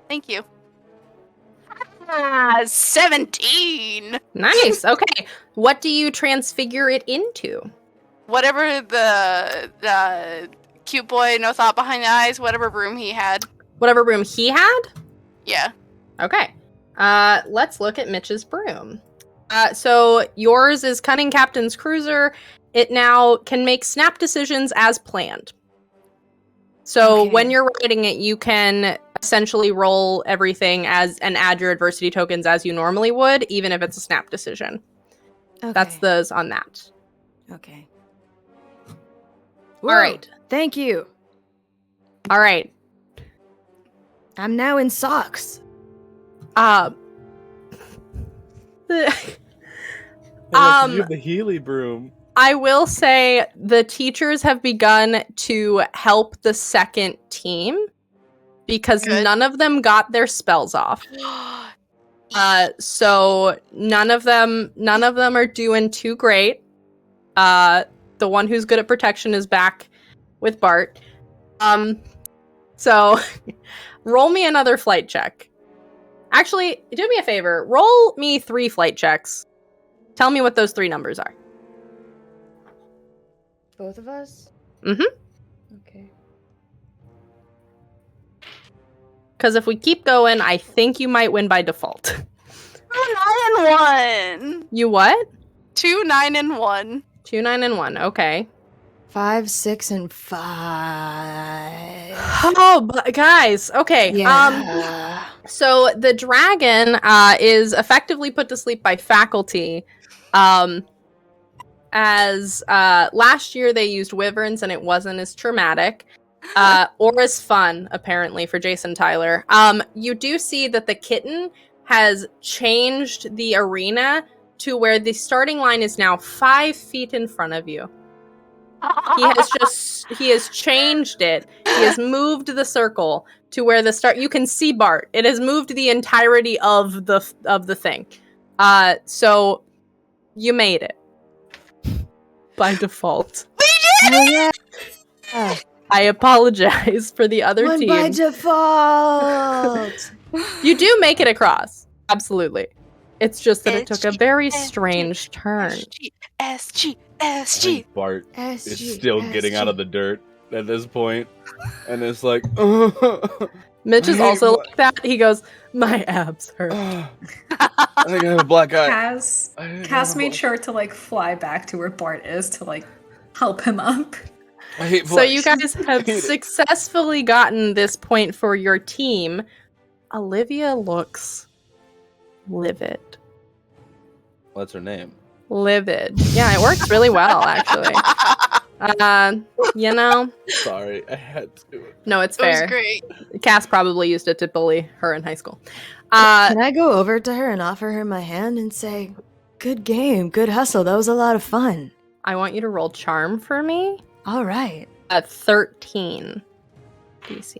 Thank you. 17! Nice, okay. What do you transfigure it into? Whatever the cute boy, no thought behind the eyes, whatever broom he had. Whatever broom he had? Yeah. Okay. Let's look at Mitch's broom. So yours is Cunning Captain's Cruiser. It now can make snap decisions as planned. So when you're writing it, you can essentially roll everything and add your adversity tokens as you normally would, even if it's a snap decision. Okay. That's those on that. Okay. All right. Thank you. All right. I'm now in socks. You have the Healy broom. I will say the teachers have begun to help the second team because none of them got their spells off. So none of them are doing too great. The one who's good at protection is back with Bart. So roll me another flight check. Actually, do me a favor. Roll me 3 flight checks. Tell me what those 3 numbers are. Both of us? Mm-hmm. Okay. Because if we keep going, I think you might win by default. 2, 9, and 1. You what? 2, 9, and 1. 2, 9, and 1. Okay. 5, 6, and 5. Oh, but guys. Okay. Yeah. So the dragon is effectively put to sleep by faculty. As last year they used wyverns and it wasn't as traumatic. Or as fun, apparently, for Jason Tyler. You do see that the kitten has changed the arena to where the starting line is now 5 feet in front of you. He has changed it. He has moved the circle to where you can see Bart. It has moved the entirety of the thing. So You made it. By default. Oh, yeah. I apologize for the other One team. by default. You do make it across. Absolutely. It's just that it took a very strange turn. SG. I think Bart is still getting out of the dirt at this point, and it's like, Mitch is I hate also what- like that. He goes, my abs hurt. I think I have a black eye. Cass made sure to like fly back to where Bart is to like help him up. I hate So you guys have I hate it. successfully gotten this point for your team. Olivia looks livid. What's her name? Livid. Yeah, it works really well, actually. You know, Sorry, I had to. no, it's It was fair. great. Cass probably used it to bully her in high school. Can I go over to her and offer her my hand and say, good game, good hustle, that was a lot of fun. I want you to roll charm for me. All right. 13 DC.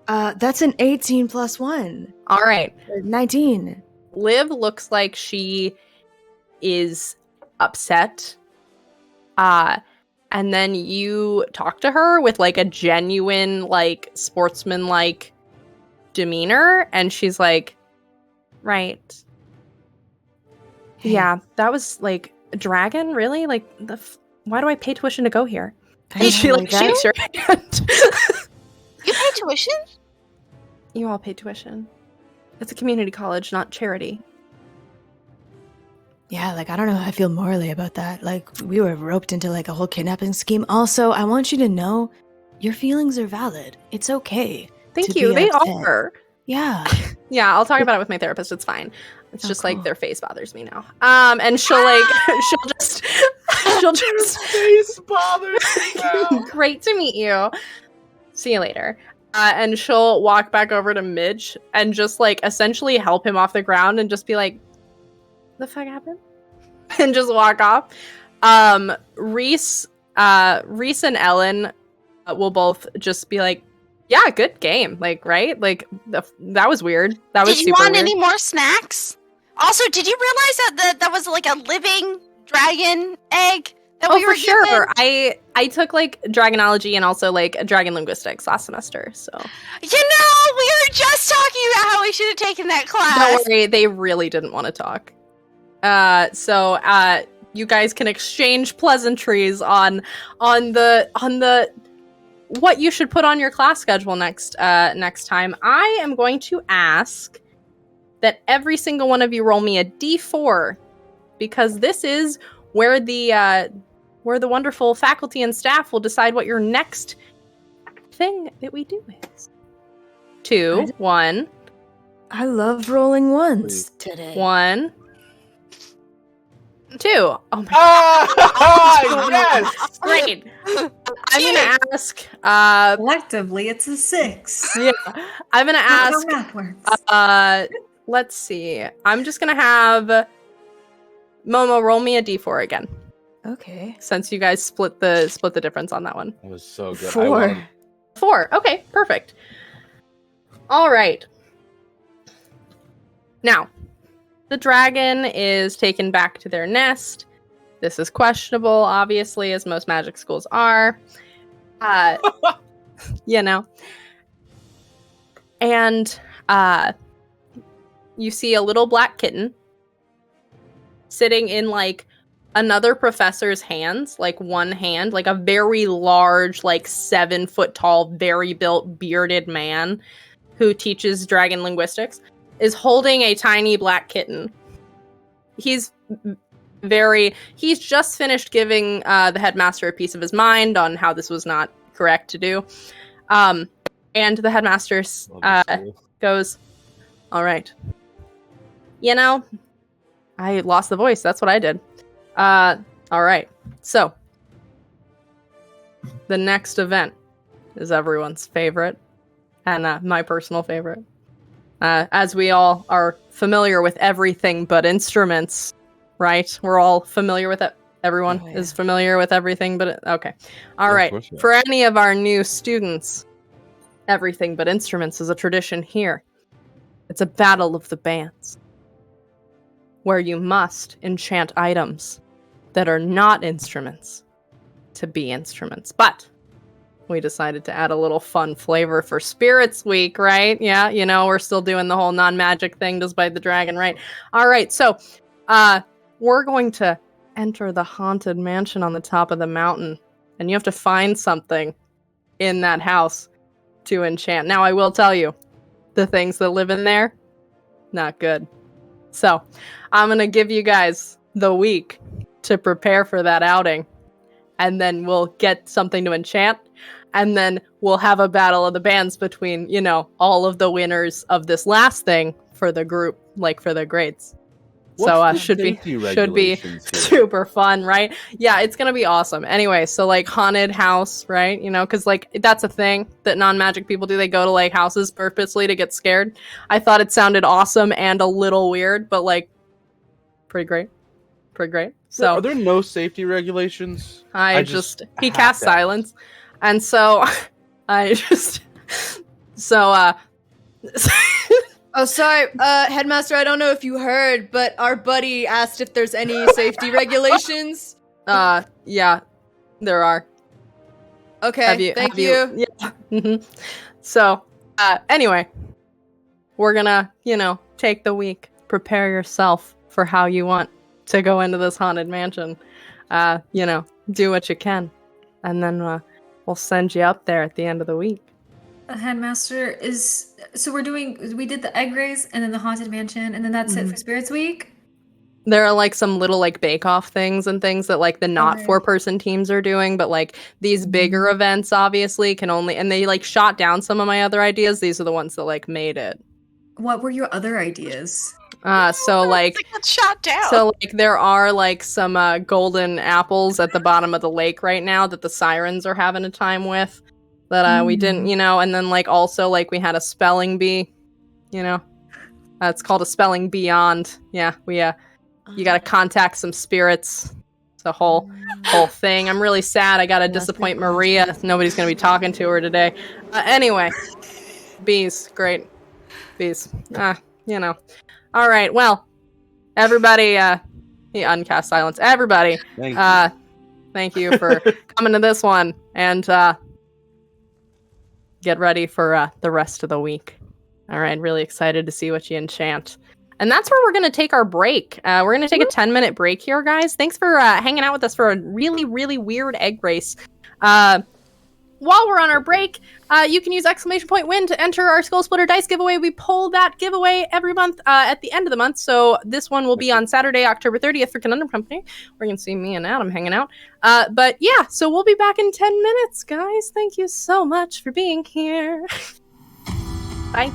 That's an 18 plus 1. All right. 19. Liv looks like she is upset. And then you talk to her with like a genuine, like sportsman-like demeanor, and she's like, right. Hey. Yeah, that was like a dragon, really? Like why do I pay tuition to go here? I And she know, like that. shakes her hand. You pay tuition? You all pay tuition. It's a community college, not charity. Yeah, like, I don't know how I feel morally about that. Like, we were roped into, like, a whole kidnapping scheme. Also, I want you to know your feelings are valid. It's okay. Thank To you. be They upset. are. Yeah. Yeah, I'll talk about it with my therapist. It's fine. It's Oh, just cool. like their face bothers me now. And she'll like she'll just face bothers me now. great to meet you. See you later. And she'll walk back over to Midge and just like essentially help him off the ground and just be like, "The fuck happened?" And just walk off. Reese and Ellen will both just be like, "Yeah, good game." Like, right? Like that was weird. That was Did you super want weird. any more snacks? Also, did you realize that was like a living dragon egg that Oh, we were for sure. given? I took like dragonology and also like dragon linguistics last semester. So You know, we were just talking about how we should have taken that class. don't worry, they really didn't want to talk. So you guys can exchange pleasantries on the what you should put on your class schedule next time. I am going to ask that every single one of you roll me a d4 because this is where the wonderful faculty and staff will decide what your next thing that we do is. 2, 1, I love rolling ones Please. today. 1, 2. Oh my god. Ah, yes. Great. I'm gonna ask Collectively, it's a 6. yeah, I'm gonna That's ask how math works. let's see. I'm just gonna have Momo roll me a d4 again Okay. since you guys split the difference on that one. That was so good. I 4. wanted- 4. Okay, perfect. All right. Now, the dragon is taken back to their nest. This is questionable, obviously, as most magic schools are. You know. And you see a little black kitten sitting in like another professor's hands, like one hand, like a very large, like 7 foot tall, very built, bearded man who teaches dragon linguistics is holding a tiny black kitten. He's just finished giving the headmaster a piece of his mind on how this was not correct to do. And the headmaster Love this school. goes, "All right. You know, I lost the voice. That's what I did. All right. So, the next event is everyone's favorite and my personal favorite. As we all are familiar with everything but instruments, right? We're all familiar with it. Everyone Oh, yeah. is familiar with everything but okay. All Yeah, of right. course we are. For any of our new students, everything but instruments is a tradition here. It's a battle of the bands. where you must enchant items that are not instruments to be instruments. But we decided to add a little fun flavor for Spirits Week, right? Yeah, you know, we're still doing the whole non-magic thing despite the dragon, right? All right, so we're going to enter the haunted mansion on the top of the mountain, and you have to find something in that house to enchant. Now, I will tell you, the things that live in there, not good. So, I'm going to give you guys the week to prepare for that outing, and then we'll get something to enchant, and then we'll have a battle of the bands between, you know, all of the winners of this last thing for the group, like for the grades. So What's the should be safety regulations here? super fun, right? Yeah, it's gonna be awesome. Anyway, so like haunted house, right? You know, because like that's a thing that non-magic people do. They go to like houses purposely to get scared. I thought it sounded awesome and a little weird, but like pretty great, pretty great. So Are there no safety regulations? he have cast to ask. silence, and so I just so Oh, sorry, Headmaster, I don't know if you heard, but our buddy asked if there's any safety regulations. yeah, there are. Okay, thank you. Yeah. Mhm. So, anyway, we're gonna, you know, take the week, prepare yourself for how you want to go into this haunted mansion. You know, do what you can, and then we'll send you up there at the end of the week. Headmaster we did the egg race and then the haunted mansion and then that's it for Spirits Week. There are like some little like bake-off things and things that like the not Okay. 4-person teams are doing, but like these bigger events obviously can only, and they like shot down some of my other ideas. These are the ones that like made it. What were your other ideas? So like It got shot down. So, like, there are, like, some golden apples at the bottom of the lake right now that the sirens are having a time with that we didn't, you know, and then, like, also, like, we had a spelling bee, you know? It's called a spelling beyond. Yeah, you gotta contact some spirits. It's a whole thing. I'm really sad. I gotta disappoint Maria. Nobody's gonna be talking to her today. Anyway, bees, great. Bees. You know. All right, well, everybody, he uncast silence. Everybody, thank you for coming to this one, and get ready for the rest of the week. All right, really excited to see what you enchant. And that's where we're going to take our break. We're going to take a 10-minute break here, guys. Thanks for hanging out with us for a really, really weird egg race. While we're on our break, you can use !win to enter our Skull Splitter Dice giveaway. We pull that giveaway every month at the end of the month. So this one will be on Saturday, October 30th for Conundrum Company. Where you can see me and Adam hanging out. But yeah, so we'll be back in 10 minutes, guys. Thank you so much for being here. Bye.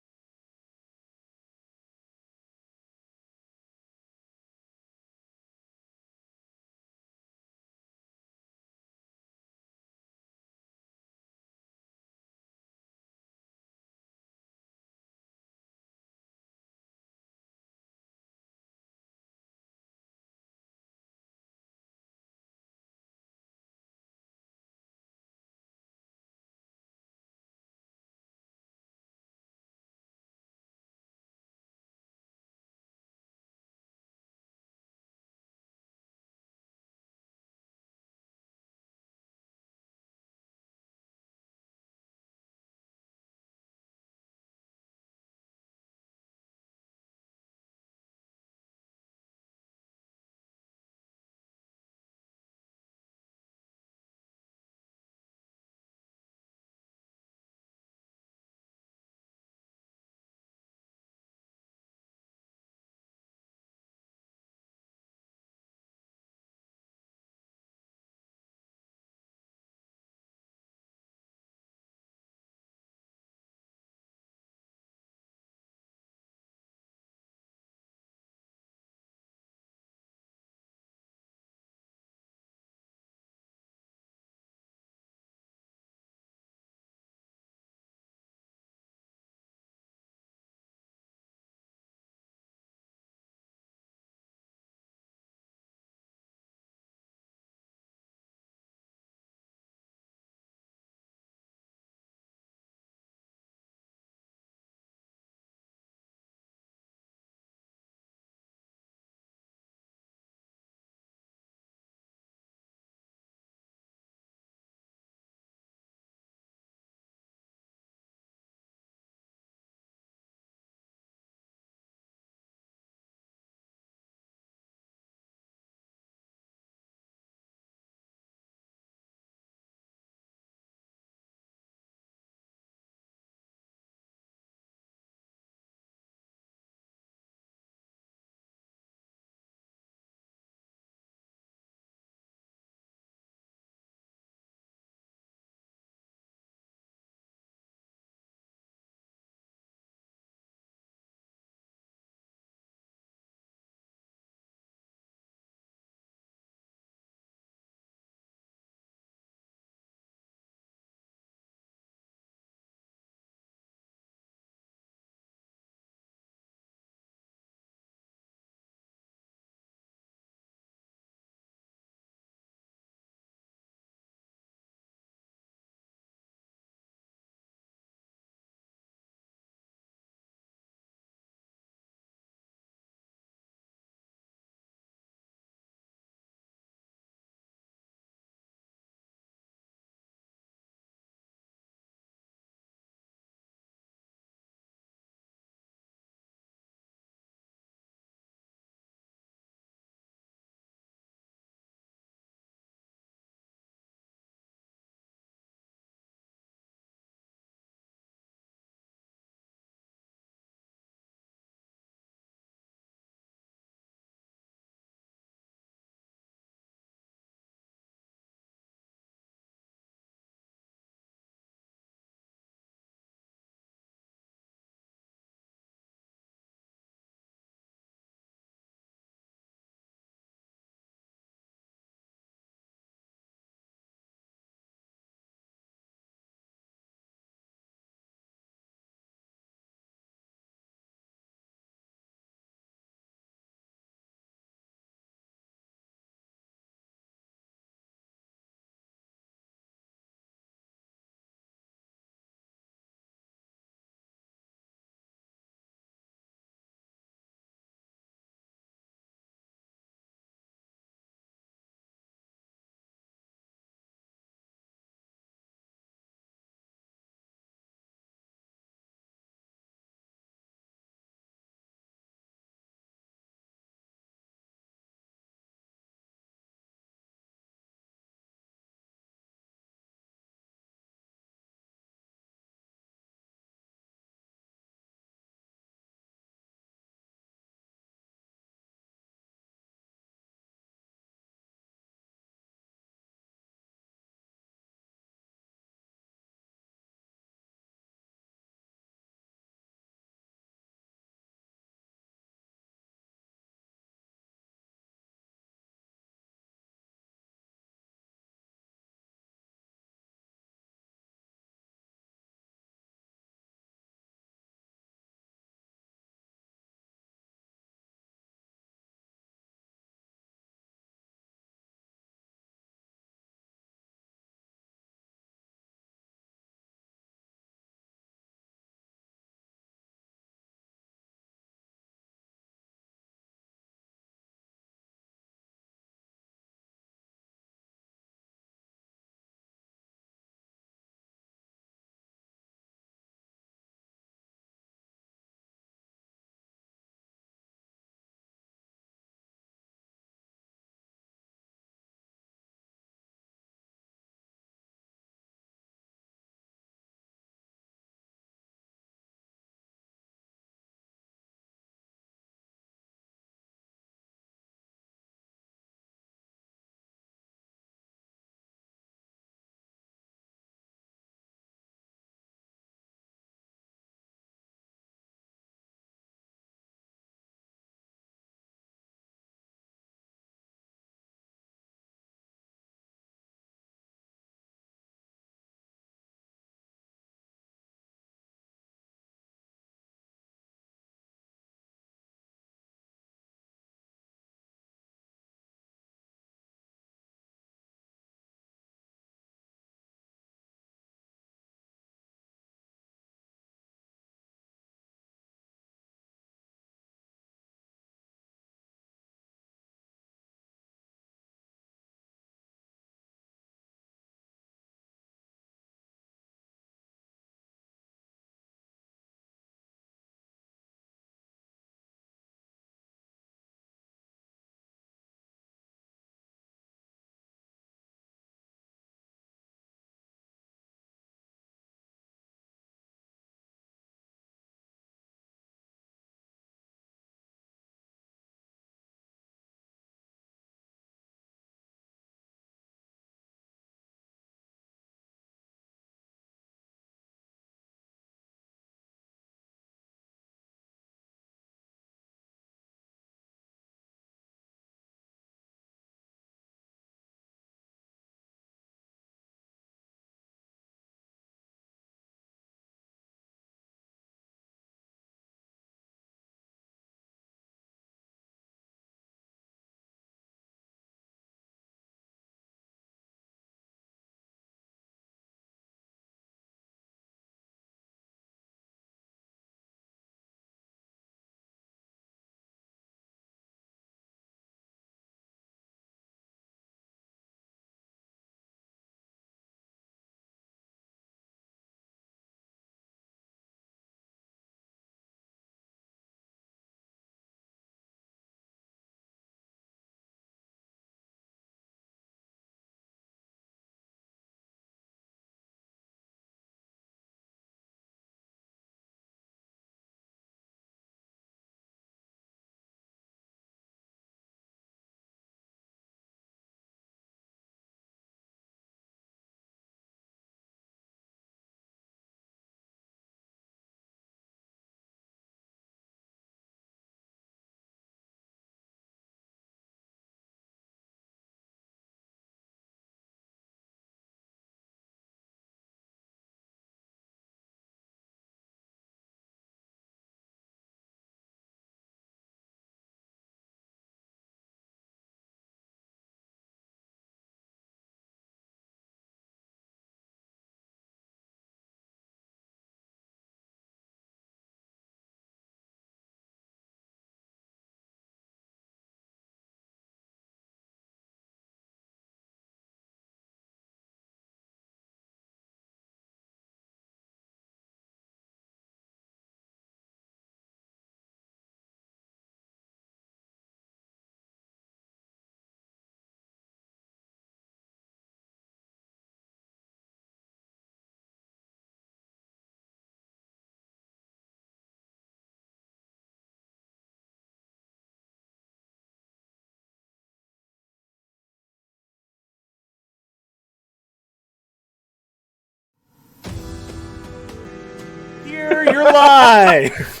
your life.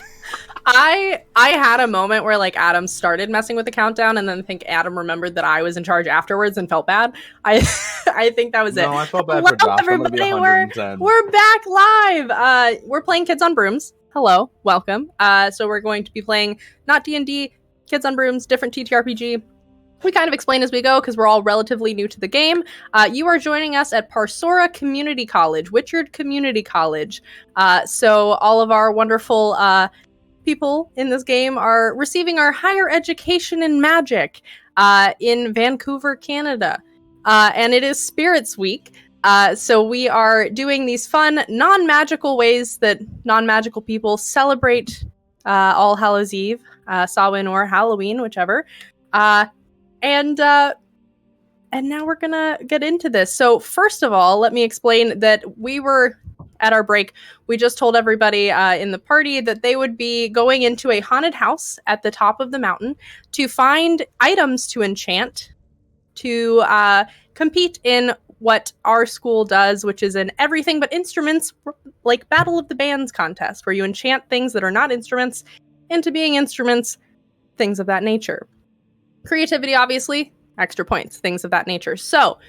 I had a moment where like Adam started messing with the countdown, and then I think Adam remembered that I was in charge afterwards and felt bad. I think that was it. No, I felt bad Hello, for Josh. everybody. I'm gonna be 110. We're back live. We're playing Kids on Brooms. Hello, welcome. So we're going to be playing not D&D, Kids on Brooms, different TTRPG. We kind of explain as we go because we're all relatively new to the game. You are joining us at Parsora Community College, Witchard Community College. So all of our wonderful people in this game are receiving our higher education in magic in Vancouver, Canada. And it is Spirits Week. So we are doing these fun, non-magical ways that non-magical people celebrate All Hallows Eve, Samhain, or Halloween, whichever. And now we're gonna get into this. So first of all, let me explain that we were at our break. We just told everybody in the party that they would be going into a haunted house at the top of the mountain to find items to enchant to compete in what our school does, which is an everything but instruments, like Battle of the Bands contest, where you enchant things that are not instruments into being instruments, things of that nature. Creativity, obviously, extra points, things of that nature. So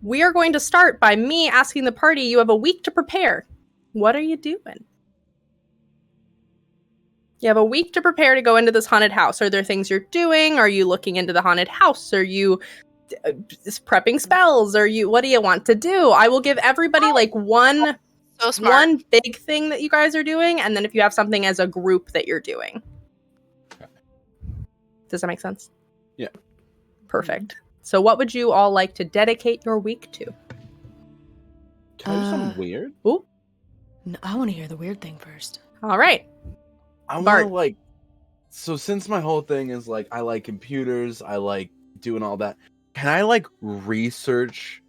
we are going to start by me asking the party, you have a week to prepare. What are you doing? You have a week to prepare to go into this haunted house. Are there things you're doing? Are you looking into the haunted house? Are you prepping spells? What do you want to do? I will give everybody like one big thing that you guys are doing, and then if you have something as a group that you're doing. Does that make sense? Yeah. Perfect. So what would you all like to dedicate your week to? Can I do something weird? Ooh. No, I want to hear the weird thing first. All right. I Bart. want to so since my whole thing is like, I like computers, I like doing all that. Can I like research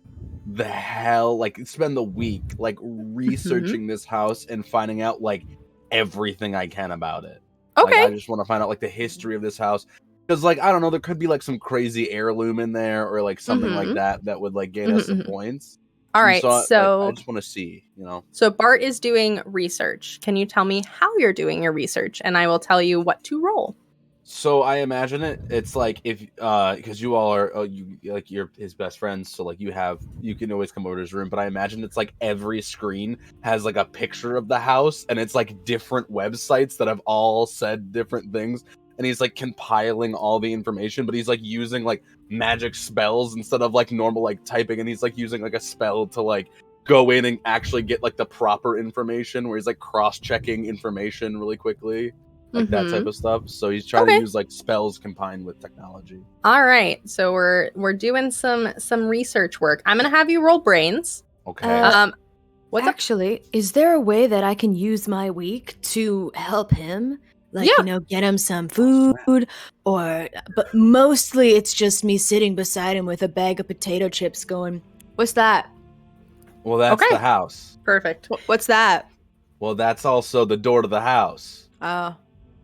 the hell, like spend the week like researching this house and finding out like everything I can about it? Okay. Like, I just want to find out like the history of this house. Because, like, I don't know, there could be, like, some crazy heirloom in there or, like, something like that would, like, gain us some points. All right, so I just want to see, you know. So Bart is doing research. Can you tell me how you're doing your research? And I will tell you what to roll. So I imagine it's like if, because you all are, you're his best friends, so, like, you can always come over to his room, but I imagine it's, like, every screen has, like, a picture of the house, and it's, like, different websites that have all said different things. And he's like compiling all the information, but he's like using like magic spells instead of like normal like typing, and he's like using like a spell to like go in and actually get like the proper information, where he's like cross-checking information really quickly, like that type of stuff. So he's trying to use like spells combined with technology. All right, so we're doing some research work. I'm gonna have you roll brains. Okay. What's Actually, is there a way that I can use my week to help him? Like, get him some food, but mostly it's just me sitting beside him with a bag of potato chips going, "What's that?" Well, that's the house. Perfect. What's that? Well, that's also the door to the house. Oh,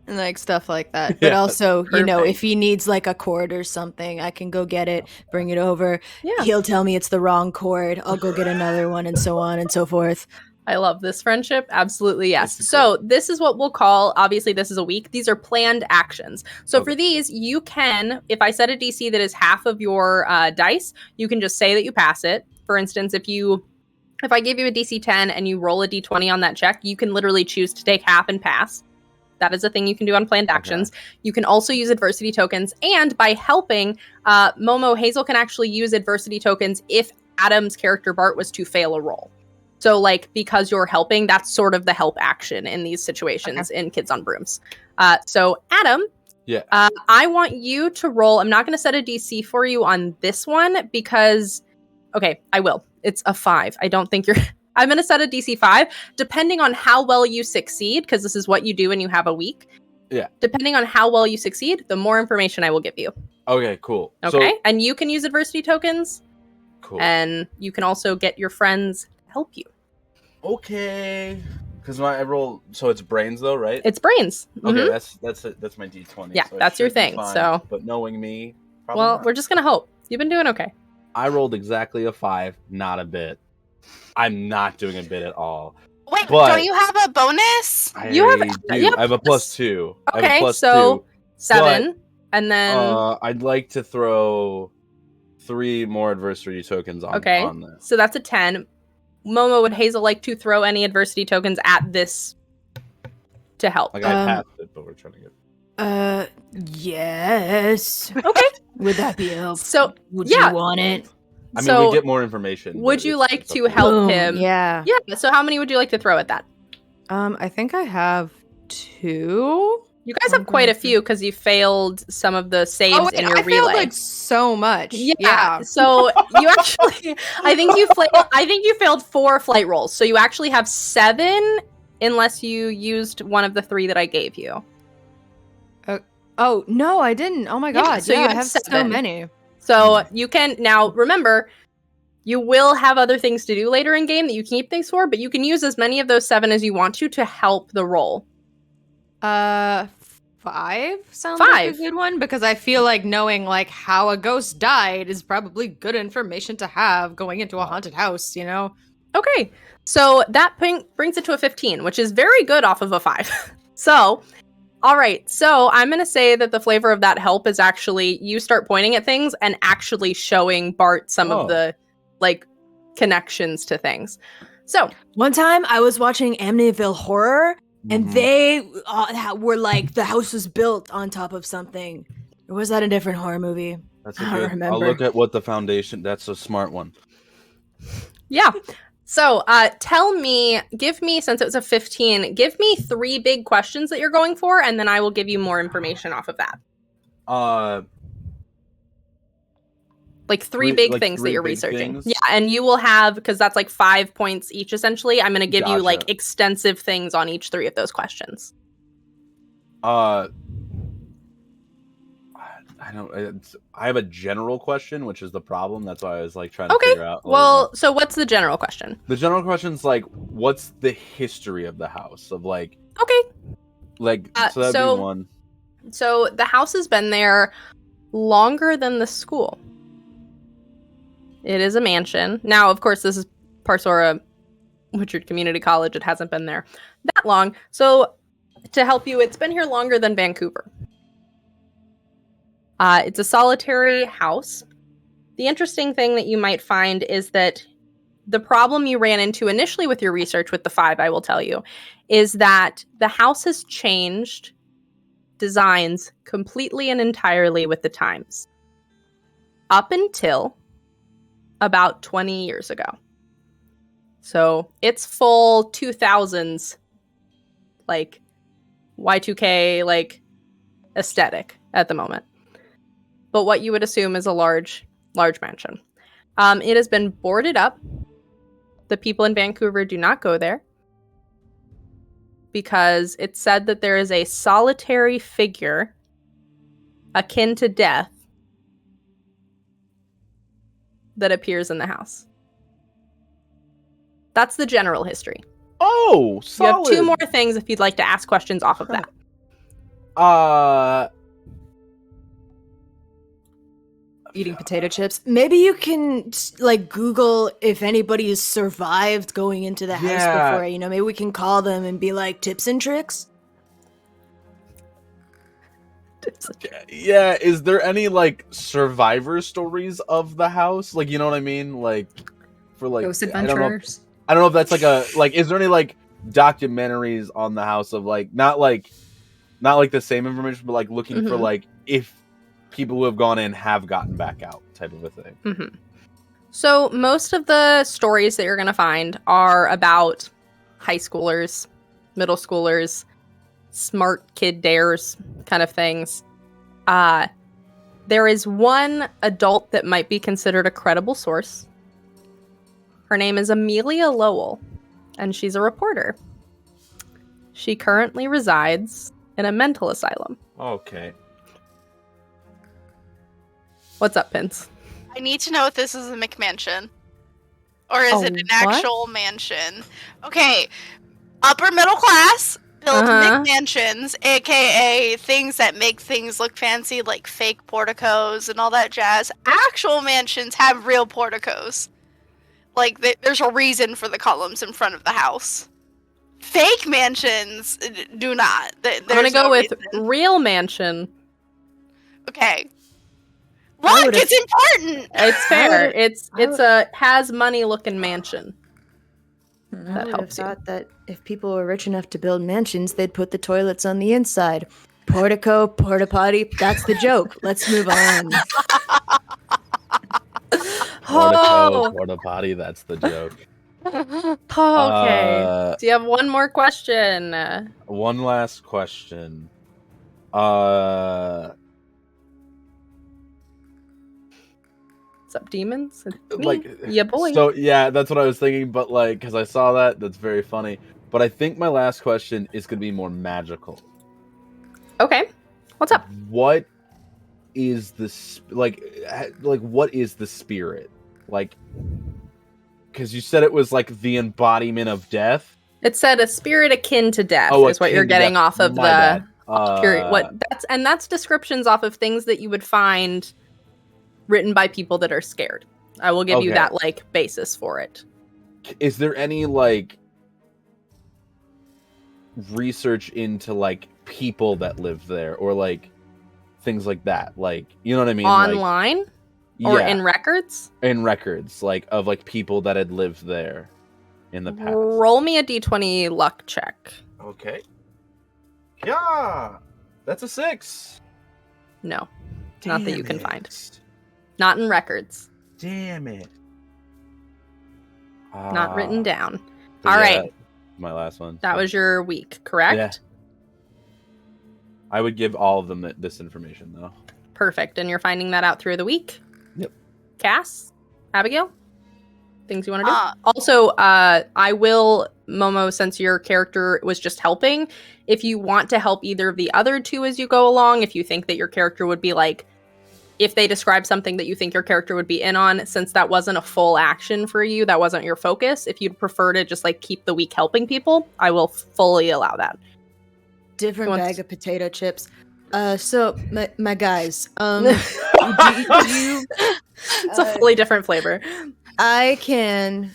and like stuff like that. But also, Perfect. if he needs like a cord or something, I can go get it, bring it over. Yeah. He'll tell me it's the wrong cord. I'll go get another one, and so on and so forth. I love this friendship. Absolutely, yes. So this is what we'll call, obviously this is a week. These are planned actions. So for these, you can, if I set a DC that is half of your dice, you can just say that you pass it. For instance, if I give you a DC 10 and you roll a D20 on that check, you can literally choose to take half and pass. That is a thing you can do on planned actions. You can also use adversity tokens. And by helping, Momo, Hazel can actually use adversity tokens if Adam's character Bart was to fail a roll. So, like, because you're helping, that's sort of the help action in these situations in Kids on Brooms. So, Adam, I want you to roll. I'm not going to set a DC for you on this one because, okay, I will. It's a 5. I don't think you're... I'm going to set a DC 5, depending on how well you succeed, because this is what you do when you have a week. Yeah. Depending on how well you succeed, the more information I will give you. Okay, cool. Okay, So, and you can use adversity tokens. cool. And you can also get your friends to help you. Okay. Because I roll, so it's brains though, right? It's brains. Okay, Mhm. that's my D20. Yeah, so it that's your should be thing, fine, so- but knowing me, probably Well, not. we're just gonna hope. You've been doing okay. I rolled exactly a 5, not a bit. I'm not doing a bit at all. Wait, But- don't you have a bonus? You have- I have a +2. I have a Okay, +2. so 7, and then I'd like to throw 3 more adversary tokens on okay, on this. so that's a 10. Momo, would Hazel like to throw any adversity tokens at this to help? Like I passed it, but we're trying to get. Yes. Okay. Would that be helpful? So Would yeah. you want it? I mean, So, we get more information. would but you it's- like it's to up help Boom, him? Yeah. Yeah. So how many would you like to throw at that? I think I have 2. You guys have quite a few because you failed some of the saves in your I relay. failed like so much. Yeah. So you actually, I think you failed 4 flight rolls. So you actually have 7, unless you used one of the 3 that I gave you. Oh no, I didn't. Oh my Yeah, god. so Yeah, you I have have so 7. many. So you can now remember. You will have other things to do later in game that you keep things for, but you can use as many of those 7 as you want to help the roll. 5 sounds 5. like a good one because I feel like knowing like how a ghost died is probably good information to have going into a haunted house, you know? Okay, so that brings it to a 15, which is very good off of a 5. So, all right, so I'm going to say that the flavor of that help is actually you start pointing at things and actually showing Bart some of the, like, connections to things. So, One time I was watching Amityville Horror and Mhm. they were like the house was built on top of something. Or was that a different horror movie? That's I a don't good. remember. I'll look at what the foundation. That's a smart one. yeah. So, give me, since it was a 15, give me 3 big questions that you're going for, and then I will give you more information off of that. Like 3 big things that 3 you're big researching. things? Yeah, and you will have, because that's like 5 points each, essentially. I'm going to give you like Gotcha. extensive things on each 3 of those questions. I have a general question, which is the problem. That's why I was like trying to Okay. figure out. Well, so what's the general question? the general question's like, what's the history of the house? Of like, Okay. so that'd so- be one. So the house has been there longer than the school. It is a mansion. Now, of course, this is Parsora Woodard Community College. It hasn't been there that long. So to help you, it's been here longer than Vancouver. It's a solitary house. The interesting thing that you might find is that the problem you ran into initially with your research with the 5, I will tell you, is that the house has changed designs completely and entirely with the times. Up until about 20 years ago. So it's full 2000s, like Y2K, like aesthetic at the moment. But what you would assume is a large mansion. It has been boarded up. The people in Vancouver do not go there because it's said that there is a solitary figure akin to death that appears in the house. That's the general history. Oh, solid. You have 2 more things if you'd like to ask questions off of that. Eating potato chips. Maybe you can like Google if anybody has survived going into the house Yeah. before. You know, maybe we can call them and be like tips and tricks. Yeah, is there any like survivor stories of the house? Like, you know what I mean? Like for like Ghost I don't know. Adventurers. I don't know if that's like is there any like documentaries on the house of like not like the same information, but like looking for Mhm. like if people who have gone in have gotten back out type of a thing. Mm-hmm. So most of the stories that you're going to find are about high schoolers, middle schoolers, smart kid dares kind of things. There is one adult that might be considered a credible source. Her name is Amelia Lowell, and she's a reporter. She currently resides in a mental asylum. Okay. What's up, Pins? I need to know if this is a McMansion. Or is it an what? actual mansion? Okay. Upper middle class build McMansions, aka things that make things look fancy, like fake porticos and all that jazz. Actual mansions have real porticos. Like, there's a reason for the columns in front of the house. Fake mansions do not. I'm gonna go with real mansion. Okay. Look, it's important. It's fair. It's a has money looking mansion. I That would have helps you. thought that if people were rich enough to build mansions, they'd put the toilets on the inside. Portico, porta potty. That's the joke. Let's move on. Porta potty. That's the joke. Okay. Do you have one more question? One last question. What's up, demons? It's me, Like, yeah, boy. So yeah, that's what I was thinking. But like, because I saw that's very funny. But I think my last question is gonna be more magical. Okay. What's up? What is the what is the spirit like? Because you said it was like the embodiment of death. It said a spirit akin to death is what akin you're to getting death. off of My the bad. period. That's descriptions off of things that you would find written by people that are scared. I will give you Okay. that like basis for it. Is there any like research into like people that live there or like things like that? Like, you know what I mean? Online Like, or yeah, in records? in records like of like people that had lived there in the past. Roll me a d20 luck check. Okay. Yeah, that's a 6. No, not that you can Damn find. it. Not in records. Damn it. Not written down. But All yeah, right. My last one. That was your week, correct? Yeah. I would give all of them this information though. Perfect. And you're finding that out through the week? Yep. Cass? Abigail? Things you want to do? Uh, Also, I will, Momo, since your character was just helping, if you want to help either of the other two as you go along, if you think that your character would be like, if they describe something that you think your character would be in on, since that wasn't a full action for you, that wasn't your focus, if you'd prefer to just like keep the week helping people, I will fully allow that. Different Who bag wants- of potato chips. So my guys, do you It's a fully different flavor. I can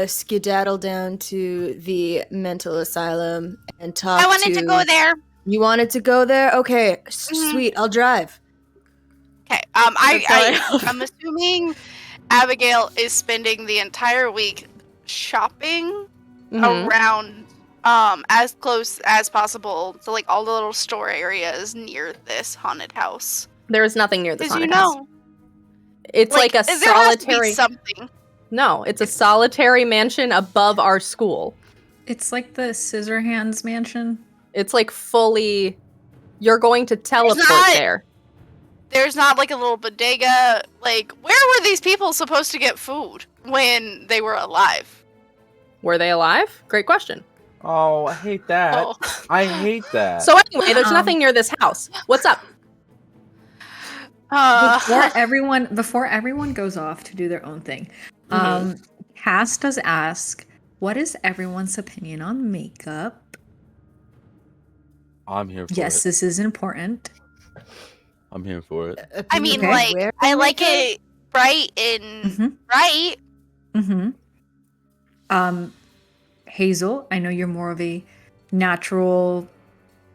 skedaddle down to the mental asylum and talk I wanted to go there. You wanted to go there? Okay, Mhm. sweet. I'll drive. Okay. That's I'm assuming Abigail is spending the entire week shopping Mhm. around as close as possible to like all the little store areas near this haunted house. There is nothing near the Because you haunted house. know, It's like a there has to be solitary. something. No, it's a solitary mansion above our school. It's like the Scissorhands mansion. It's like fully. You're going to teleport not- there. There's not like a little bodega. Like, where were these people supposed to get food when they were alive? Were they alive? Great question. Oh, I hate that. Oh. I hate that. So anyway, there's nothing near this house. What's up? Before everyone goes off to do their own thing, Cass does ask, "What is everyone's opinion on makeup?" I'm here for Yes, it. this is important. I'm here for it. I mean, Okay. like, Where I like makeup? it bright and Mm-hmm. right. Mm-hmm. Hazel, I know you're more of a natural,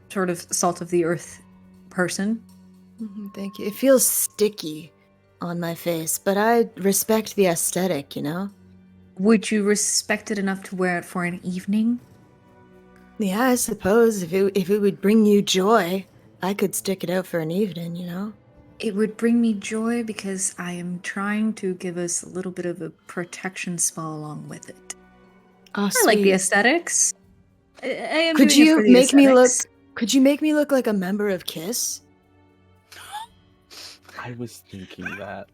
sort of salt of the earth person. Thank you. It feels sticky on my face, but I respect the aesthetic, you know? Would you respect it enough to wear it for an evening? Yeah, I suppose if it would bring you joy, I could stick it out for an evening, you know? It would bring me joy because I am trying to give us a little bit of a protection spell along with it. Oh, I like the aesthetics. I am Could doing it you for the make me look? aesthetics. Could you make me look like a member of Kiss? I was thinking that.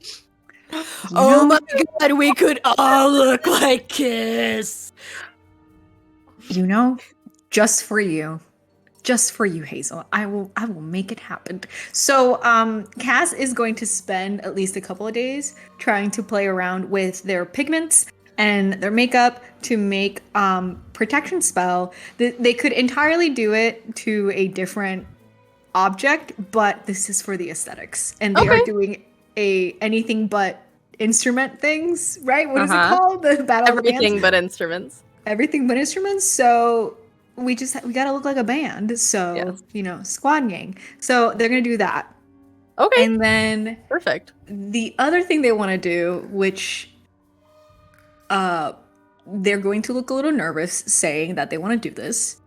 Oh my god, we could all look like Kiss. You know, just for you. Just for you, Hazel. I will make it happen. So, Cass is going to spend at least a couple of days trying to play around with their pigments and their makeup to make protection spell. They could entirely do it to a different object, but this is for the aesthetics. And they are doing anything but instrument things, right? What is it called? The battle of the bands? Everything but instruments. Everything but instruments. So we gotta look like a band. So, Yes. you know, squad gang. So they're gonna do that. Okay, And then perfect. the other thing they want to do, which they're going to look a little nervous saying that they want to do this,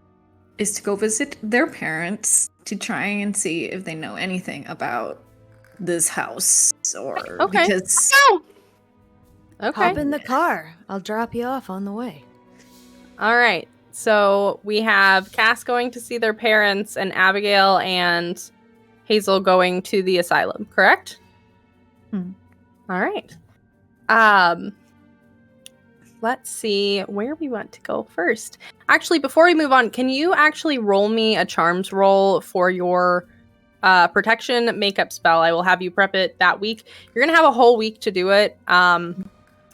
is to go visit their parents to try and see if they know anything about this house or Okay. because No! Okay. Hop in the car. I'll drop you off on the way. All right. So we have Cass going to see their parents and Abigail and Hazel going to the asylum, correct? Hmm. All right. Let's see where we want to go first. Actually, before we move on, can you actually roll me a charms roll for your protection makeup spell? I will have you prep it that week. You're going to have a whole week to do it. And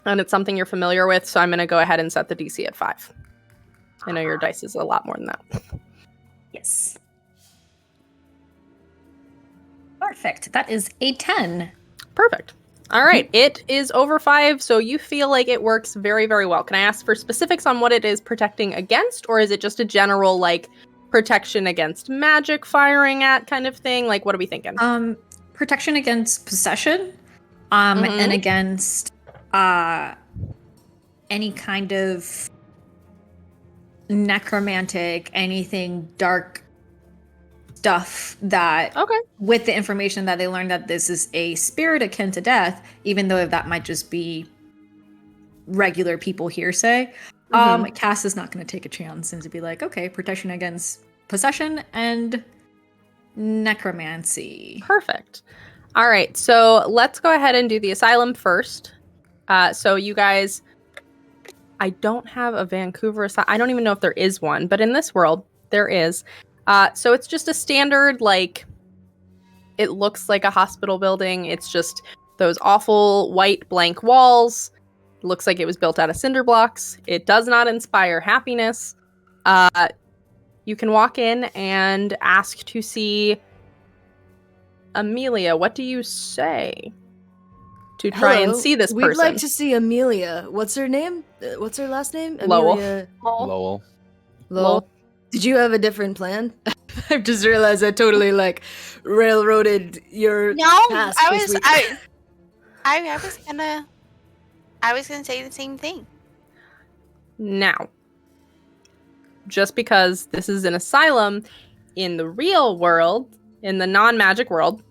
it's something you're familiar with, so I'm going to go ahead and set the DC at 5. I know your dice is a lot more than that. yes. Perfect. That is a 10. Perfect. All right. It is over 5, so you feel like it works very, very well. Can I ask for specifics on what it is protecting against, or is it just a general, like, protection against magic firing at kind of thing? Like, what are we thinking? Protection against possession, and against any kind of necromantic, anything dark stuff that Okay. with the information that they learned that this is a spirit akin to death, even though that might just be regular people hearsay. Cass is not going to take a chance and to be like, okay, protection against possession and necromancy. Perfect. All right. So let's go ahead and do the asylum first. So you guys, I don't have a Vancouver asylum. I don't even know if there is one, but in this world, there is. So it's just a standard, like, it looks like a hospital building. It's just those awful white blank walls. It looks like it was built out of cinder blocks. It does not inspire happiness. You can walk in and ask to see Amelia. What do you say to try and see this We'd person? like to see Amelia. What's her name? What's her last name? Lowell. Amelia Lowell. Lowell. Did you have a different plan? I've just realized I totally like railroaded your No, past I this was week. I was gonna say the same thing. Now, just because this is an asylum, in the real world, in the non-magic world,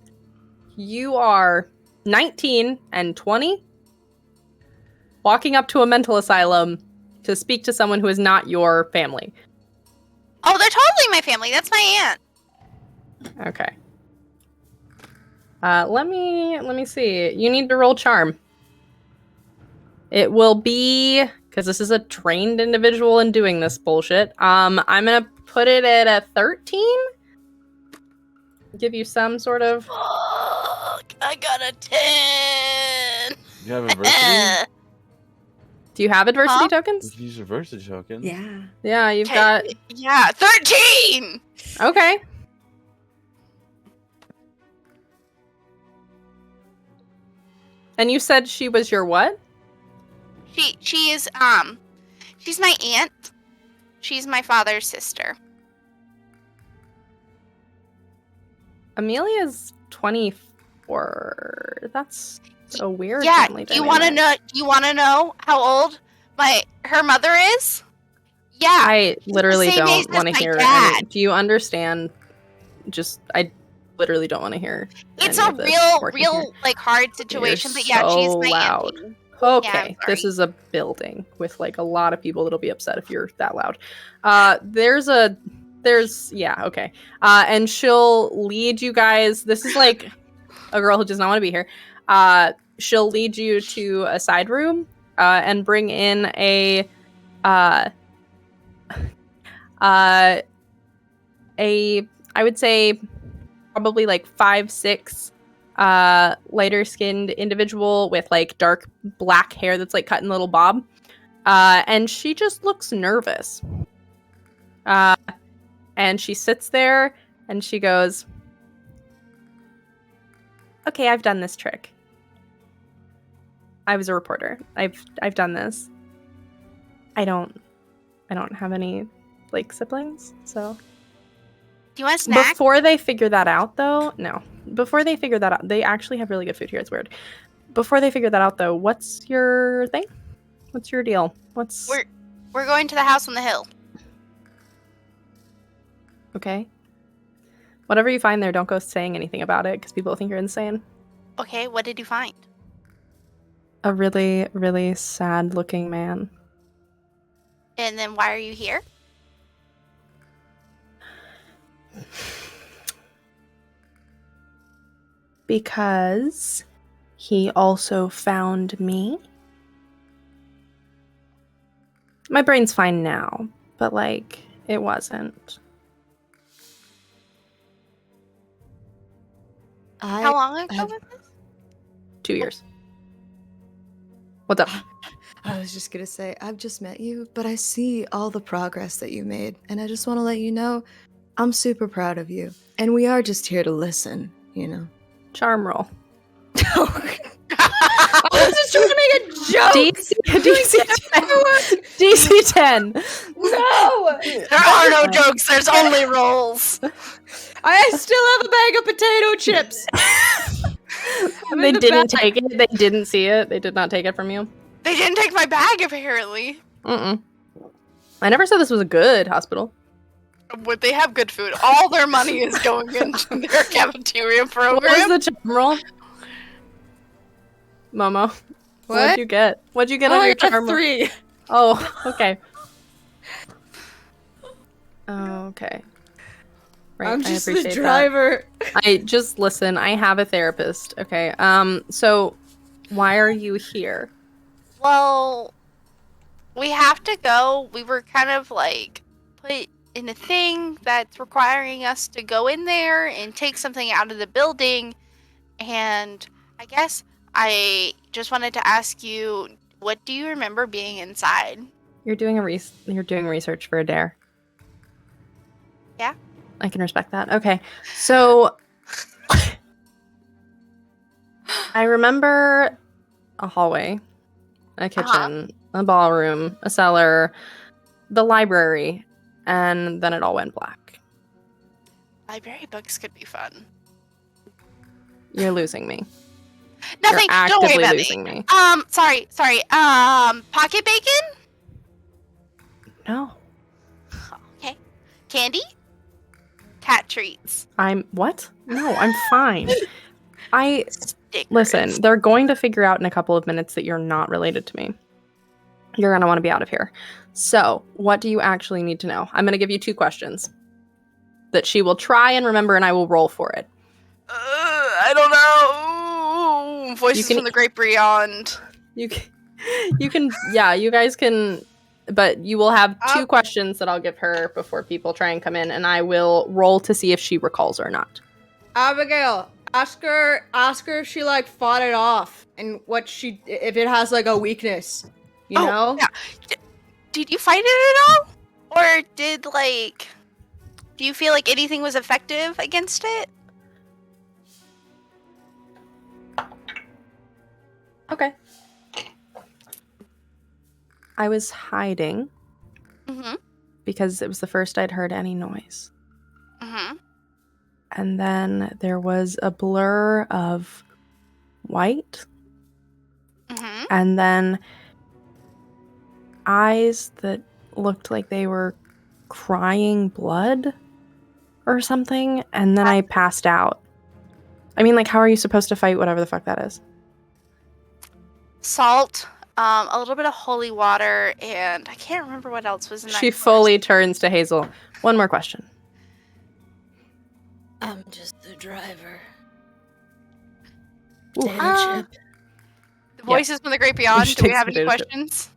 you are 19 and 20, walking up to a mental asylum to speak to someone who is not your family. Oh, they're totally my family. That's my aunt. Okay. Let me see. You need to roll charm. It will be, because this is a trained individual in doing this bullshit. I'm gonna put it at a 13. Give you some sort of. Fuck, I got a 10. You have adversity? Do you have adversity Huh? tokens? Use your adversity token. Yeah. Yeah, you've got. Yeah, 13. Okay. And you said she was your what? She is she's my aunt. She's my father's sister. Amelia's 24. That's a weird Yeah, family do you want to dynamic. know? You want to know how old her mother is? Yeah, I literally same age don't want as to my hear. dad. Do you understand? I literally don't want to hear. it's any a of this working here. real like hard situation. You're But yeah, she's so my loud. auntie. Okay, I'm this sorry. is a building with like a lot of people that'll be upset if you're that loud. Yeah, okay. And she'll lead you guys. This is like a girl who does not want to be here. She'll lead you to a side room and bring in a I would say probably like 5'6" lighter skinned individual with like dark black hair that's like cut in a little bob. And she just looks nervous. And she sits there and she goes, "Okay, I've done this trick. I was a reporter. I've done this. I don't have any like siblings. So Do you want a snack? before they figure that out, though, no. Before they figure that out, they actually have really good food here. It's weird. Before they figure that out, though, what's your thing? What's your deal? We're going to the house on the hill. Okay. Whatever you find there, don't go saying anything about it because people think you're insane. Okay, what did you find? A really, really sad-looking man. And then why are you here? Because he also found me. My brain's fine now, but like, it wasn't. How long ago was this? 2 years. What's up? I was just gonna say, I've just met you, but I see all the progress that you made, and I just want to let you know, I'm super proud of you, and we are just here to listen, you know. Charm roll. I was just trying to make a joke. DC 10. No, There are no jokes. There's only rolls. I still have a bag of potato chips. They didn't take it. They didn't see it. They did not take it from you. They didn't take my bag, apparently. Mm-mm. I never said this was a good hospital. Would they have good food? All their money is going into their cafeteria program. What was the charm roll? Momo. What'd you get? What'd you get on your charm roll? 3. Oh, okay. Okay. Right, I'm just I the appreciate driver. that. I just listen. I have a therapist. Okay. So why are you here? Well, we have to go. We were kind of like put in a thing that's requiring us to go in there and take something out of the building. And I guess I just wanted to ask you, what do you remember being inside? You're doing research for a dare. Yeah. I can respect that. Okay. So I remember a hallway, a kitchen, a ballroom, a cellar, the library, and then it all went black. Library books could be fun. You're losing me. Nothing. You're Don't worry actively about losing me. me. Sorry. Pocket bacon? No. Okay. Candy? Cat treats. What? No, I'm fine. Stickers. Listen, they're going to figure out in a couple of minutes that you're not related to me. You're going to want to be out of here. So, what do you actually need to know? I'm going to give you 2 questions that she will try and remember, and I will roll for it. I don't know. Voices from the great beyond. You can, yeah, you guys can, but you will have 2 questions that I'll give her before people try and come in, and I will roll to see if she recalls or not. Abigail, ask her if she like fought it off and if it has like a weakness, you know? Yeah. Did you fight it at all? Or do you feel like anything was effective against it? Okay. I was hiding because it was the first I'd heard any noise. And then there was a blur of white. And then eyes that looked like they were crying blood or something. And then I passed out. I mean, like, how are you supposed to fight whatever the fuck that is? Salt, a little bit of holy water, and I can't remember what else was in that. She fully turns to Hazel. One more question. I'm just the driver. Ooh. The voices from the great beyond. Do we have any questions?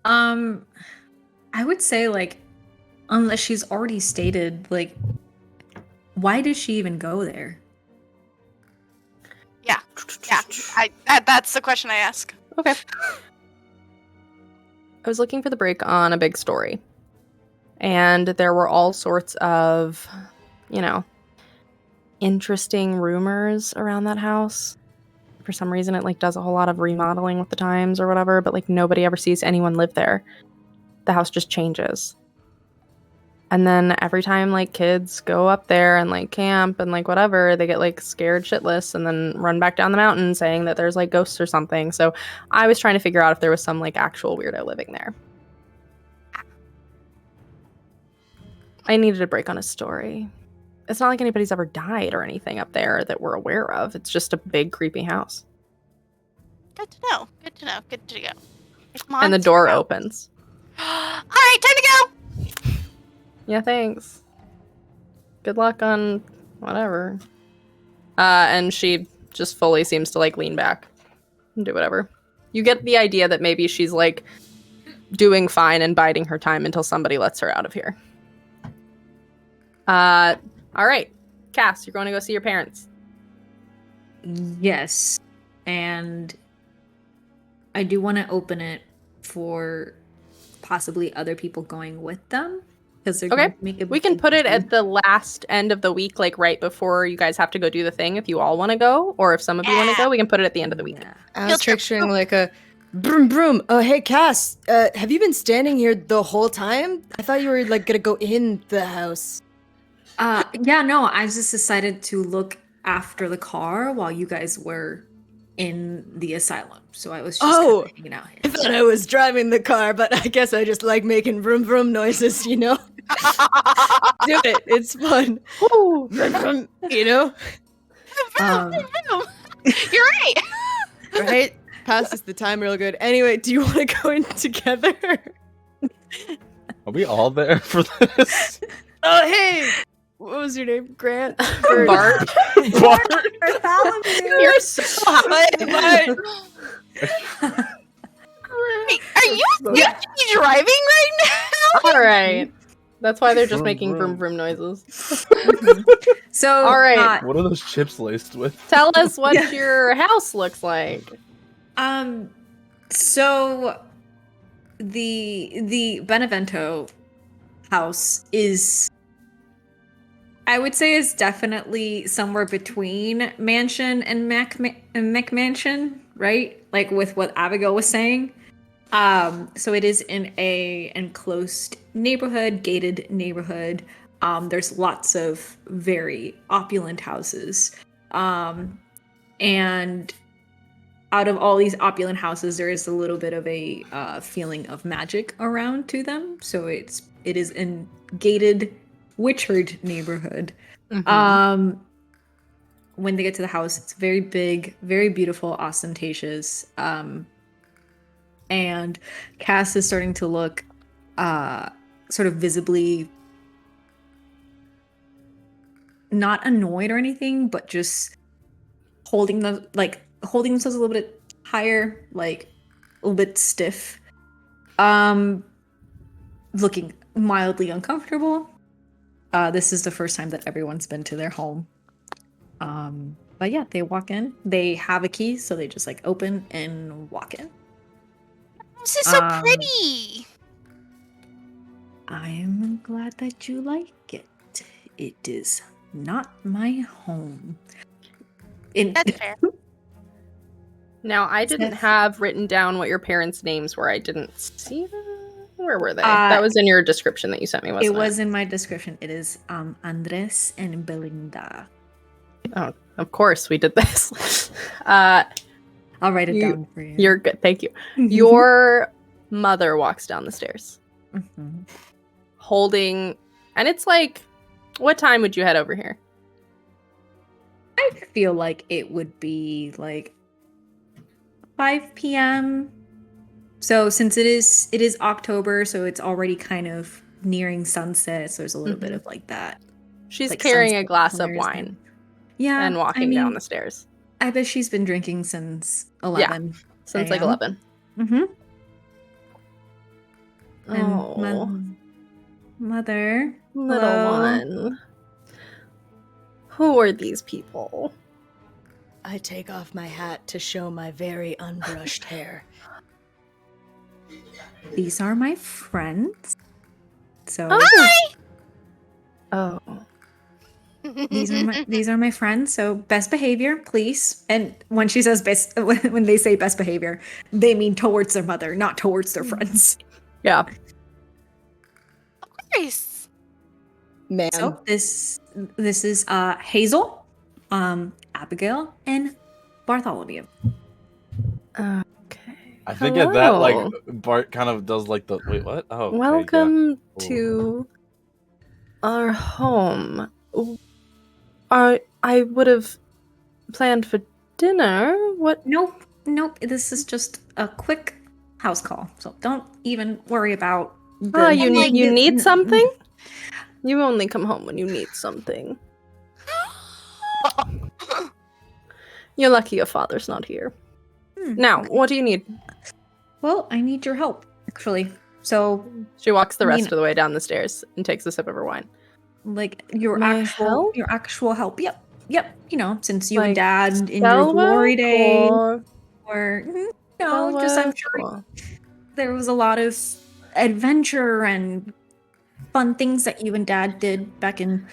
I would say, like, unless she's already stated, like, why did she even go there? Yeah. That's the question I ask. Okay. I was looking for the break on a big story. And there were all sorts of, interesting rumors around that house. For some reason, it, like, does a whole lot of remodeling with the times or whatever, but, like, nobody ever sees anyone live there. The house just changes. And then every time like kids go up there and like camp and like whatever, they get like scared shitless and then run back down the mountain saying that there's like ghosts or something. So I was trying to figure out if there was some like actual weirdo living there. I needed a break on a story. It's not like anybody's ever died or anything up there that we're aware of. It's just a big creepy house. Good to know. Good to know. Good to go. Like, And the door opens. All right, time to go. Yeah, thanks. Good luck on whatever. And she just fully seems to like lean back and do whatever. You get the idea that maybe she's like doing fine and biding her time until somebody lets her out of here. All right, Cass, you're going to go see your parents. Yes. And I do want to open it for possibly other people going with them. Because they're going to make a We can big put it deal. at the last end of the week, like right before you guys have to go do the thing if you all want to go, or if some of you want to go, we can put it at the end of the week. Yeah. I was Field trip. picturing like a broom broom. Oh, hey, Cass. Have you been standing here the whole time? I thought you were like gonna go in the house. Yeah, no, I just decided to look after the car while you guys were in the asylum. So I was just Oh. kinda hanging out I here. thought I was driving the car, but I guess I just like making vroom vroom noises, you know? Do it. It's fun. Vroom, vroom, you know? Um, You're right. Right? Passes the time real good. Anyway, do you want to go in together? Are we all there for this? Oh, hey! What was your name? Grant? Bart, Bart? you're so high. Wait, are you actually driving right now? All right. That's why they're just making vroom vroom noises. so, All right. What are those chips laced with? Tell us what your house looks like. So the Benevento house is, I would say, is definitely somewhere between mansion and McMansion, right? Like with what Abigail was saying. So it is in a enclosed neighborhood, gated neighborhood. There's lots of very opulent houses. And out of all these opulent houses, there is a little bit of a feeling of magic around to them. So it is in gated Witchard neighborhood. When they get to the house, it's very big, very beautiful, ostentatious. And Cass is starting to look sort of visibly not annoyed or anything, but just holding themselves a little bit higher, like a little bit stiff. Looking mildly uncomfortable. This is the first time that everyone's been to their home. But yeah, they walk in. They have a key, so they just like open and walk in. This is so pretty. I'm glad that you like it. It is not my home. That's fair. Now, I didn't have written down what your parents' names were. I didn't see them. Where were they? Uh, That was in your description that you sent me, wasn't It it? was in my description. It is Andres and Belinda. Oh, of course, we did this. I'll write it down for you. You're good. Thank you. Your mother walks down the stairs Mhm. holding, and it's like, what time would you head over here? I feel like it would be like 5 p.m. So since it is October, so it's already kind of nearing sunset, so there's a little bit of like that. She's Like carrying a sunset glass of colors wine Yeah. and walking down the stairs I bet she's been drinking since 11. since like AM. 11. Mm-hmm. Oh, Mother. little hello. one. Who are these people? I take off my hat to show my very unbrushed hair. These are my friends. So Hi. Oh, these are my friends. So best behavior, please. And when she says best, when they say best behavior, they mean towards their mother, not towards their friends. yeah. Nice. Man. So this is Hazel, Abigail, and Bartholomew. Okay. I think at that, like, Hello. Bart kind of does like the wait, what? Oh, okay, yeah. Welcome Cool. to our home. I would have planned for dinner. What? Nope. This is just a quick house call, so don't even worry about. You like, need something? You only come home when you need something. You're lucky your father's not here. Now, what do you need? Well, I need your help, actually. So, She walks the I rest mean- of the way down the stairs and takes a sip of her wine. like your My actual help? Yep. You know, since you Like, and Dad in your Spell glory work day, or or spell just I'm work sure or- there was a lot of adventure and fun things that you and Dad did back in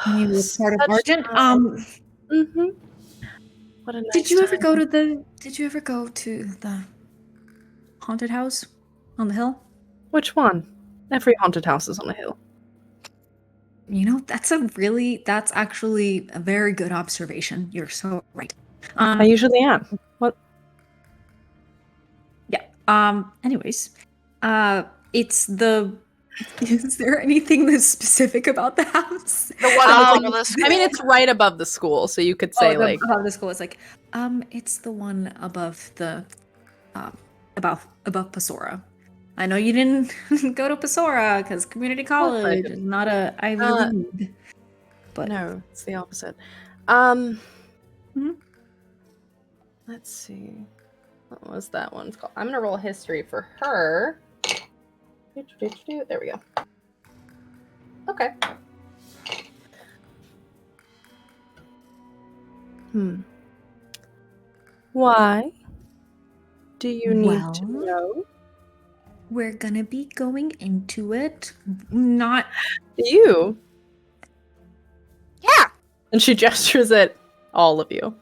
when you were part of Such Argent. time. Mm-hmm. What a nice Did you ever time. go to the haunted house on the hill? Which one? Every haunted house is on a hill. You know, that's actually a very good observation. You're so right. I usually am. What? Yeah. Anyways, it's the. Is there anything that's specific about the house? The one above Oh, the the school. I mean, it's right above the school, so you could say like above the school. It's like, it's the one above the, above Pasora. I know you didn't go to Pasora because community course I college didn't. is not a Ivy League. But no, it's the opposite. Hmm? Let's see. What was that one called? I'm gonna roll history for her. There we go. Okay. Why do you need to Well- know? we're gonna be going into it. Not You. Yeah, And she gestures at all of you.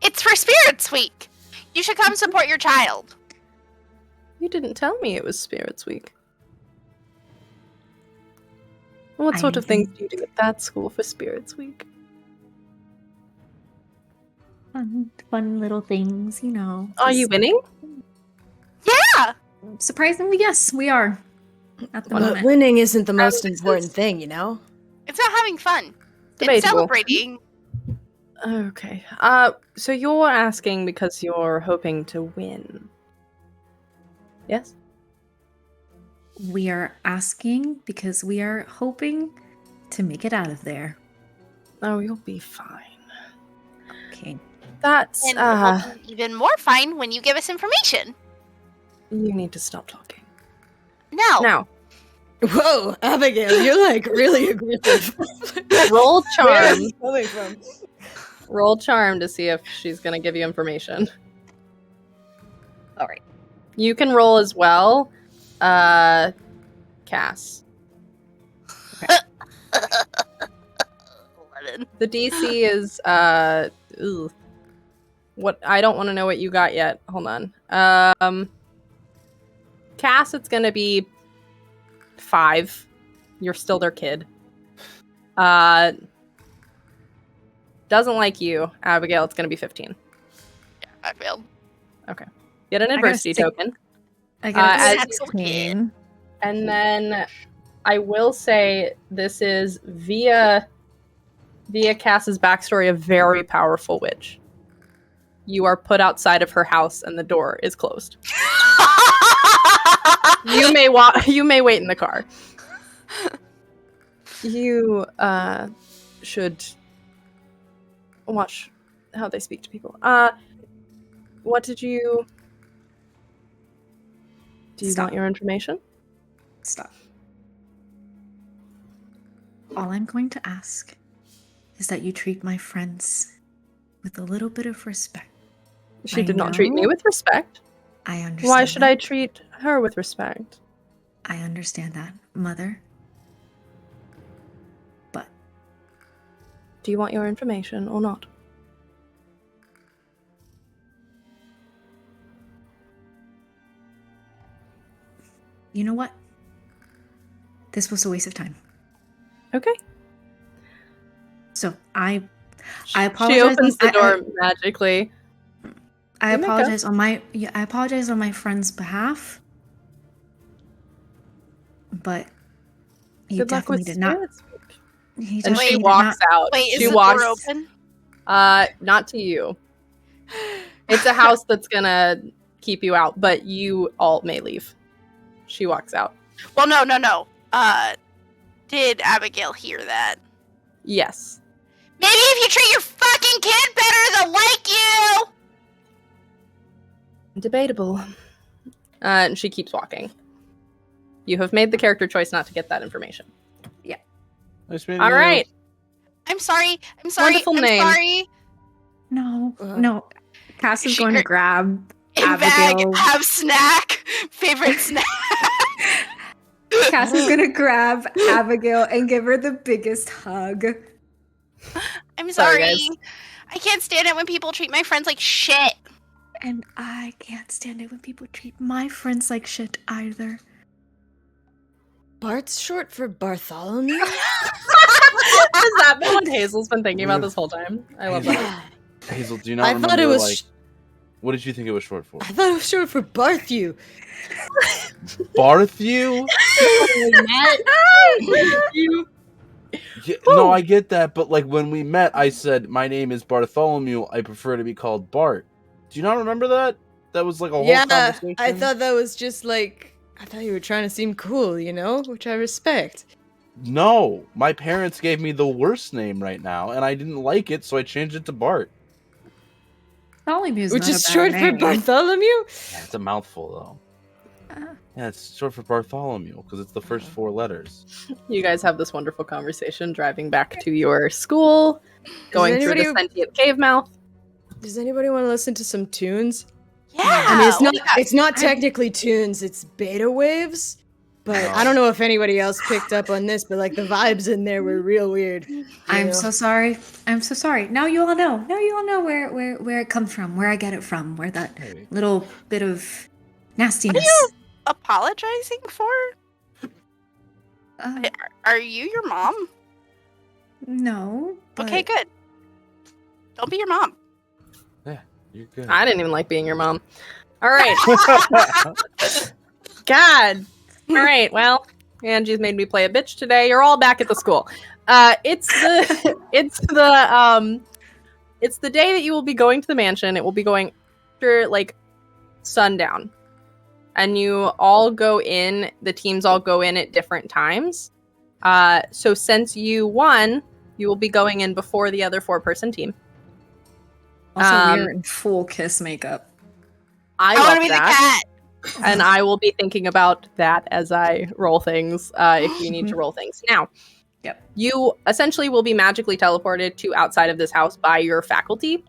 it's for Spirits Week. You should come support your child. You didn't tell me it was Spirits Week. What sort of things do you do at that school for Spirits Week? fun little things, you know. Are you winning? Yeah, Surprisingly, yes, we are. At the But moment. winning isn't the most this important is- thing, you know? it's about having fun. It's Debatable. celebrating. Okay. So you're asking because you're hoping to win. Yes? We are asking because we are hoping to make it out of there. Oh, you'll be fine. Okay. That's, And we'll be even more fun when you give us information. you need to stop talking. No. Now, Whoa, Abigail, you're like really aggressive. roll Where charm. is this coming from? Roll charm to see if she's gonna give you information. All right. You can roll as well. Cass. 11. The DC is what I don't want to know what you got yet. Hold on. Cass, it's gonna be 5. You're still their kid. Doesn't like you, Abigail. It's gonna be 15. Yeah, I failed. Get an got a adversity 6. token. I got as- 16. And then I will say this is via Cass's backstory, a very powerful witch. You are put outside of her house and the door is closed. You may wait in the car. You should watch how they speak to people. What did you Do you Stop. want your information? Stop. All I'm going to ask is that you treat my friends with a little bit of respect. She I did not treat me know. with respect. I understand. Why should that. I treat her with respect? I understand that, Mother. But Do you want your information or not? you know what? This was a waste of time. Okay. So I She apologize. opens the door magically. I You may go. apologize on my friend's behalf. But he Good luck with definitely did not. spirits. He And definitely she did walks not. out. Wait, is she the walks. door open? Not to you. It's a house that's gonna keep you out, but you all may leave. She walks out. Well, no. Did Abigail hear that? Yes. Maybe if you treat your fucking kid better, they'll like you! Debatable. And she keeps walking. You have made the character choice not to get that information. Nice meeting All you. right. I'm sorry. Wonderful name. Sorry. No. Cass is She- going to grab In Abigail. bag, have snack. Favorite snack. Cass is going to grab Abigail and give her the biggest hug. I'm Sorry, sorry. guys. I can't stand it when people treat my friends like shit. And I can't stand it when people treat my friends like shit either. Bart's short for Bartholomew? Has that been what Hazel's been thinking about this whole time? I love that. Hazel, do you not I remember, thought it was. like, what did you think it was short for? I thought it was short for Barthew. Barthew? Yeah, no, I get that, but like when we met, I said, my name is Bartholomew, I prefer to be called Bart. Do you not remember that? That was like a whole Yeah, conversation. I thought that was just like. I thought you were trying to seem cool, you know? Which I respect. No, my parents gave me the worst name right now, and I didn't like it, so I changed it to Bart. Bartholomew's Which not is a bad short for name. Bartholomew? Yeah, it's a mouthful, though. Yeah, it's short for Bartholomew, because it's the first 4 letters. You guys have this wonderful conversation driving back to your school, going through the anybody- sentient cave mouth. Does anybody want to listen to some tunes? Yeah. I mean, it's not. oh my God. It's not technically tunes. It's beta waves. But Oh. I don't know if anybody else picked up on this. But like the vibes in there were real weird. I'm so sorry. I'm so sorry. Now you all know. Now you all know where it comes from, where I get it from, where that Hey. little bit of What nastiness. are you apologizing for? Uh, Are you your mom? no. Okay, but- good. Don't be your mom. You're good. I didn't even like being your mom. All right. God. All right. Well, Angie's made me play a bitch today. You're all back at the school. It's the day that you will be going to the mansion. It will be going after like sundown, and you all go in. The teams all go in at different times. So since you won, you will be going in before the other 4-person team. Also, Um, we're in full kiss makeup. I I want love to be that. the cat. And I will be thinking about that as I roll things, if you need to roll things. Now, Yep. you essentially will be magically teleported to outside of this house by your faculty,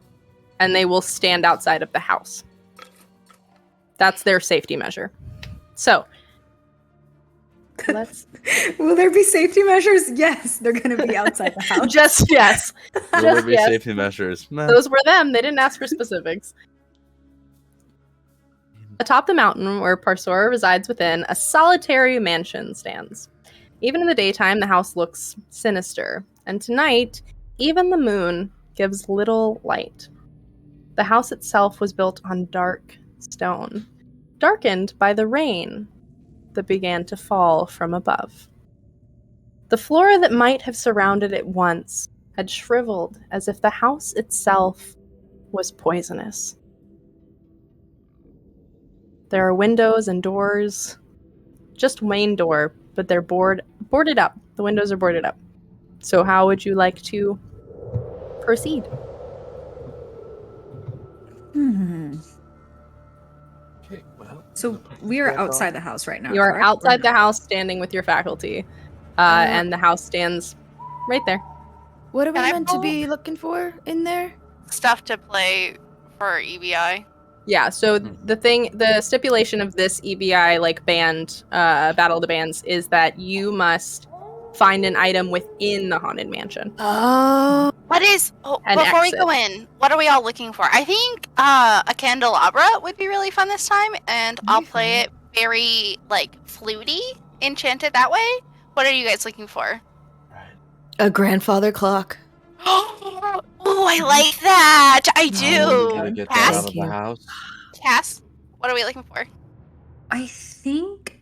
and they will stand outside of the house. That's their safety measure. So, let's Will there be safety measures? Yes, they're going to be outside the house. just yes. Will there Just be yes. safety measures? Meh. Those were them. They didn't ask for specifics. Atop the mountain where Parsora resides within, a solitary mansion stands. Even in the daytime, the house looks sinister, and tonight, even the moon gives little light. The house itself was built on dark stone, darkened by the rain that began to fall from above. The flora that might have surrounded it once had shriveled as if the house itself was poisonous. There are windows and doors, just main door, but they're boarded up. The windows are boarded up. So how would you like to proceed? Okay, well, So we are outside the house right now. You are correct? outside the house standing with your faculty, and the house stands right there. What are we Can I meant to roll? be looking for in there? Stuff to play for EBI. Yeah, so the stipulation of this EBI like band, Battle of the Bands, is that you must find an item within the Haunted Mansion. Oh, What is An before we exit. go in? What are we all looking for? I think a candelabra would be really fun this time, and I'll play it very like fluty, enchanted that way. What are you guys looking for? a grandfather clock. Oh, I like that. I Oh, do. Gotta get that Cass? out of the house. Cass, what are we looking for? I think,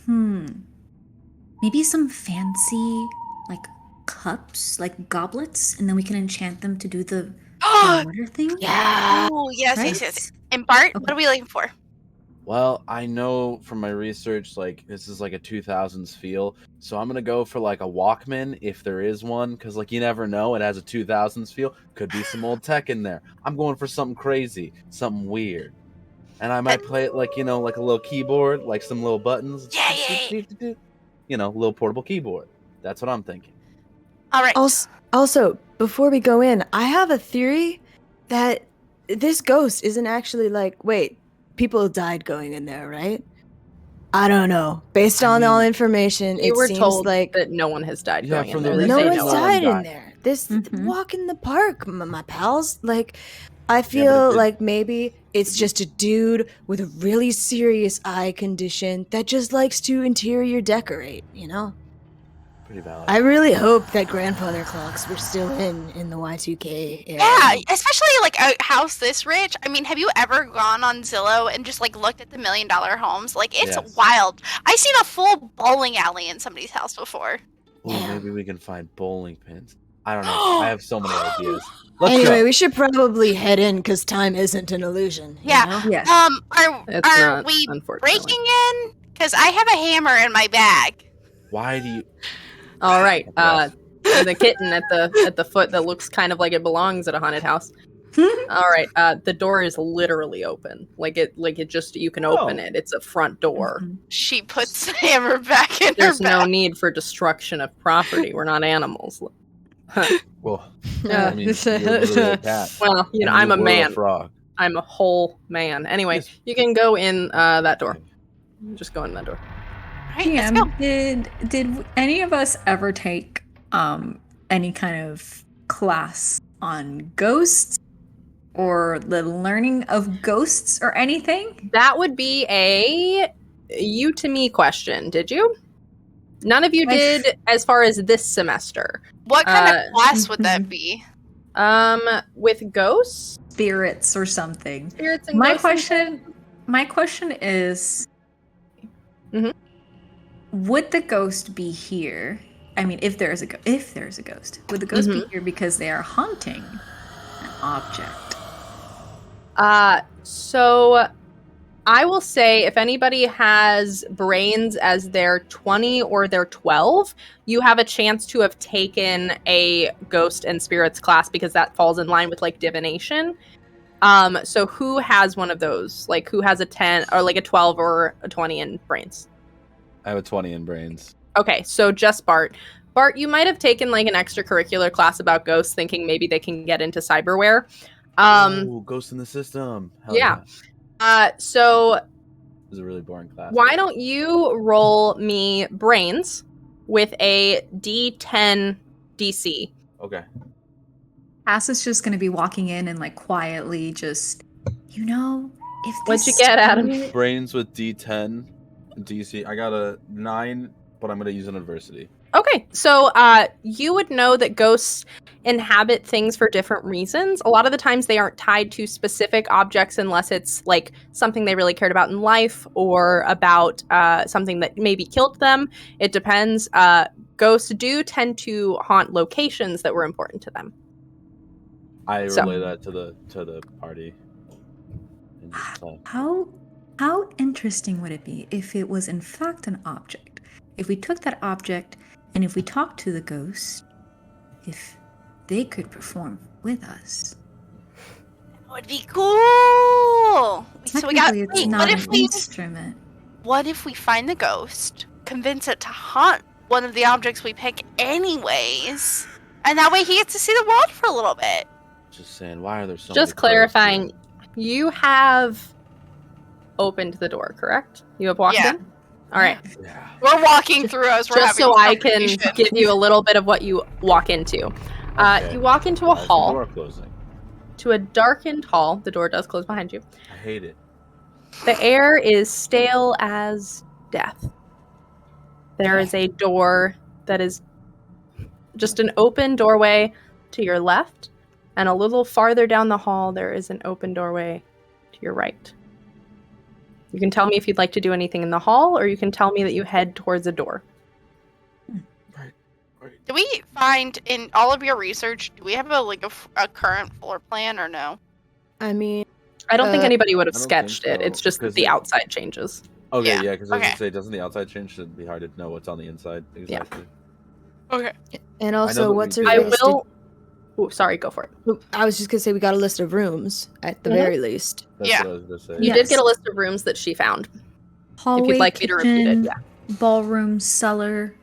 maybe some fancy, like, cups, like goblets, and then we can enchant them to do the water thing. Yeah. Oh, yes, Right? yes, yes. And Bart, what Okay. are we looking for? Well, I know from my research, like, this is like a 2000s feel, so I'm gonna go for like a Walkman if there is one, because like you never know, it has a 2000s feel. Could be some old tech in there. I'm going for something crazy, something weird, and I might play it like like a little keyboard, like some little buttons. Yeah. Little portable keyboard. That's what I'm thinking. All right. Also, before we go in, I have a theory that this ghost isn't actually like, wait, people died going in there, right? I don't know. Based on all information, You it were seems told like that no one has died Yeah, going from in the there. no They research, one's know no one died in died. there. This Mhm. walk in the park, my pals. Like, I Yeah, feel but like maybe it's just a dude with a really serious eye condition that just likes to interior decorate, Pretty valid. I really hope that grandfather clocks were still in the Y2K era. Yeah, especially like a house this rich. I mean, have you ever gone on Zillow and just like looked at the $1 million homes? Like, it's Yes. wild. I seen a full bowling alley in somebody's house before. Ooh, Yeah. maybe we can find bowling pins. I don't know. I have so many ideas. Let's Anyway, go. we should probably head in because time isn't an illusion. you Yeah. know? Yes. It's Are not, we unfortunately. breaking in? Because I have a hammer in my bag. Why do you? All right. Yes. The kitten at the foot that looks kind of like it belongs at a haunted house. All right. The door is literally open. Like it just you can open Oh. it. It's a front door. She puts the hammer back in There's her no bag. need for destruction of property. We're not animals. Well, Yeah. I mean, you're literally a cat. Well, and I'm you a were man. frog. I'm a whole man. Anyway, Yes. you can go in that door. Just go in that door. All right, let's go. Did any of us ever take any kind of class on ghosts or the learning of ghosts or anything? That would be a you to me question. Did you? None of you I- did as far as this semester. What kind Uh, of class would that be? With ghosts, Spirits or something. spirits, and My ghosts. question is, Mhm. would the ghost be here? I mean, if there's a ghost, would the ghost be here because they are haunting an object? So I will say if anybody has brains as their 20 or their 12, you have a chance to have taken a ghost and spirits class because that falls in line with like divination. So who has one of those? Like who has a 10 or like a 12 or a 20 in brains? I have a 20 in brains. Okay, so just Bart. Bart, you might have taken like an extracurricular class about ghosts thinking maybe they can get into cyberware. Ooh, Ghost in the System. Hell yeah. yeah. So It was a really boring class. why don't you roll me brains with a D10 DC? Okay. Cass is just going to be walking in and like quietly just, if What'd you this get, Adam? spirit- Brains with D10 DC. I got a 9, but I'm gonna use an adversity. Okay, so you would know that ghosts inhabit things for different reasons. A lot of the times they aren't tied to specific objects unless it's like something they really cared about in life or about something that maybe killed them. It depends. Ghosts do tend to haunt locations that were important to them. I So- relay that to the party. And just, How interesting would it be if it was in fact an object? If we took that object and if we talked to the ghost, if they could perform with us. That would be cool. So we got. Technically, it's Wait, not what an if we? instrument. What if we find the ghost, convince it to haunt one of the objects we pick anyways, and that way he gets to see the world for a little bit? just saying, why are there so Just many clarifying, closed you have opened the door, correct? You have walked Yeah. in? All right. here? Yeah. We're walking through as we're Just having so a I can conversation. give you a little bit of what you walk into. Okay. You walk into a Why is the hall, door closing? to a darkened hall. The door does close behind you. I hate it. The air is stale as death. There is a door that is just an open doorway to your left, and a little farther down the hall, there is an open doorway to your right. You can tell me if you'd like to do anything in the hall, or you can tell me that you head towards a door. Do we find in all of your research? Do we have a current floor plan or no? I mean, I don't think anybody would have I don't sketched think it. so, It's just that because the it- outside changes. Okay, Yeah, because I was okay. gonna say, doesn't the outside change? It'd be hard to know what's on the inside exactly. Okay. and I know also, that what's we her do. I face? will. Ooh, sorry, go for it. I was just gonna say we got a list of rooms at the Mhm. very least. That's Yeah. what I was gonna say. You Yes. did get a list of rooms that she found. Hallway, If you'd like me to repeat it, kitchen, yeah. ballroom, cellar,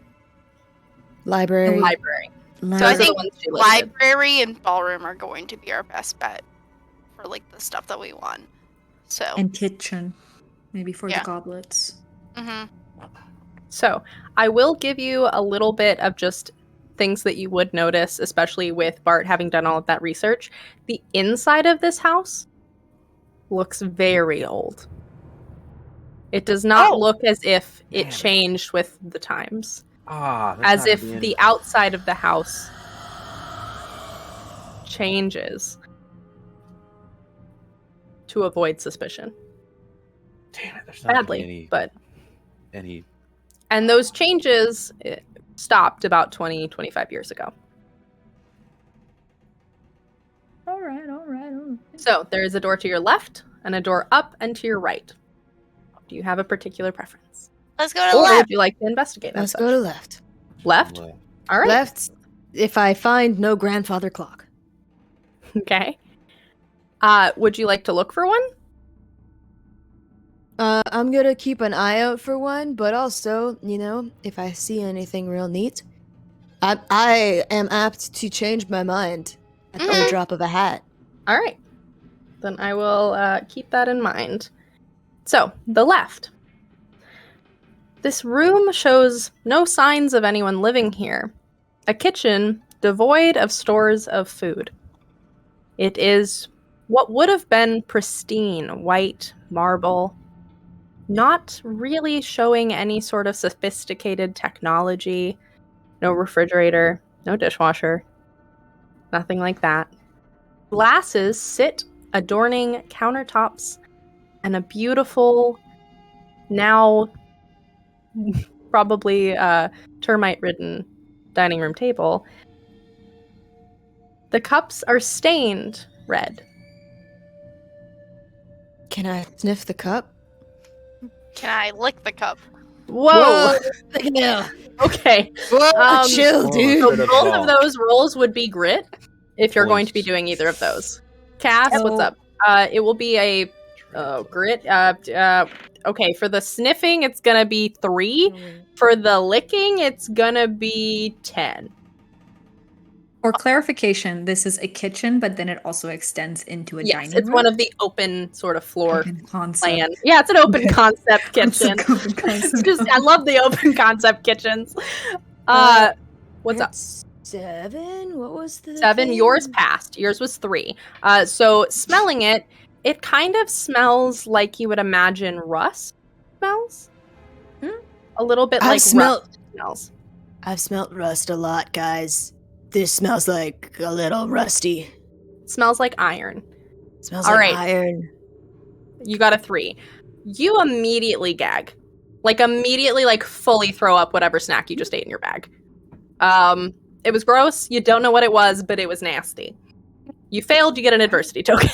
Library. Library. So I Those are the think ones she listed. library and ballroom are going to be our best bet for like the stuff that we want. So. and kitchen. Maybe for Yeah. the goblets. Mhm. So I will give you a little bit of just things that you would notice, especially with Bart having done all of that research. The inside of this house looks very old. It does not Oh. look as if it Damn it. changed with the times. That's As not if gonna be the any- outside of the house changes to avoid suspicion. Damn it, there's not gonna be Badly, but any. and those changes stopped about 20-25 years ago. All right. So there is a door to your left and a door up and to your right. Do you have a particular preference? Let's go to the Or left. would you like to investigate? as Let's such? go to left. Left? All right. Left. If I find no grandfather clock. Okay. Would you like to look for one? I'm gonna keep an eye out for one, but also, if I see anything real neat, I am apt to change my mind at the Mhm. drop of a hat. All right. Then I will keep that in mind. So, the left. This room shows no signs of anyone living here. A kitchen devoid of stores of food. It is what would have been pristine white marble, not really showing any sort of sophisticated technology. No refrigerator, no dishwasher, nothing like that. Glasses sit adorning countertops and a beautiful, now probably termite-ridden dining room table. The cups are stained red. Can I sniff the cup? Can I lick the cup? Whoa! Yeah. Okay. Whoa, chill, Oh, dude. So Bit of both of ball. those rolls would be grit if you're going to be Points. doing either of those. Cass, what's So- up? It will be a grit. Okay, for the sniffing, it's gonna be 3. For the licking, it's gonna be 10. For clarification, this is a kitchen, but then it also extends into a Yes, dining it's room. one of the open sort of floor Open concept. plan. Yeah, it's an open Okay. concept It's a kitchen. open concept. Just, I love the open concept kitchens. What's up? 7? What was the 7. thing? Yours passed. Yours was 3. So smelling it, it kind of smells like you would imagine rust smells. A little bit I've like smelled- rust smells. I've smelt rust a lot, guys. This smells like a little rusty. Smells like iron. Smells All like right. iron. You got a 3. You immediately gag. Like immediately fully throw up whatever snack you just ate in your bag. It was gross. You don't know what it was, but it was nasty. You failed, you get an adversity token.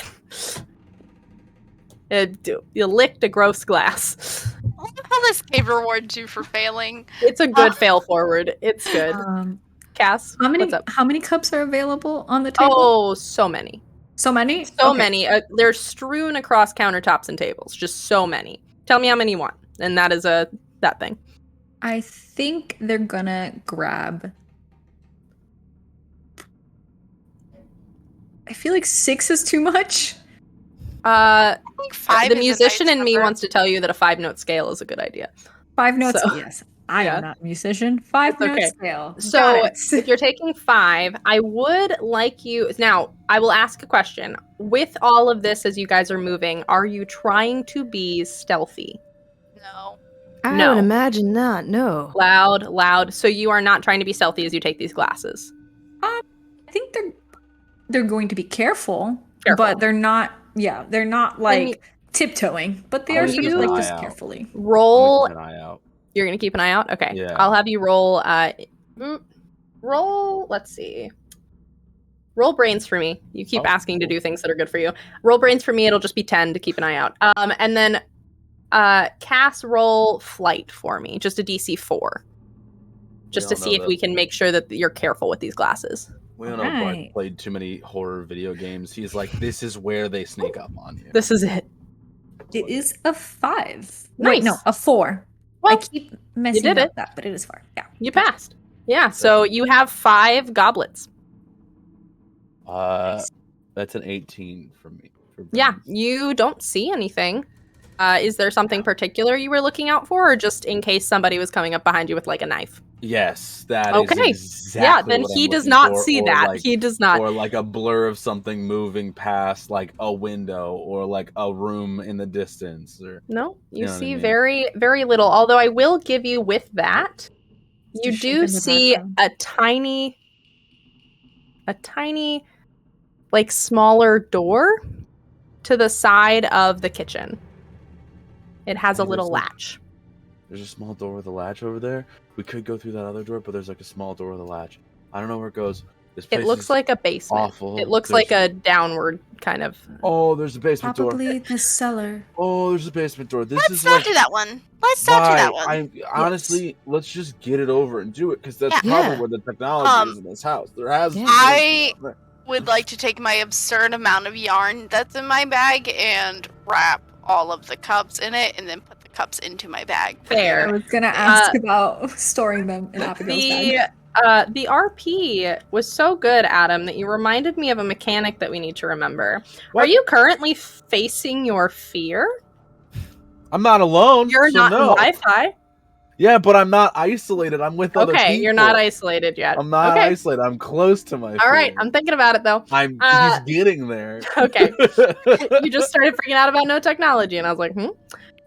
You licked a gross glass. I wonder how this gave rewards you for failing. It's a good fail forward. It's good. Cass, what's up? How many cups are available on the table? Oh, so many. So many? So Okay. many. They're strewn across countertops and tables. Just so many. Tell me how many you want. And that is that thing. I think they're gonna grab. I feel like 6 is too much. I think 5 The is a musician nice in me number. wants to tell you that a 5-note scale is a good idea. 5 notes. So- Yes, I Yeah. am not a musician. 5 It's note okay. scale. So Got it. if you're taking 5, I would like you now. I will ask a question. With all of this, as you guys are moving, are you trying to be stealthy? No. I No. would imagine not. No. Loud. So you are not trying to be stealthy as you take these glasses. I think they're they're going to be careful, Careful. but they're not. Yeah, they're not like tiptoeing, but they I'm are gonna sort keep of an like eye just out. carefully. I'm gonna Roll. keep an eye out. You're gonna keep an eye out. Okay. Yeah. I'll have you roll. Roll. Let's see. Roll brains for me. You keep asking to do things that are good for you. Roll brains for me. It'll just be 10 to keep an eye out. And then Cass, roll flight for me. Just a DC 4. Just to see if we can make sure that you're careful with these glasses. We don't know if Bart played too many horror video games. He's like, this is where they sneak up on you. This is it. It is a 5. Nice. Wait, no, a 4. Well, I keep messing up that, but it is 4. Yeah. You passed. Yeah, so you have 5 goblets. That's an 18 for me. Yeah, you don't see anything. Is there something particular you were looking out for, or just in case somebody was coming up behind you with like a knife? Yes, that okay. is exactly yeah, then what he I'm does looking not for, see or that. like- He does not. Or like a blur of something moving past like a window or like a room in the distance. Or No, you know what I see mean? very, very little. Although I will give you with that, you Just shape do in the see background. a tiny, like smaller door to the side of the kitchen. It has a Hey, little there's like- latch. There's a small door with a latch over there. We could go through that other door, but there's like a small door with a latch. I don't know where it goes. This place It looks is like a basement. awful. It looks There's- like a downward kind of. Oh, there's a basement Probably door. the cellar. Oh, there's a basement door. This Let's is not like do that one. Let's not do that one. I honestly, let's just get it over and do it because that's Yeah. probably Yeah. where the technology is in this house. There has. Yeah. I would like to take my absurd amount of yarn that's in my bag and wrap all of the cups in it and then put the cups into my bag. I Fair. was gonna ask about storing them in Abigail's bag. The RP was so good, Adam, that you reminded me of a mechanic that we need to remember. What? Are you currently facing your fear? I'm not alone. You're so not no. in Wi-Fi. Yeah, but I'm not isolated. I'm with other people. Okay, you're not isolated yet. I'm not okay. isolated. I'm close to my. All right, fear. I'm thinking about it though. He's getting there. Okay. You just started freaking out about no technology, and I was like,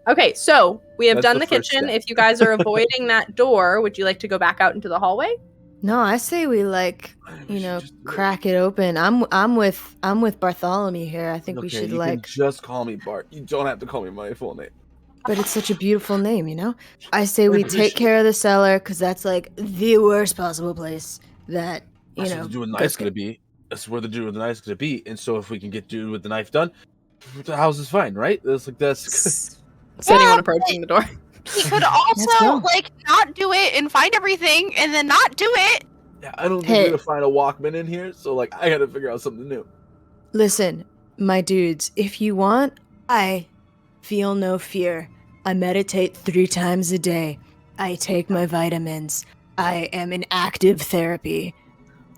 Okay, so we have That's done the the first kitchen. step. If you guys are avoiding that door, would you like to go back out into the hallway? No, I say we crack it open. I'm with Bartholomew here. I think we should you can just call me Bart. You don't have to call me my full name. but it's such a beautiful name, you know? I say we appreciate take care of the cellar because that's like the worst possible place that, That's where the dude with the knife's gonna be. That's where the dude with the knife's gonna be. And so if we can get dude with the knife done, the house is fine, right? That's like Is anyone Yeah, approaching the door? He could go. also like not do it and find everything and then not do it. Yeah, I don't think Hey. we're gonna find a Walkman in here, so like I gotta figure out something new. Listen, my dudes, if you want, I feel no fear. I meditate 3 times a day. I take my vitamins. I am in active therapy.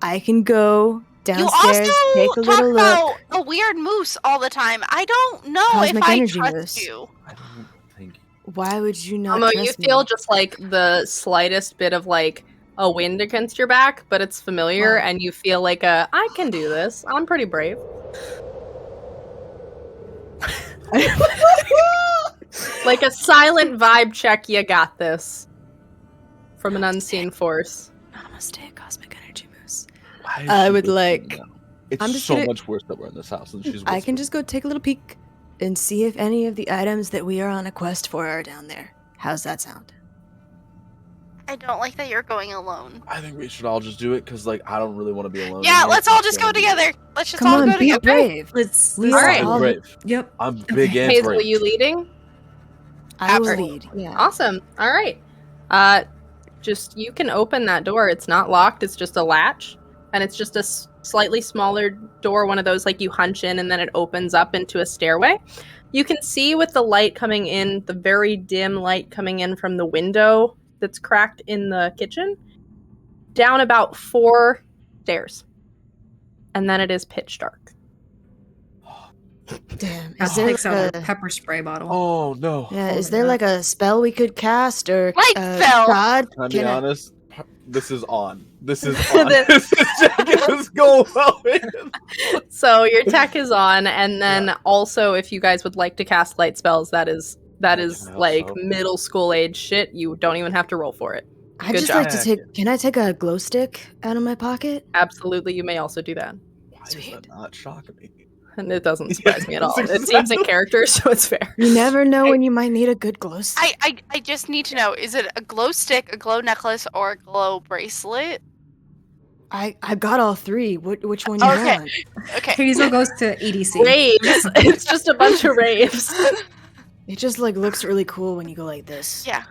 I can go You downstairs, also take a talk little look. about a weird moose all the time. I don't know Cosmic if I energy trust moose. you. I don't think Why would you not Momo, trust you feel me? just like the slightest bit of like a wind against your back, but it's familiar, Wow. and you feel like I can do this. I'm pretty brave. Like a silent vibe check, you got this. From an unseen force. Namaste, cosmic energy moose. Why is I she would whispering like- now? It's I'm just so gonna- much worse that we're in this house than she's I can whispering. just go take a little peek and see if any of the items that we are on a quest for are down there. How's that sound? I don't like that you're going alone. I think we should all just do it because like I don't really want to be alone. Yeah, in here. let's all It's just go gonna be- together. Let's just Come all on, go be together. brave. Let's We All are right. I'm all- brave. Yep. I'm big and Hazel, brave. you leading? I will After- lead. Yeah. Awesome. All right. Just you can open that door. It's not locked. It's just a latch, and it's just a slightly smaller door. One of those like you hunch in, and then it opens up into a stairway. You can see with the light coming in, the very dim light coming in from the window that's cracked in the kitchen, down about 4 stairs, and then it is pitch dark. Damn. That Is there takes out like her a, pepper spray bottle. Oh no. yeah, Oh is my there God. like a spell we could cast or Light spell! God? Can I be Can I- honest? This is on. This is on. This is Jack's go So your tech is on, and then also if you guys would like to cast light spells, that is Can I like also? middle school age shit. You don't even have to roll for it. I'd Good just job. like to take. Can I take a glow stick out of my pocket? Absolutely, you may also do that. Why does that not shock me? And it doesn't surprise me at all. It seems in character, so it's fair. You never know when you might need a good glow stick. I just need to know, is it a glow stick, a glow necklace, or a glow bracelet? I've got all three. Which one you want? Okay. Hazel goes to EDC. Raves. It's just a bunch of raves. It just like looks really cool when you go like this. Yeah.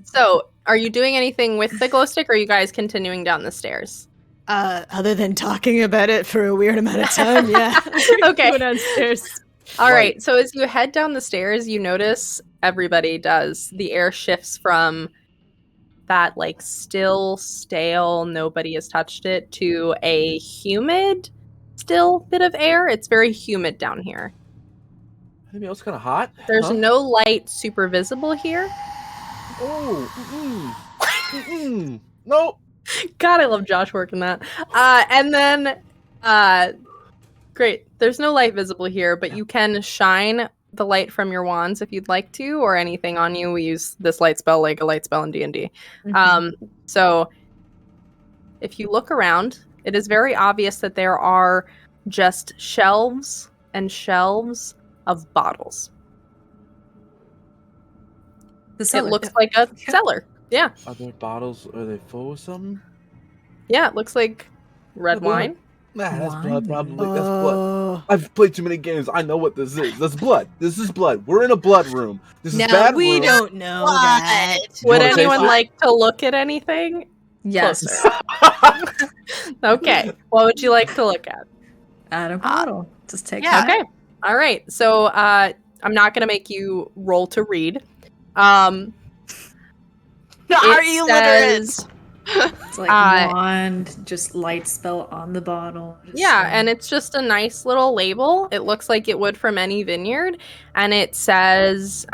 So, are you doing anything with the glow stick, or are you guys continuing down the stairs? Other than talking about it for a weird amount of time, yeah. Okay. Go downstairs. All right. So as you head down the stairs, you notice everybody does. The air shifts from that like still, stale, nobody has touched it, to a humid, still bit of air. It's very humid down here. Maybe it was kind of hot. There's no light super visible here. Oh, no. God, I love Josh working that. And then, great. There's no light visible here, but you can shine the light from your wands if you'd like to, or anything on you. We use this light spell like a light spell in D&D. So if you look around, it is very obvious that there are just shelves and shelves of bottles. The It cellar. looks like a cellar. Yeah. Are there bottles? Are they full of something? Yeah, it looks like red Blood. wine. Nah, that's Wine. blood. Probably that's blood. I've played too many games. I know what this is. That's blood. This is blood. We're in a blood room. This is No, bad. we room. don't know that. Do you Would wanna taste anyone it? like to look at anything? Yes. Closer. Okay. What would you like to look at? Add a bottle. Just take yeah. that. Okay. All right. So I'm not going to make you roll to read. Are It you literate? says- It's like Uh, wand, just light spell on the bottle. Yeah, and it's just a nice little label. It looks like it would from any vineyard. And it says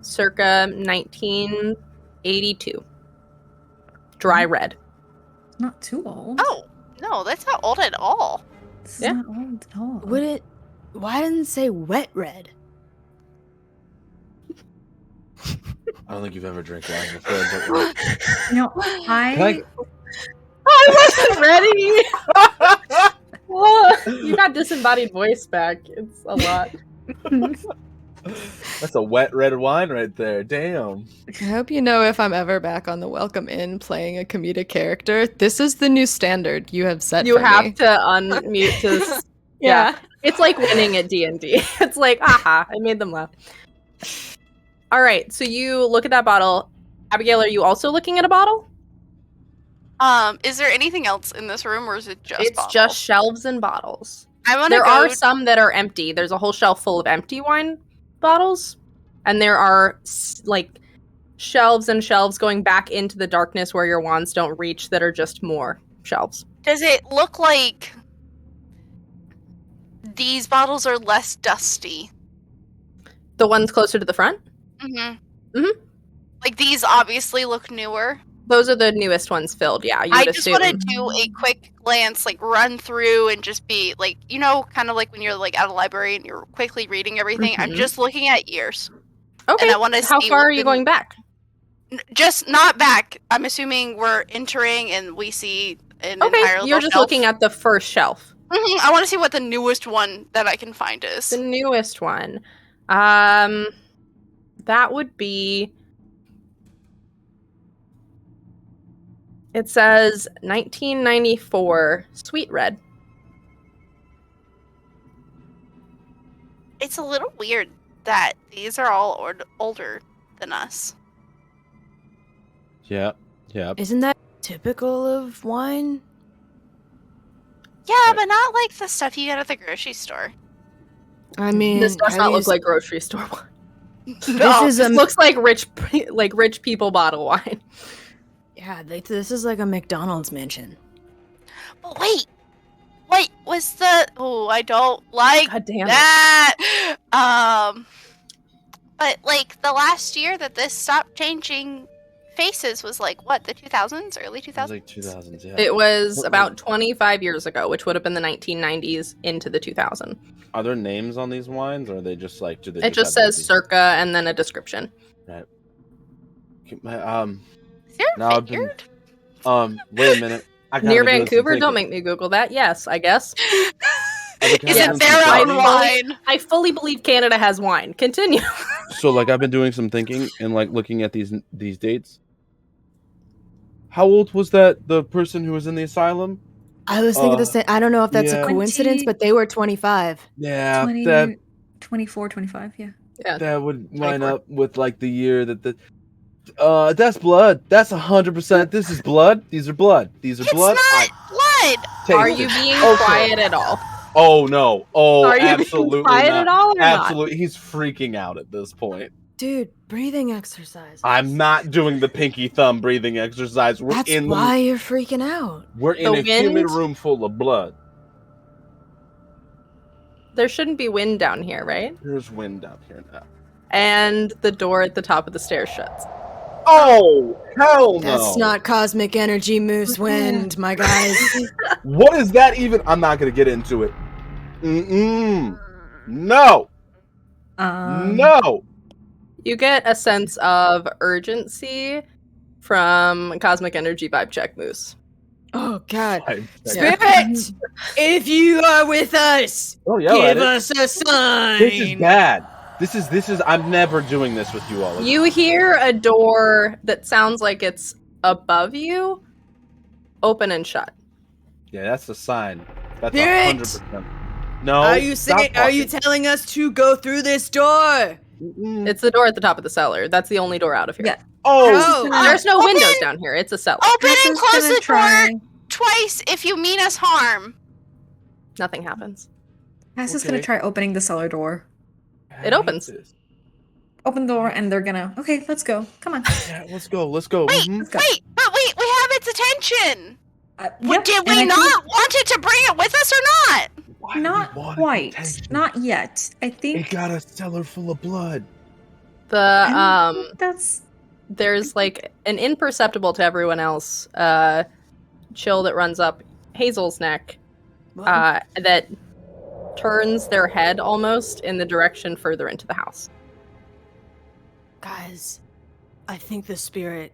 circa 1982. Dry red. not too old. Oh, no, that's not old at all. This is yeah. not old at all. Would it? Why didn't it say wet red? I don't think you've ever drank wine before. But No, Like- I wasn't ready. Whoa, you got disembodied voice back. It's a lot. that's a wet red wine right there. Damn. I hope you know if I'm ever back on the Welcome Inn playing a comedic character, this is the new standard you have set You for have me. to unmute to. Yeah. It's like winning at D&D. It's like, aha, I made them laugh. All right, so you look at that bottle. Abigail, are you also looking at a bottle? Is there anything else in this room, or is it just It's bottles? just shelves and bottles. I want to There go. are some that are empty. There's a whole shelf full of empty wine bottles. And there are like shelves and shelves going back into the darkness where your wands don't reach that are just more shelves. Does it look like these bottles are less dusty? The ones closer to the front? Mm-hmm. Mhm. Like these obviously look newer. Those are the newest ones filled, yeah. You I would just assume. want to do a quick glance, like run through and just be like, you know, kind of like when you're like at a library and you're quickly reading everything. I'm Mhm. just looking at years. Okay. And I want to How see far what are you the- going back? Just not back. I'm assuming we're entering and we see an entire Okay, little you're just shelf. looking at the first shelf. Mhm, I want to see what the newest one that I can find is. The newest one. That would be. It says 1994 Sweet Red. It's a little weird that these are all older than us. Yeah. Yeah. Isn't that typical of wine? Yeah, Right. but not like the stuff you get at the grocery store. I mean, This does have not you look like grocery store wine. This is This a looks like rich people bottle wine. yeah. This is like a McDonald's mansion. But wait, what was the? Oh, I don't like God damn it. that. But like the last year that this stopped changing faces was like what, the 2000s, early It was 2000s. like 2000s. Yeah. It was What about was- 25 years ago, which would have been the 1990s into the 2000s. Are there names on these wines, or are they just like? Do they It just have says these- circa and then a description. Is there a Now I've been- vineyard? Wait a minute. I Near gotta do some Vancouver? Don't thinking. make me Google that. Yes, I guess. I've been Is kinda it doing their some own thinking. wine? I fully believe Canada has wine. Continue. So like I've been doing some thinking and like looking at these dates. How old was the person who was in the asylum? I was thinking the same. I don't know if that's a yeah. coincidence, but they were 25. Yeah, 20, 24, 25, yeah. Yeah. that would line 24. up with like the year that the that's blood. That's 100%. This is blood. These are blood. These are It's blood. not blood. Taste Are it. you being Okay. quiet at all? Oh no. Oh, Are you being absolutely quiet not. at all or not? Absolutely. He's freaking out at this point. Dude, breathing exercise. I'm not doing the pinky thumb breathing exercise. We're That's in why you're freaking out. we're in The a humid wind? room full of blood. There shouldn't be wind down here, right? There's wind down here now. And the door at the top of the stairs shuts. Oh, hell no. That's not cosmic energy moose wind, my guys. What is that even? I'm not going to get into it. Mm-mm. No. No. You get a sense of urgency from Cosmic Energy Vibe Check Moose. Oh god. Yeah. Spirit! If you are with us, Oh, yell at give it. us a sign. This is bad. This is I'm never doing this with you all. You hear a door that sounds like it's above you open and shut. Yeah, that's a sign. That's Spirit! 100%. No. Are you stop saying? Are you talking. telling us to go through this door? Mm-mm. It's the door at the top of the cellar. That's the only door out of here. Yeah. Oh, Oh, There's no Open- windows down here. It's a cellar. Open Cass and is close gonna the try. door twice if you mean us harm. Nothing happens. Cass is gonna Okay. try opening the cellar door. I It hate opens. this. Open the door, and they're gonna. Okay, let's go. Come on. Yeah, let's go. Let's go. Wait, Mhm. Let's go. wait, but we have its attention. Yep, Did and we I not want it to bring it with us or not? Why think do we not want quite. attention? Not yet. I It think got a cellar full of blood. The that's there's like an imperceptible to everyone else chill that runs up Hazel's neck that turns their head almost in the direction further into the house. Guys, I think the spirit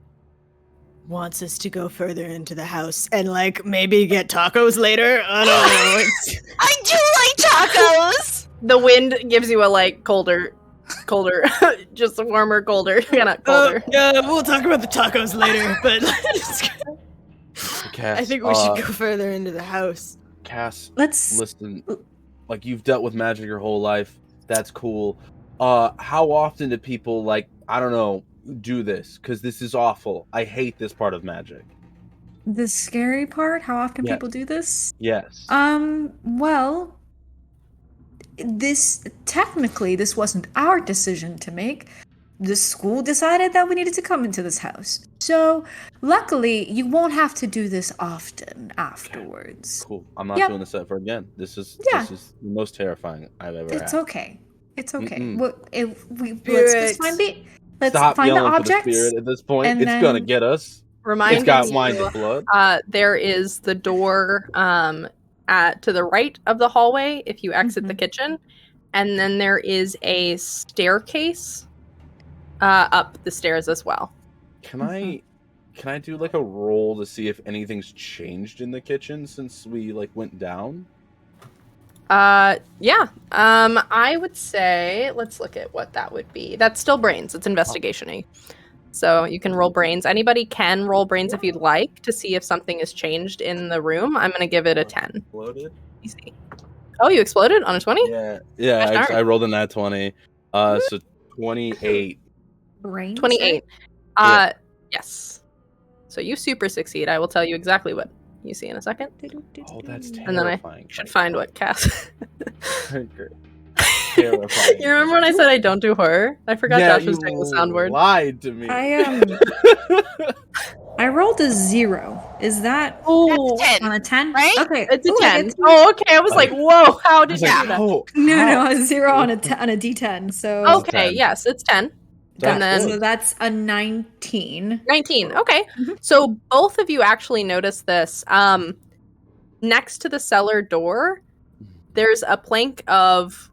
wants us to go further into the house and like maybe get tacos later. I don't know. It's... I do like tacos. The wind gives you a like colder, just a warmer, colder, kind of colder. yeah, we'll talk about the tacos later, but Cass, I think we should go further into the house. Cass, let's listen. Like you've dealt with magic your whole life. That's cool. How often do people like I don't know do this? Because this is awful. I hate this part of magic. the scary part. How often Yes. people do this? Yes. Well, this wasn't our decision to make. The school decided that we needed to come into this house. So, luckily, you won't have to do this often afterwards. Cool. I'm not Yep. doing this ever again. This is Yeah. the most terrifying I've ever It's had. okay. It's okay. Mm-mm. Let's just find the Stop find the yelling for the objects. spirit at this point. and It's gonna then- get us. Reminding It's got you, wine and blood. there is the door to the right of the hallway if you exit the kitchen, and then there is a staircase up the stairs as well. Can I do like a roll to see if anything's changed in the kitchen since we like went down? Yeah. I would say let's look at what that would be. That's still brains. It's investigation-y. So you can roll brains. Anybody can roll brains if you'd like to see if something has changed in the room. I'm gonna give it a 10. Exploded? Easy. Oh, you exploded on a 20? Yeah. Gosh Yeah, darn. I rolled a nat 20. So 28. Brain 28. Yeah. Yes. So you super succeed. I will tell you exactly what you see in a second. Oh, that's And then I terrifying. should find what Cass. Terrifying. You remember when I said I don't do horror? I forgot Yeah, Josh was doing the soundboard. lied to me. I rolled a 0. Is that Oh, That's 10. on a 10? Right? Okay. it's a Ooh, I 10. get to- Oh, okay. I was like, whoa, how I did was you like, do that? oh, No, how? a 0 on a D10. So Okay, 10. yes, it's 10. That's And then- good. so that's a 19. 19. Okay. Mhm. So both of you actually notice this. Next to the cellar door, there's a plank of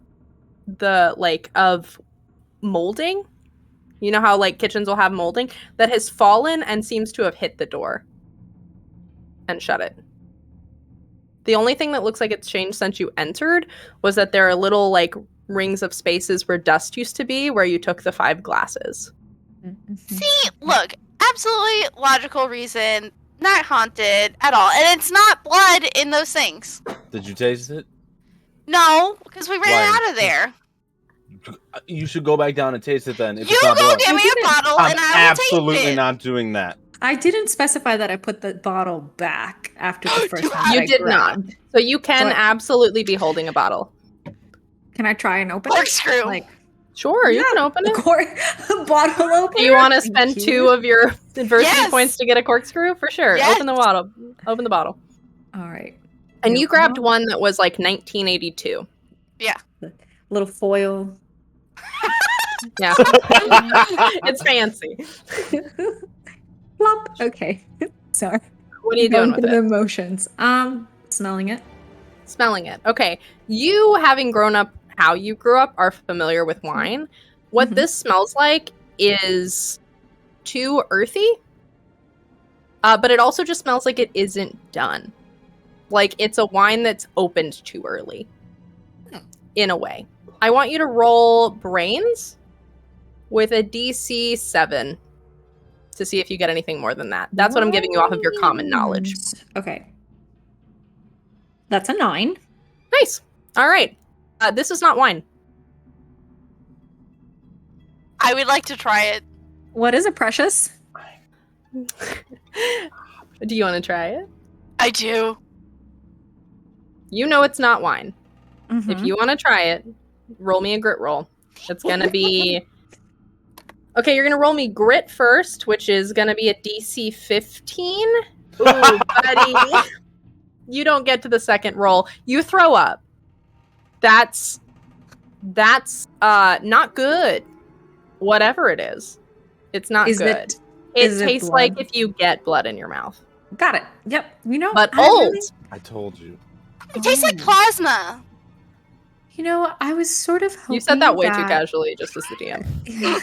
molding. You know how like kitchens will have molding that has fallen and seems to have hit the door. and shut it. The only thing that looks like it's changed since you entered was that there are little like rings of spaces where dust used to be, where you took the 5 glasses. See, look, absolutely logical reason, not haunted at all, and it's not blood in those things. Did you taste it? No, because we ran Why? out of there. You should go back down and taste it then. If You it's not go blood. get me a bottle, I'm and I will taste absolutely it. not doing that. I didn't specify that I put the bottle back after the first one. that You I did not. grabbed. So you can But- absolutely be holding a bottle. Can I try and open it? Corkscrew. Like Sure, you can open a it. bottle opener? Do you want to Thank spend you. 2 of your adversity Yes. points to get a corkscrew? For sure. Yes. Open the bottle. Open the bottle. All right. And Nope. you grabbed one that was like 1982. Little foil. Yeah. It's fancy. Plop. Okay. Sorry. What are you Going doing with through it? the motions. Smelling it. Smelling it. Okay. You, having grown up how you grew up, are familiar with wine. What Mhm. this smells like is too earthy. But it also just smells like it isn't done. Like it's a wine that's opened too early. In a way. I want you to roll brains with a DC 7 to see if you get anything more than that. That's what I'm giving you off of your common knowledge. Okay. That's a 9. Nice. All right. This is not wine. I would like to try it. What is it, Precious? Do you want to try it? I do. You know it's not wine. If Mhm. you want to try it, roll me a grit roll. It's going to be... Okay, you're going to roll me grit first, which is going to be a DC 15. Ooh, buddy. You don't get to the second roll. You throw up. That's not good. Whatever it is. It's not Is good. it- It is it tastes like blood? if you get blood in your mouth. Got it. Yep. You know, But I old. really- I told you. It tastes like Oh. plasma. You know, I was sort of hoping You said that way too casually, just as the DM.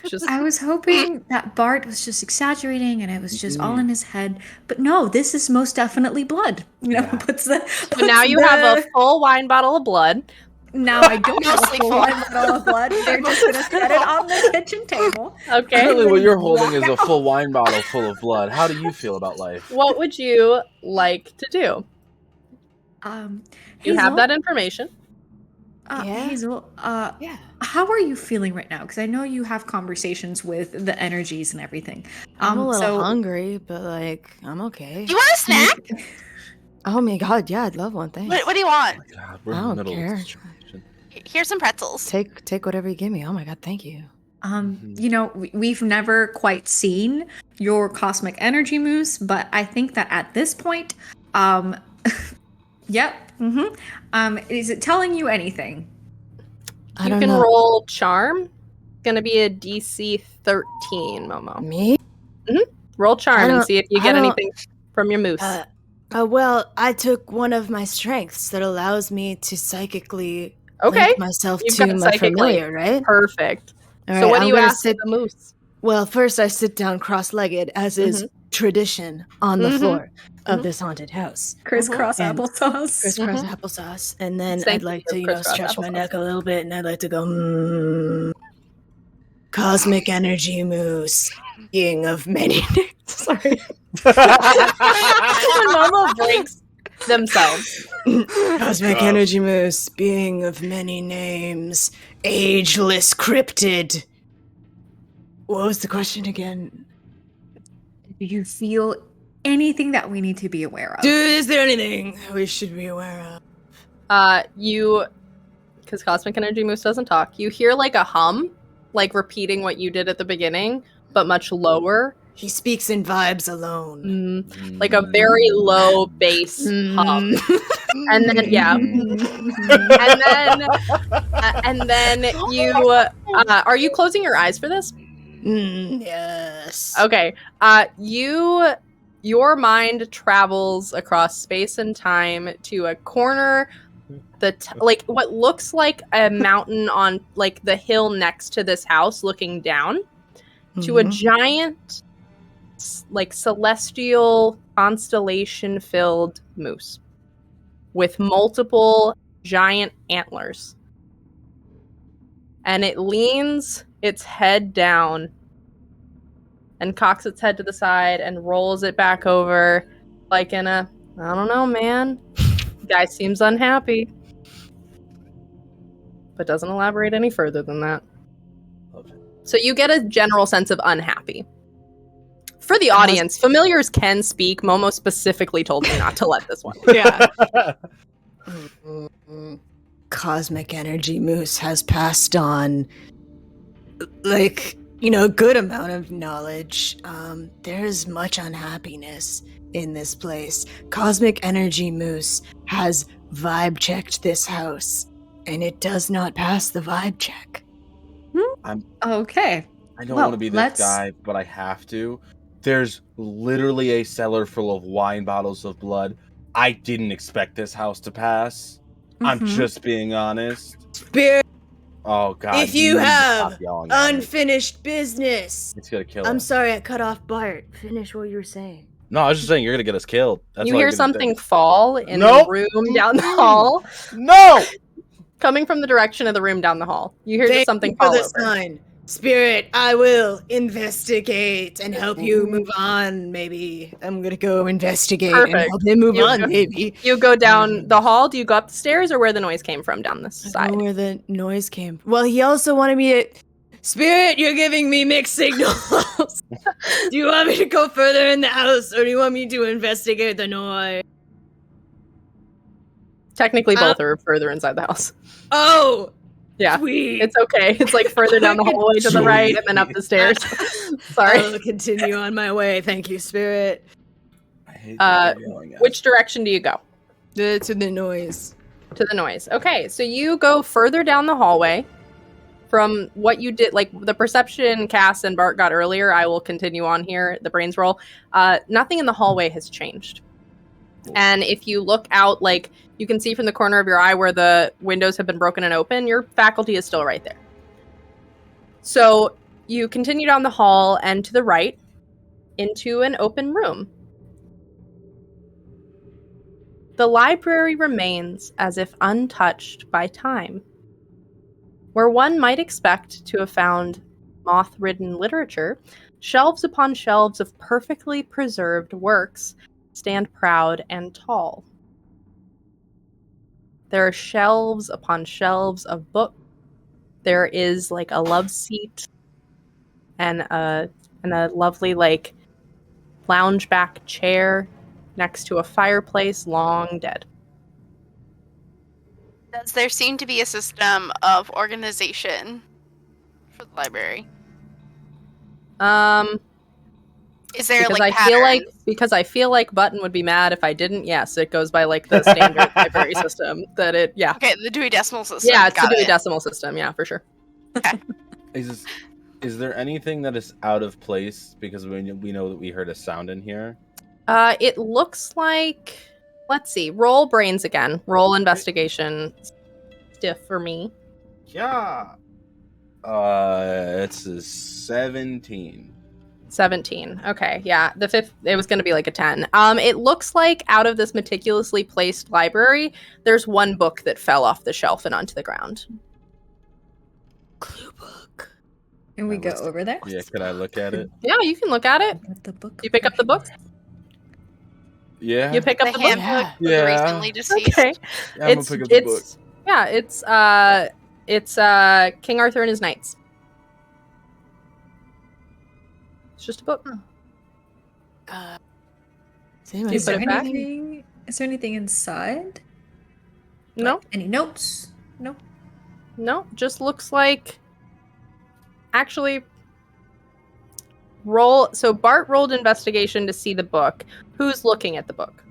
Just I was hoping that Bart was just exaggerating and it was just all in his head. But no, this is most definitely blood. You know, Yeah. so now you have a full wine bottle of blood. Now I don't have a Mostly full full. wine bottle of blood. They're just going to set it on the kitchen table. Okay. Currently, what you're holding Walk is a out. full wine bottle full of blood. How do you feel about life? What would you like to do? You have Hazel, that information. Yeah. Hazel, Yeah. how are you feeling right now? Because I know you have conversations with the energies and everything. I'm a little so hungry, but like I'm okay. Do you want a snack? Oh my god, yeah, I'd love one. Thanks. What do you want? Oh my God, we're I in the don't middle care. of this situation. Here's some pretzels. Take whatever you give me. Oh my god, thank you. Mhm. You know, we've never quite seen your cosmic energy moose, but I think that at this point, yep. Is it telling you anything? I You don't can know. roll charm. It's gonna be a DC 13, Momo. Me? Roll charm and don't- see if you I get don't- anything from your moose. Well, I took one of my strengths that allows me to psychically Okay. link myself You've to got my psychic link. familiar, right? Perfect. All So right, what do I'm you gonna ask sit- the moose? Well, first I sit down cross-legged, as is tradition on the Mhm. floor of Mhm. this haunted house. Crisscross And- applesauce. Crisscross applesauce, and then Same I'd like thing to, as crisscross stretch my applesauce. neck a little bit, and I'd like to go, cosmic energy moose, being of many. Sorry, When Momo breaks themselves. cosmic God. energy moose, being of many names, ageless cryptid. What was the question again? Do you feel anything that we need to be aware of? Is there anything we should be aware of? You, because Cosmic Energy Moose doesn't talk, you hear like a hum, like repeating what you did at the beginning, but much lower. He speaks in vibes alone. Like a very low bass hum. And then, yeah. And then you, are you closing your eyes for this? Yes. Okay. Your mind travels across space and time to a corner like what looks like a mountain on like the hill next to this house looking down to a giant like celestial constellation-filled moose with multiple giant antlers. And it leans its head down and cocks its head to the side and rolls it back over like in a, I don't know, man. The guy seems unhappy. But doesn't elaborate any further than that. Okay. So you get a general sense of unhappy. For the audience, familiars can speak. Momo specifically told me not to let this one. Yeah. Cosmic Energy Moose has passed on, like, a good amount of knowledge. There's much unhappiness in this place. Cosmic Energy Moose has vibe checked this house, and it does not pass the vibe check. Okay. I don't Well, want to be this let's- guy, but I have to. There's literally a cellar full of wine bottles of blood. I didn't expect this house to pass. I'm Mhm. just being honest. Spirit, Oh god. if you need to have stop yelling at me. unfinished business. It's gonna kill I'm us. sorry I cut off Bart. Finish what you were saying. No, I was just saying you're gonna get us killed. That's You all hear you're gonna something say. fall in Nope. the room down the hall, No! coming from the direction of the room down the hall. You hear Thank something you for fall the over. sign. Spirit, I will investigate and help you move on, maybe. I'm gonna go investigate and Perfect. help him move You on, go- maybe. You go down the hall. Do you go up the stairs or where the noise came from down this I don't side? know where the noise came from. Well, he also wanted me to... Spirit, you're giving me mixed signals. Do you want me to go further in the house, or do you want me to investigate the noise? Technically, both are further inside the house. Oh! Yeah. Sweet! It's okay. It's like further down the hallway to the right and then up the stairs. Sorry. I'll continue on my way. Thank you, Spirit. I hate that you're yelling at Which direction do you go? To the noise. To the noise. Okay, so you go further down the hallway from what you did, like the perception Cass and Bart got earlier. I will continue on here, the brains roll. Nothing in the hallway has changed. And if you look out, like you can see from the corner of your eye where the windows have been broken and open, your faculty is still right there. So you continue down the hall and to the right into an open room. The library remains as if untouched by time. Where one might expect to have found moth-ridden literature, shelves upon shelves of perfectly preserved works stand proud and tall. There are shelves upon shelves of books. There is like a love seat and a lovely like lounge back chair next to a fireplace long dead. Does there seem to be a system of organization for the library? Is there Because like I feel like Button would be mad if I didn't. Yes, it goes by like the standard library system that it. Yeah. Okay, the Dewey Decimal System. Yeah, it's Got the Dewey it. Decimal System. Yeah, for sure. Is there anything that is out of place because we know that we heard a sound in here? It looks like. Let's see. Roll brains again. Roll investigation. Stiff for me. Yeah. It's a 17. 17. Okay, yeah. The fifth, it was going to be like a 10. It looks like out of this meticulously placed library, there's one book that fell off the shelf and onto the ground. Clue book. Can we go over there? Yeah, could I look at it? Yeah, you can look at it. With the book. You pick up the book. Yeah. You pick up The the book. handbook for Yeah. the recently deceased. Okay. Yeah, I'm gonna pick up the book. Yeah, it's King Arthur and his knights. It's just a book. Same You Is put there it back? anything? Is there anything inside? No, Like, any notes? No. no, just looks like. Actually, roll. So Bart rolled investigation to see the book. Who's looking at the book?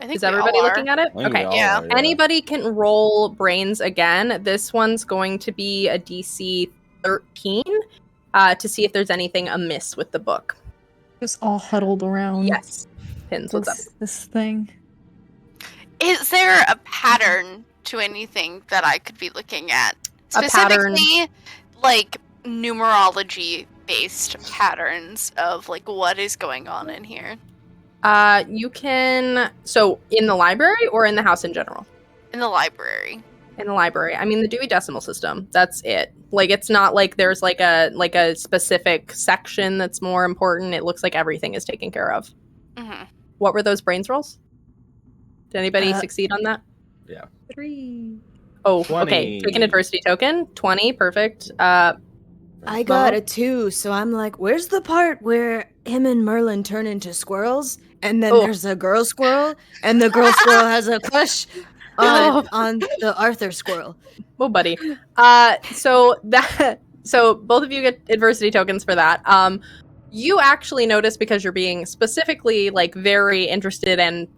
I think Is everybody looking at it? I think we Okay. all Yeah. are, Anybody can roll brains again. This one's going to be a DC 13 to see if there's anything amiss with the book. Just all huddled around. Yes. Pins, what's up? This thing. Is there a pattern to anything that I could be looking at? A pattern. Specifically, like numerology based patterns of like what is going on in here. You can in the library or in the house in general? In the library. In the library. I mean the Dewey Decimal System. That's it. Like it's not like there's like a specific section that's more important. It looks like everything is taken care of. Mm-hmm. What were those brains rolls? Did anybody succeed on that? Yeah. 3. Oh, 20. okay. Take an adversity token. 20, perfect. I got a 2, so I'm like, where's the part where him and Merlin turn into squirrels, and then there's a girl squirrel, and the girl squirrel has a crush on the Arthur squirrel. Oh, buddy. So both of you get adversity tokens for that. You actually notice, because you're being specifically like very interested and,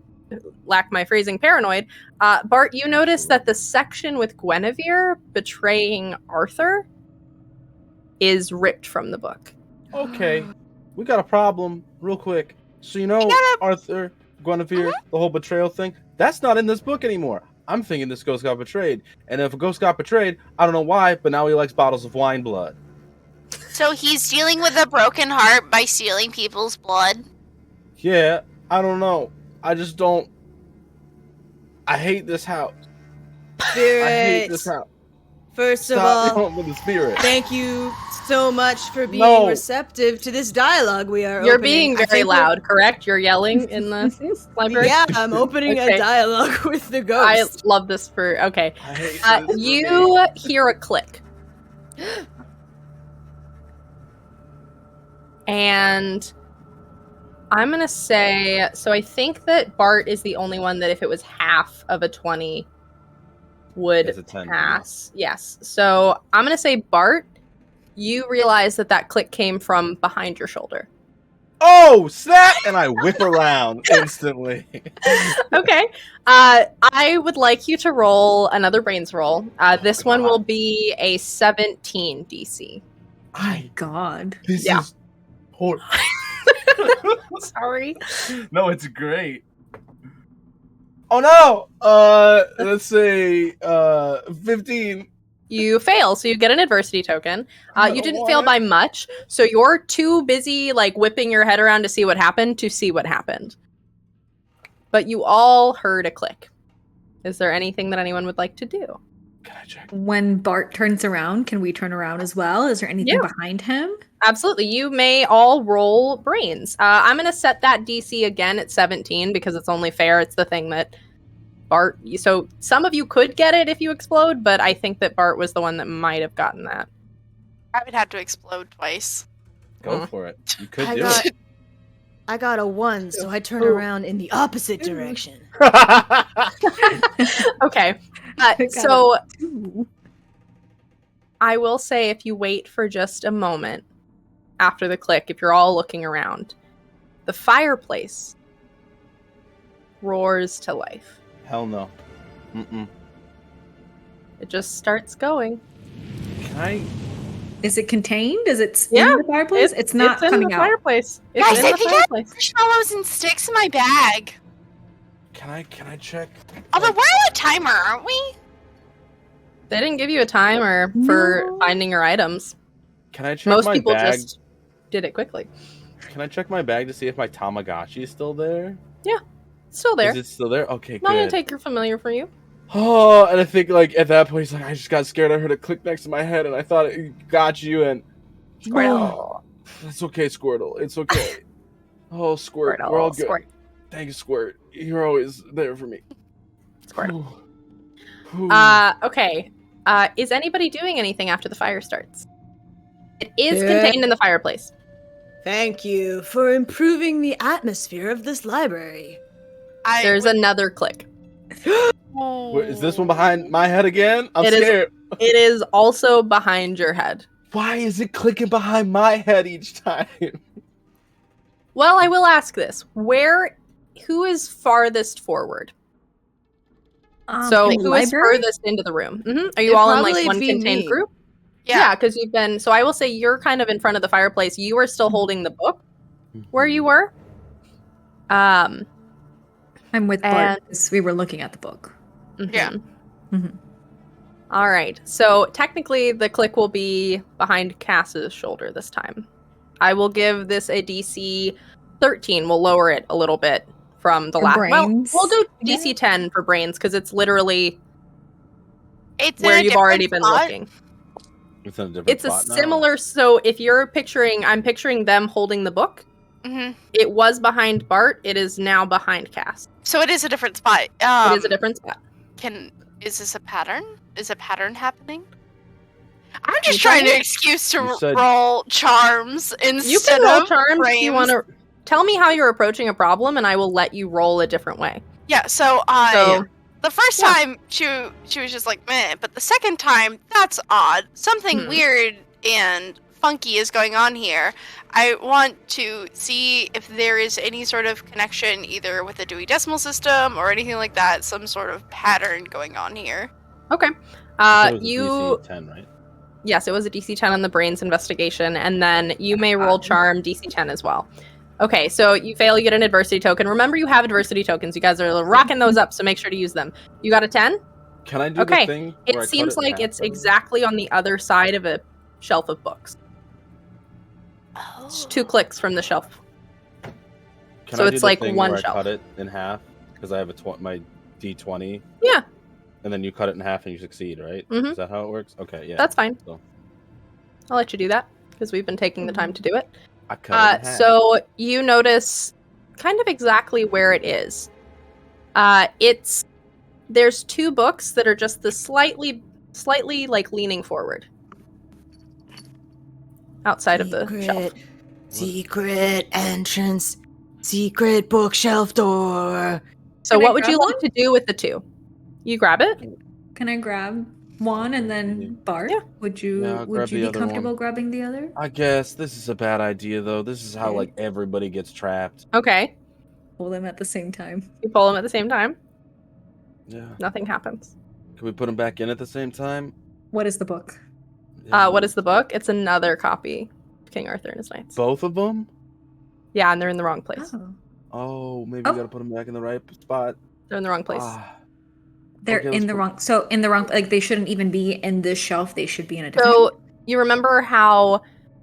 lack my phrasing, paranoid. Bart, you notice that the section with Guinevere betraying Arthur is ripped from the book. Okay, we got a problem real quick. So Arthur, Guinevere, the whole betrayal thing, that's not in this book anymore. I'm thinking this ghost got betrayed. And if a ghost got betrayed, I don't know why, but now he likes bottles of wine blood. So he's dealing with a broken heart by stealing people's blood? Yeah, I don't know. I just don't... I hate this house. Spirit. I hate this house. First of Stop all, with the spirit. thank you so much for being receptive to this dialogue we are You're opening. being very loud, correct? You're yelling in the library? Yeah, I'm opening a dialogue with the ghost. I love this for... Okay. I hate this You hear a click. And I'm going to say... So I think that Bart is the only one that if it was half of a 20 would pass. Yes. So I'm going to say, Bart, you realize that click came from behind your shoulder. Oh, snap! And I whip around instantly. Okay. I would like you to roll another brains roll. This one will be a 17 DC. My God. This is horrible. Sorry. No, it's great. Oh no! Let's say 15. You fail, so you get an adversity token. You didn't fail by much, so you're too busy like whipping your head around to see what happened. But you all heard a click. Is there anything that anyone would like to do? Can I check? When Bart turns around, can we turn around as well? Is there anything behind him? Absolutely. You may all roll brains. I'm going to set that DC again at 17 because it's only fair. It's the thing that Bart... So some of you could get it if you explode, but I think that Bart was the one that might have gotten that. I would have to explode twice. Go for it. You could do it. I got a 1, so I turn around in the opposite direction. Okay. So I will say, if you wait for just a moment after the click, if you're all looking around, the fireplace roars to life. Hell no. Mm-mm. It just starts going. Can I... Is it contained? Is it in the fireplace? It's not in coming the out. Fireplace. It's Guys, in I the think I have fireplace. marshmallows and sticks in my bag. Can I check? Although we're on a timer, aren't we? They didn't give you a timer for finding your items. Can I check Most my people bag? just did it quickly. Can I check my bag to see if my Tamagotchi is still there? Yeah, it's still there. Is it still there? Okay, Not gonna good. take your familiar for you. Oh, and I think like at that point, he's like, I just got scared. I heard a click next to my head, and I thought it got you. And Squirtle. It's okay, Squirtle. It's okay. Oh, Squirt, Squirtle, we're all good. Squirt. Thank you, Squirt. You're always there for me. Squirt. Ooh. Okay. Is anybody doing anything after the fire starts? It is contained in the fireplace. Thank you for improving the atmosphere of this library. There's another click. Wait, is this one behind my head again? I'm scared. It is also behind your head. Why is it clicking behind my head each time? Well, I will ask this. Who is farthest forward? So who is furthest into the room? Mm-hmm. Are you all in like one contained group? Yeah, because you've been... So I will say you're kind of in front of the fireplace. You are still holding the book where you were. I'm with Bart because we were looking at the book. Mm-hmm. Yeah. Mm-hmm. All right. So technically the click will be behind Cass's shoulder this time. I will give this a DC 13. We'll lower it a little bit from the For last. Well, brains? we'll do Yeah. DC 10 for brains because it's literally It's where in a you've different already been spot. looking. It's in a different It's a spot now. similar. So if you're picturing, I'm picturing them holding the book. Hmm. It was behind Bart. It is now behind Cass. So it is a different spot. It is a different spot. Is this a pattern? Is a pattern happening? I'm just You trying tell to me. excuse to You said- roll charms You instead can roll of charms if frames. you want to. Tell me how you're approaching a problem, and I will let you roll a different way. Yeah. So So the first yeah. time she was just like meh, but the second time that's odd. Something weird and funky is going on here. I want to see if there is any sort of connection either with the Dewey Decimal System or anything like that. Some sort of pattern going on here. okay. You said it was a You DC 10, right? yes, it was a DC 10 on the brains investigation, and then you may roll charm DC 10 as well. Okay, so you fail, you get an adversity token. Remember, you have adversity tokens. You guys are rocking those up, so make sure to use them. You got a 10? Can I do Okay, the thing where I It cut seems in like half, it's though? exactly on the other side of a shelf of books. It's 2 clicks from the shelf. Can so I it's do the like thing one where shelf. I cut it in half because I have my D20. Yeah. And then you cut it in half and you succeed, right? Mhm. Is that how it works? Okay, yeah. That's fine. So I'll let you do that because we've been taking the time to do it. I cut it in half. So you notice kind of exactly where it is. There's 2 books that are just the slightly like leaning forward outside of the shelf. Secret entrance. Secret bookshelf door. So Can I what would you grab like to do with the 2? You grab it? Can I grab one and then Bart? Yeah. Would Yeah, you I'll grab would you the be other comfortable one. grabbing the other? I guess this is a bad idea, though. This is how Okay. like everybody gets trapped. Okay. Pull them at the same time. You pull them at the same time. Yeah. Nothing happens. Can we put them back in at the same time? What is the book? Yeah. What is the book? It's another copy of King Arthur and his Knights. Both of them? Yeah, and they're in the wrong place. Oh, Oh, maybe Oh. we gotta put them back in the right spot. They're in the wrong place. Ah, they're Okay, let's in the put- wrong. So in the wrong. Like they shouldn't even be in this shelf. They should be in a different. So you remember how?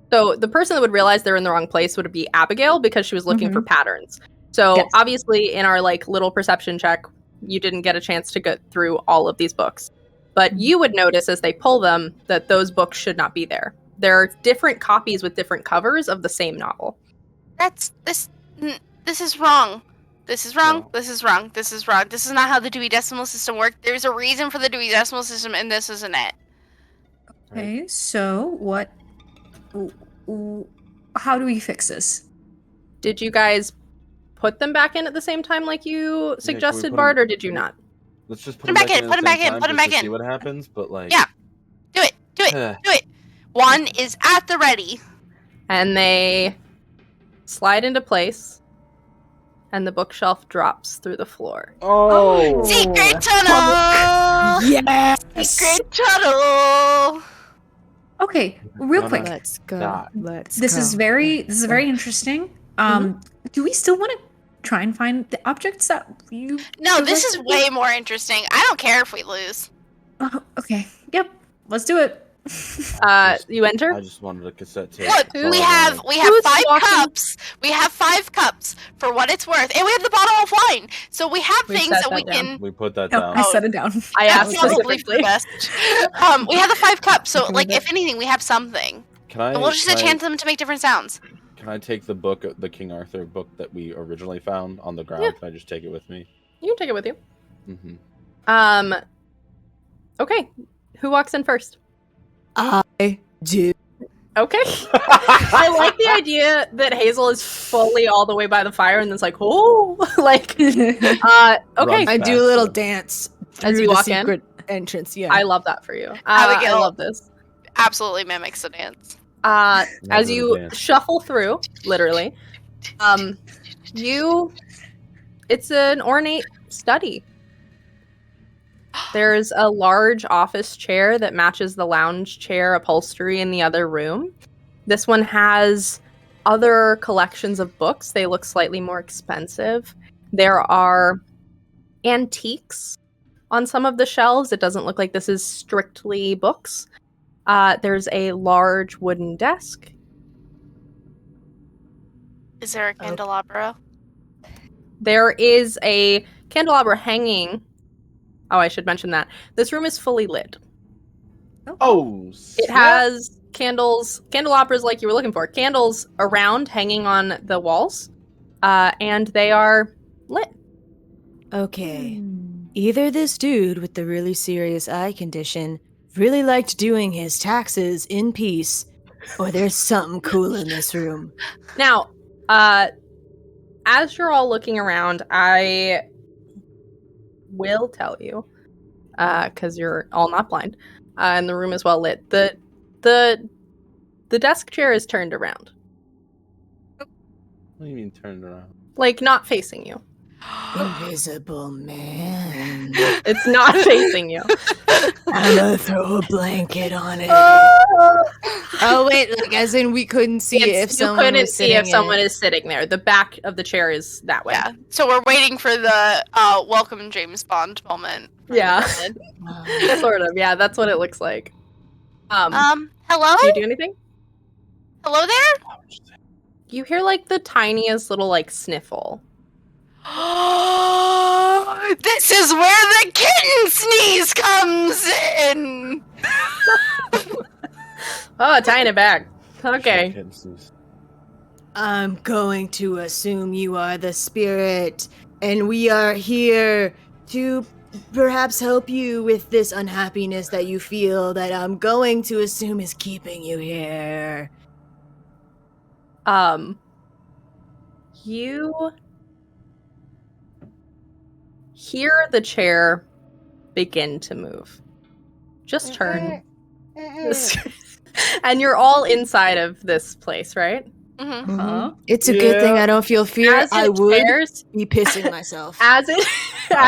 So the person that would realize they're in the wrong place would be Abigail because she was looking for patterns. So Yes. obviously, in our like little perception check, you didn't get a chance to go through all of these books, but you would notice as they pull them that those books should not be there. There are different copies with different covers of the same novel. This is wrong. This is wrong. No. This is wrong. This is wrong. This is not how the Dewey Decimal System works. There's a reason for the Dewey Decimal System, and this isn't it. Okay. So what? How do we fix this? Did you guys put them back in at the same time like you suggested, put Bart, 'em- or did you not? let's just Put 'em back in, put 'em back in, put 'em back See in. what happens, but like. Yeah. Do it. Do it. Do it. One is at the ready. And they slide into place, and the bookshelf drops through the floor. Oh. Secret tunnel. Yes. Secret tunnel. Okay, real No, no, quick. Let's go. Stop. Let's This go. is very interesting. Do we still want to try and find the objects that you? No, this is selected? way more interesting. I don't care if we lose. Oh, okay. Yep. Let's do it. You enter? I just wanted a cassette tape. Look, Who's- we have Who's 5 walking- cups. We have 5 cups for what it's worth, and we have the bottle of wine. So we have We things set that that we down. can. We put that No, down. I set it down. I That's asked probably for the specifically. best. We have the 5 cups, so Okay, like with if anything, we have something. Can I? And we'll just can I- enchant them to make different sounds. Can I take the book, the King Arthur book that we originally found on the ground? Yeah. Can I just take it with me? You can take it with you. Mm-hmm. Okay. Who walks in first? I do. Okay. I like the idea that Hazel is fully all the way by the fire and then it's like, oh, like, okay. Runs I do a little faster. dance As through you the walk in? secret entrance. Yeah. I love that for you. I Abigail. love this. Absolutely mimics the dance. As Love you the dance. shuffle through, literally, it's an ornate study. There's a large office chair that matches the lounge chair upholstery in the other room. This one has other collections of books. They look slightly more expensive. There are antiques on some of the shelves. It doesn't look like this is strictly books. There's a large wooden desk. Is there a candelabra? There is a candelabra hanging. Oh, I should mention that. This room is fully lit. Oh, It has candelabras like you were looking for. Candles around, hanging on the walls, and they are lit. Okay. Either this dude with the really serious eye condition really liked doing his taxes in peace, or there's something cool in this room. Now, as you're all looking around, I will tell you, because you're all not blind, and the room is well lit. The desk chair is turned around, What do you mean turned around? like not facing you. Invisible man. It's not facing you. I'm gonna throw a blanket on it. Oh wait, like as in we couldn't see if You someone couldn't was see sitting if someone in it. is sitting there. The back of the chair is that way. Yeah. So we're waiting for the welcome James Bond moment. Yeah. Sort of. Yeah, that's what it looks like. Hello? Do you do anything? Hello there? You hear like the tiniest little like sniffle. This is where the kitten sneeze comes in! Oh, tying it back. Okay. I'm going to assume you are the spirit, and we are here to perhaps help you with this unhappiness that you feel that I'm going to assume is keeping you here. You hear the chair begin to move. Just turn. And you're all inside of this place, right? Mm-hmm. Huh? It's a good thing I don't feel fear. As I it would tears, be pissing myself. as it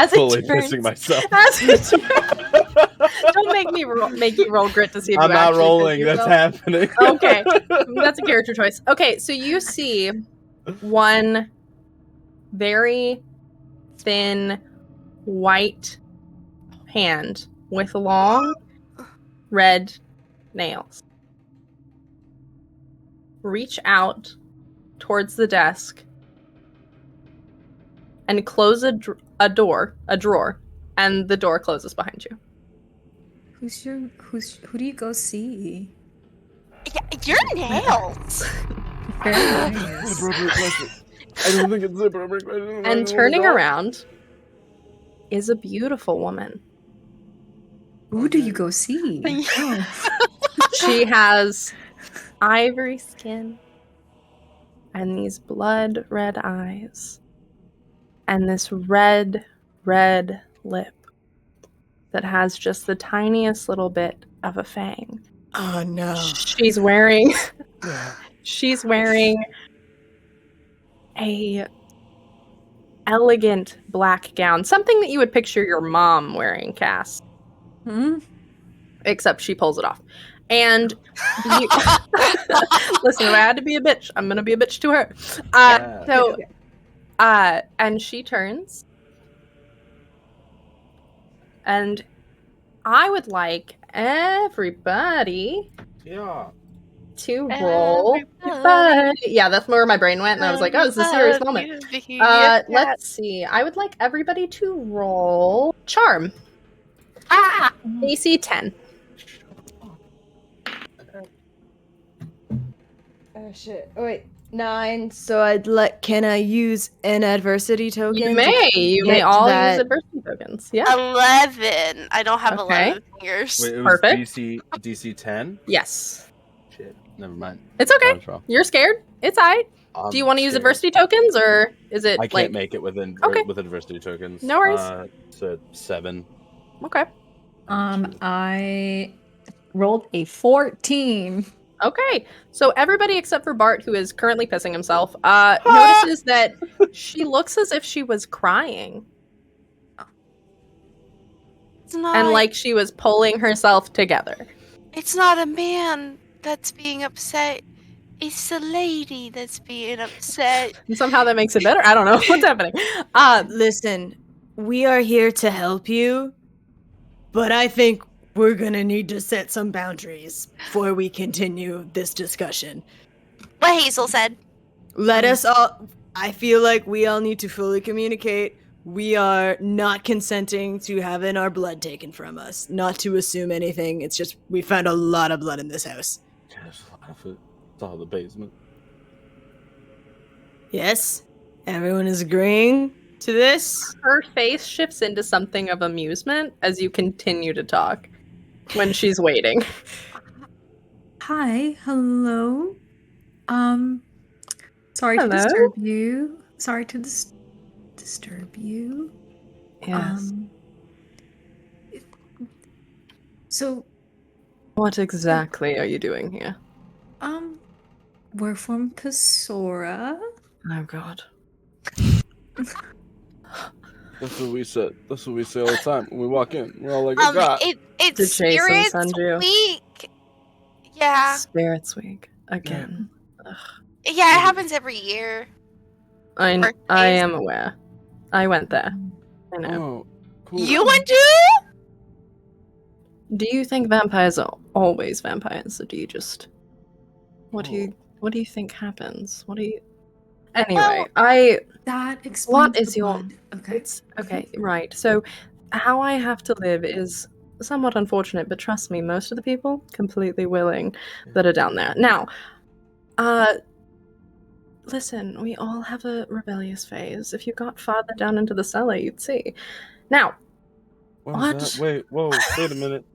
Fully turns, pissing myself. as it don't make you roll grit to see if I'm you not actually rolling. piss That's yourself. happening. Okay, that's a character choice. Okay, so you see one very thin white hand with long red nails reach out towards the desk and close a drawer, and the door closes behind you. Who do you go see? Yeah, your nails! Very nice. I don't think it's appropriate question. And turning around is a beautiful woman. Who do you go see? Oh. She has ivory skin and these blood red eyes and this red lip that has just the tiniest little bit of a fang. Oh no. She's wearing a elegant black gown, something that you would picture your mom wearing, Cass. Hmm? Except she pulls it off. And you... listen, if I had to be a bitch, I'm gonna be a bitch to her. And she turns, and I would like everybody to roll. Yeah, that's where my brain went, and I was like, oh, this is a serious moment. Let's see. I would like everybody to roll Charm. AC 10. Oh shit. Oh wait. 9. So can I use an adversity token? You may all use adversity tokens. Yeah. 11. I don't have Okay. 11 fingers. Wait, it was Perfect. DC 10? Yes. Shit, never mind. It's okay. I was wrong. You're scared. It's alright. Do you want to use scared. adversity tokens, or is it I can't like make it with Okay. with adversity tokens. No worries. It's a 7. okay? I rolled a 14. Okay. So everybody except for Bart, who is currently pissing himself, notices that she looks as if she was crying It's not, and like she was pulling herself together. it's not a man that's being upset. It's a lady that's being upset. And somehow that makes it better. I don't know what's happening. Listen, we are here to help you, but I think we're gonna need to set some boundaries before we continue this discussion. What Hazel said. Let us all. I feel like we all need to fully communicate. We are not consenting to having our blood taken from us. Not to assume anything. It's just we found a lot of blood in this house. Yeah, there's a lot of it. It's all the basement. Yes? Everyone is agreeing to this? Her face shifts into something of amusement as you continue to talk when she's waiting. Hi, hello. Sorry Hello? to disturb you. Sorry to disturb you. Yes. So, What exactly are you doing here? we're from Pasora. Oh god. That's what we said. That's what we say all the time when we walk in. We're all like, oh god. It's Did Jason Spirits send you? Week. Yeah. Spirits Week. Again. Yeah, it happens every year. I Birthdays. am aware. I went there. I know. Oh, cool. You went to? Do you think vampires are always vampires, or do you just... What do you think happens? What do you... Anyway, Well, That explains What is the your- blood. Okay. It's okay, right. So, how I have to live is somewhat unfortunate, but trust me, most of the people completely willing that are down there. Now, listen, we all have a rebellious phase. If you got farther down into the cellar, you'd see. Now, What is that? Wait, whoa, wait a minute.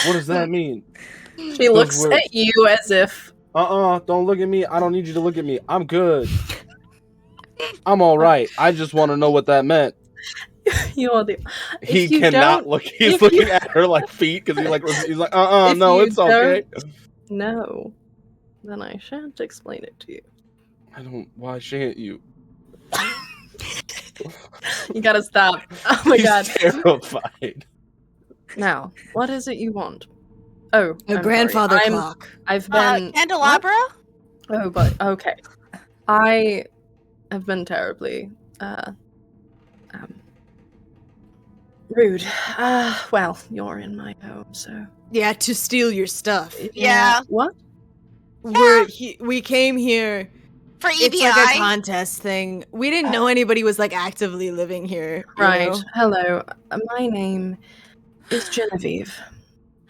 What does that mean? she looks words. at you as if Don't look at me. I don't need you to look at me. I'm good. I'm all right. I just want to know what that meant. you're the. He If you cannot don't- look. He's if looking you- at her like feet because he's like, If no, you it's okay. No, then I shan't explain it to you. I don't. Why shan't you? You gotta stop. Oh my He's god. terrified. Now, what is it you want? Oh, A I'm grandfather sorry. clock. I've been. Candelabra? Oh, but okay. I have been terribly rude. Well, you're in my home, so Yeah, to steal your stuff. Yeah. What? We came here. For EBI? It's like a contest thing. We didn't know anybody was like actively living here. you Right. know? Hello. My name is Genevieve.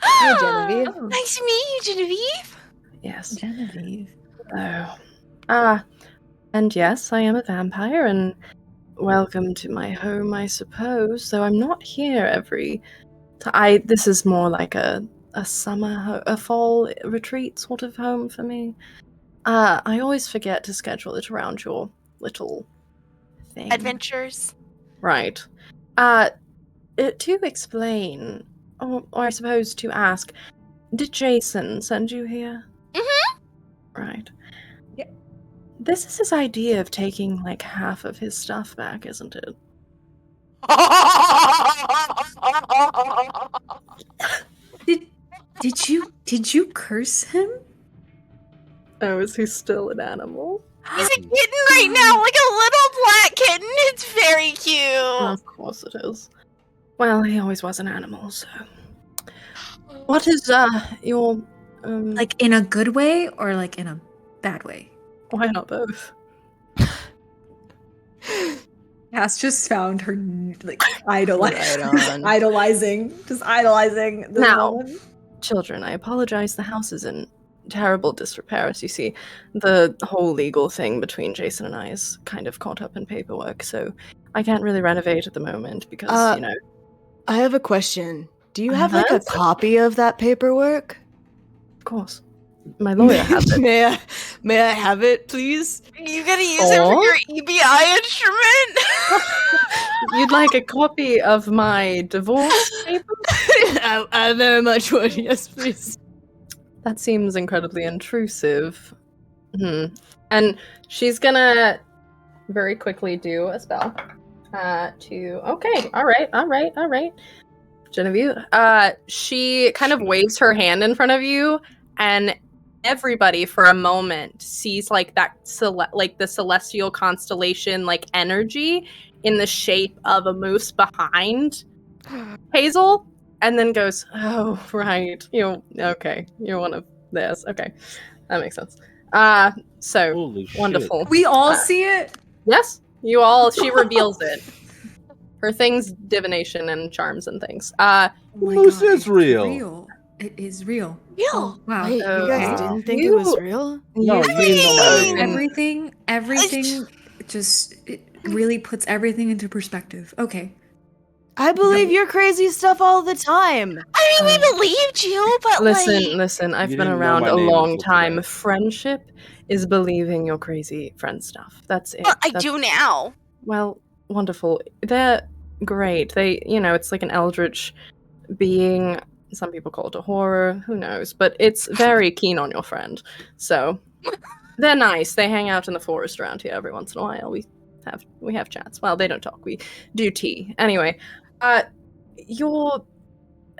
Hey, Genevieve. Oh, Nice to meet you, Genevieve. Yes. Genevieve. Oh. And yes, I am a vampire, and welcome to my home, I suppose. Though I'm not here every. This is more like a summer, a fall retreat sort of home for me. I always forget to schedule it around your little thing. Adventures. Right. To explain, or I suppose to ask, did Jason send you here? Mm-hmm. Right. Yeah. This is his idea of taking like half of his stuff back, isn't it? Did you curse him? Oh, is he still an animal? He's a kitten right now, like a little black kitten. It's very cute. Of course it is. Well, he always was an animal, so. What is your Like in a good way or like in a bad way? why not both? Cass just found her like Right on. idolizing this Now. woman. Children, I apologize. The house is in terrible disrepair. As you see, the whole legal thing between Jason and I is kind of caught up in paperwork, so I can't really renovate at the moment because, I have a question. Do you have like a Uh-huh. copy of that paperwork? of course, my lawyer has it. May I have it, please? You gonna use it for your EBI instrument? You'd like a copy of my divorce paper? I very much would. Yes, please. That seems incredibly intrusive. And she's gonna very quickly do a spell. Okay, all right. Genevieve, she kind of waves her hand in front of you, and everybody for a moment sees like that like the celestial constellation like energy in the shape of a moose behind Hazel, and then goes, "Oh, right. You're one of this. Okay, that makes sense." So Holy shit. wonderful. We all see it. Yes, you all. She reveals it. Her things, divination and charms and things. Oh my Moose God, is it's real. It is real. Real. Oh, wow. Wait, you guys Wow. didn't think it was You- real? No, You you didn't know my open- name. Everything just it really puts everything into perspective. Okay. I believe your crazy stuff all the time. I mean, we believed you, but Listen. I've You been didn't know around my a name long until time. today. Friendship is believing your crazy friend stuff. That's it. Well, I That's- do now. Well, wonderful. They're great. It's like an eldritch being. Some people call it a horror. Who knows? But it's very keen on your friend. So they're nice. They hang out in the forest around here every once in a while. We have chats. Well, they don't talk. We do tea. Anyway,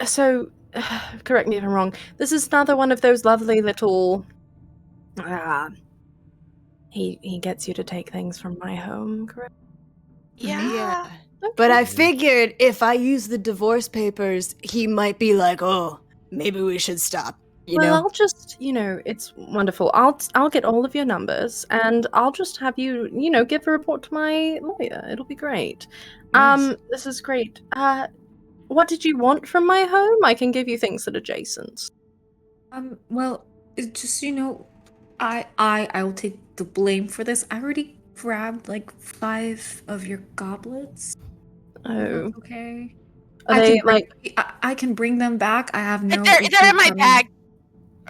so correct me if I'm wrong. This is another one of those lovely little. He gets you to take things from my home, correct? Yeah. But I figured if I use the divorce papers, he might be like, "Oh, maybe we should stop." You Well, know? I'll just, it's wonderful. I'll get all of your numbers, and I'll just have you, give a report to my lawyer. It'll be great. Nice. This is great. What did you want from my home? I can give you things that are adjacent. Well, it's just I'll take the blame for this. I already grabbed like 5 of your goblets. Oh, Okay. are they I can bring them back. I have no They're issue in my coming- bag.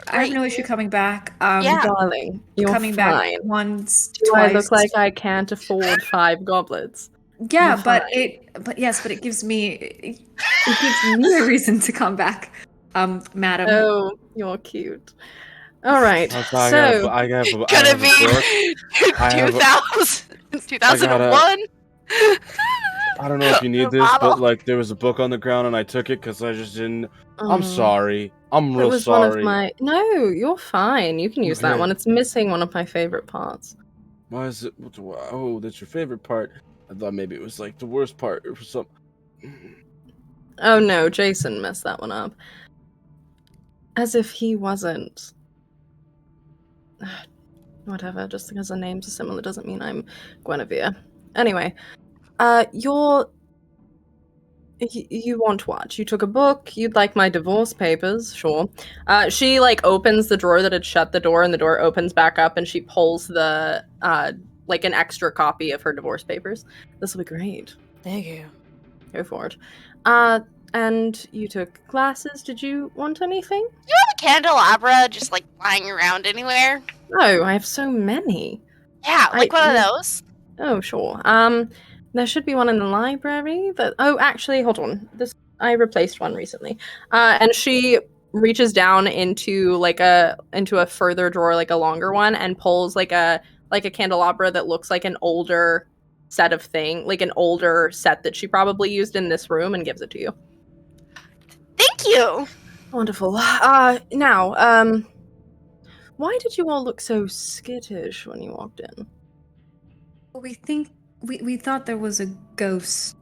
I have no Right issue here. coming back. Yeah. darling? You're Coming fine. back once, Do twice. I look like I can't afford 5 goblets? Yeah, You're but fine. it gives me a reason to come back, madam. Oh, you're cute. All right. I So have a Gonna book. be I have a- 2001. I don't know if you need this, but like there was a book on the ground and I took it because I just didn't. I'm sorry. I'm It real was sorry. one of my. No, you're fine. You can use that Okay. one. It's missing one of my favorite parts. Why is it? Oh, that's your favorite part. I thought maybe it was like the worst part or something. Oh no, Jason messed that one up. As if he wasn't. Whatever, just because our names are similar doesn't mean I'm Guinevere. Anyway, you want what? You took a book, you'd like my divorce papers, sure. She, opens the drawer that had shut the door, and the door opens back up, and she pulls the, an extra copy of her divorce papers. This will be great. Thank you. Go for it. And you took classes. Did you want anything? You have a candelabra just lying around anywhere? Oh, I have so many. Yeah, one of those. Oh, sure. There should be one in the library. Actually, hold on. I replaced one recently. And she reaches down into a further drawer, a longer one, and pulls a candelabra that looks like an older set of thing, an older set that she probably used in this room, and gives it to you. Thank you. Wonderful. Now, why did you all look so skittish when you walked in? We thought there was a ghost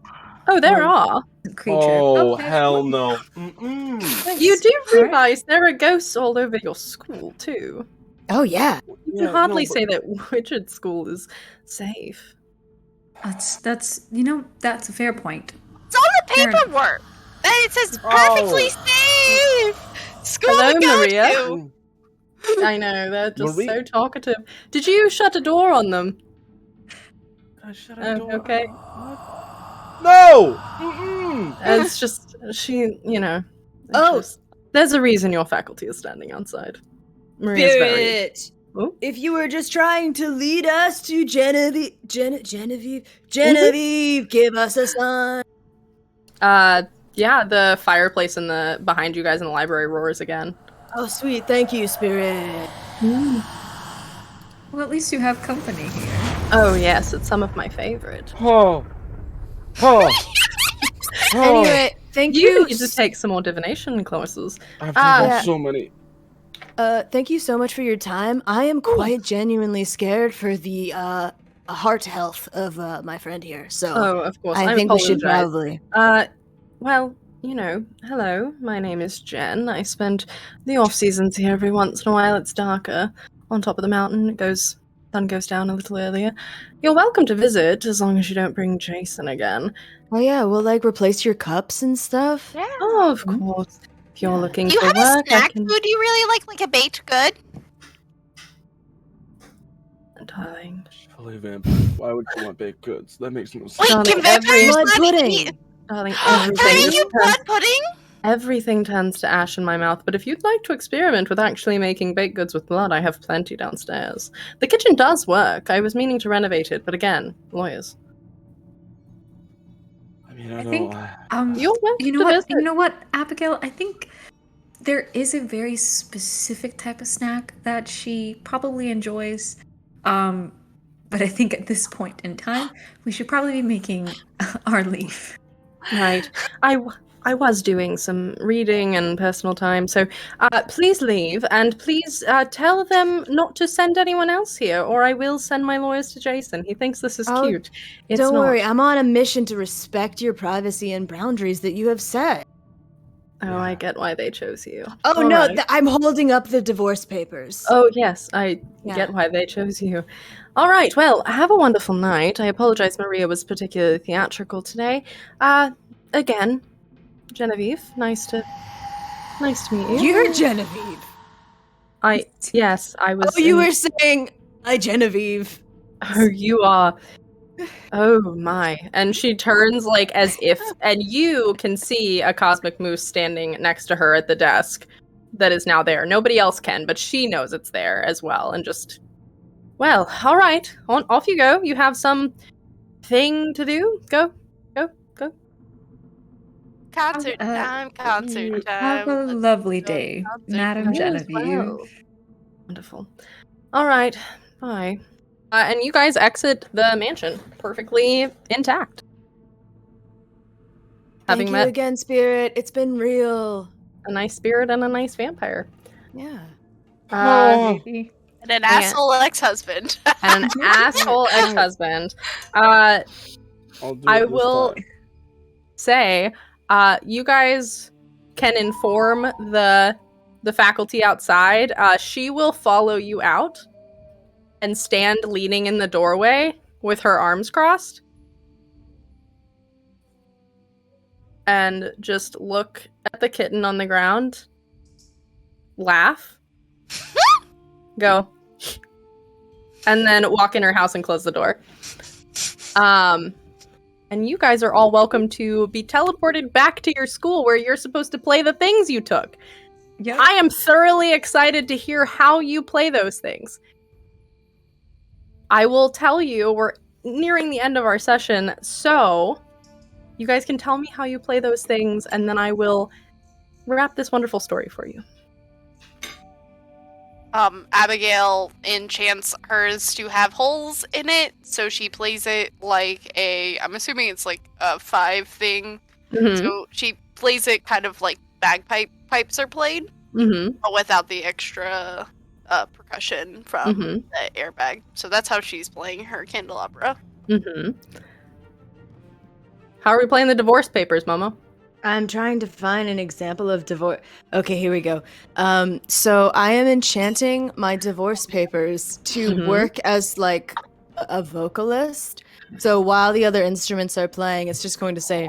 Oh, there Oh. are. creature. Oh, Okay. hell no. Mm-mm. You do All right. realize there are ghosts all over your school, too. Oh yeah. You Yeah, can hardly no, but- say that Witchard School is safe. That's a fair point. It's on the Fair. paperwork. And it says perfectly safe. School Hello, to go Maria. to. I know, they're just Marie- so talkative. Did you shut a door on them? I shut Oh, a door. okay. No! Mm-mm. It's just, she, it's Oh. just- there's a reason your faculty is standing outside. Maria's very... Spirit. Oh? If you were just trying to lead us to Genevieve, give us a sign. Yeah, the fireplace behind you guys in the library roars again. Oh, sweet. Thank you, Spirit. Well, at least you have company here. Oh, yes, it's some of my favorite. Oh. Oh. Oh. Anyway, thank You you. need to take some more divination classes. I've taken yeah. so many. Thank you so much for your time. I am quite genuinely scared for the heart health of my friend here. So Oh, of course. I think we should apologize. probably. Well, hello. My name is Jen. I spend the off seasons here every once in a while. It's darker on top of the mountain. Sun goes down a little earlier. You're welcome to visit, as long as you don't bring Jason again. Oh yeah, we'll like replace your cups and stuff. Yeah. Oh, of course. If you're looking Do you for have work, a snack I can... food you really like a baked good? Darling. Holy vampire. Why would you want baked goods? That makes no sense. Wait, Darling, can vampires blood not pudding. eat? Darling, Can I make you blood pudding? everything turns to ash in my mouth, but if you'd like to experiment with actually making baked goods with blood, I have plenty downstairs. The kitchen does work. I was meaning to renovate it, but again, lawyers. I mean, I think You're welcome you know to what? visit. You know what, Abigail? I think there is a very specific type of snack that she probably enjoys. But I think at this point in time, we should probably be making our leave. Right. I was doing some reading and personal time, so please leave, and please tell them not to send anyone else here, or I will send my lawyers to Jason. He thinks this is Oh, cute. It's Don't not. worry, I'm on a mission to respect your privacy and boundaries that you have set. Oh, I get why they chose you. Oh All no, right. I'm holding up the divorce papers. Oh, yes, I Yeah. get why they chose you. All right, well, have a wonderful night. I apologize Maria was particularly theatrical today. Again, Genevieve, nice to meet you. You're Genevieve. Yes, I was. Oh, you in- were saying, "Hi, Genevieve." Oh, you are. Oh my. And she turns like as if, and you can see a cosmic moose standing next to her at the desk that is now there. Nobody else can, but she knows it's there as well. And just, well, all right, off you go. You have some thing to do. Go. Concert time, concert Have time. a lovely day, concert Madam time. You as Genevieve. well. Wonderful. All right, bye. And you guys exit the mansion perfectly intact. Having Thank you met again, Spirit. It's been real. a nice spirit and a nice vampire. Yeah. Maybe. And an asshole ex-husband. And an asshole ex-husband. I'll do I it this will time. say, you guys can inform the faculty outside. She will follow you out and stand leaning in the doorway with her arms crossed. And just look at the kitten on the ground. Laugh. Go. And then walk in her house and close the door. And you guys are all welcome to be teleported back to your school where you're supposed to play the things you took. Yeah. I am thoroughly excited to hear how you play those things. I will tell you, we're nearing the end of our session, so you guys can tell me how you play those things, and then I will wrap this wonderful story for you. Abigail enchants hers to have holes in it, so she plays it like I'm assuming it's like a 5 thing. Mm-hmm. So she plays it kind of like pipes are played, Mm-hmm. but without the extra percussion from Mm-hmm. the airbag. So that's how she's playing her candelabra. Mm-hmm. How are we playing the divorce papers, Momo? I'm trying to find an example of divorce. Okay, here we go. So I am enchanting my divorce papers to Mhm. work as like a vocalist. So while the other instruments are playing, it's just going to say,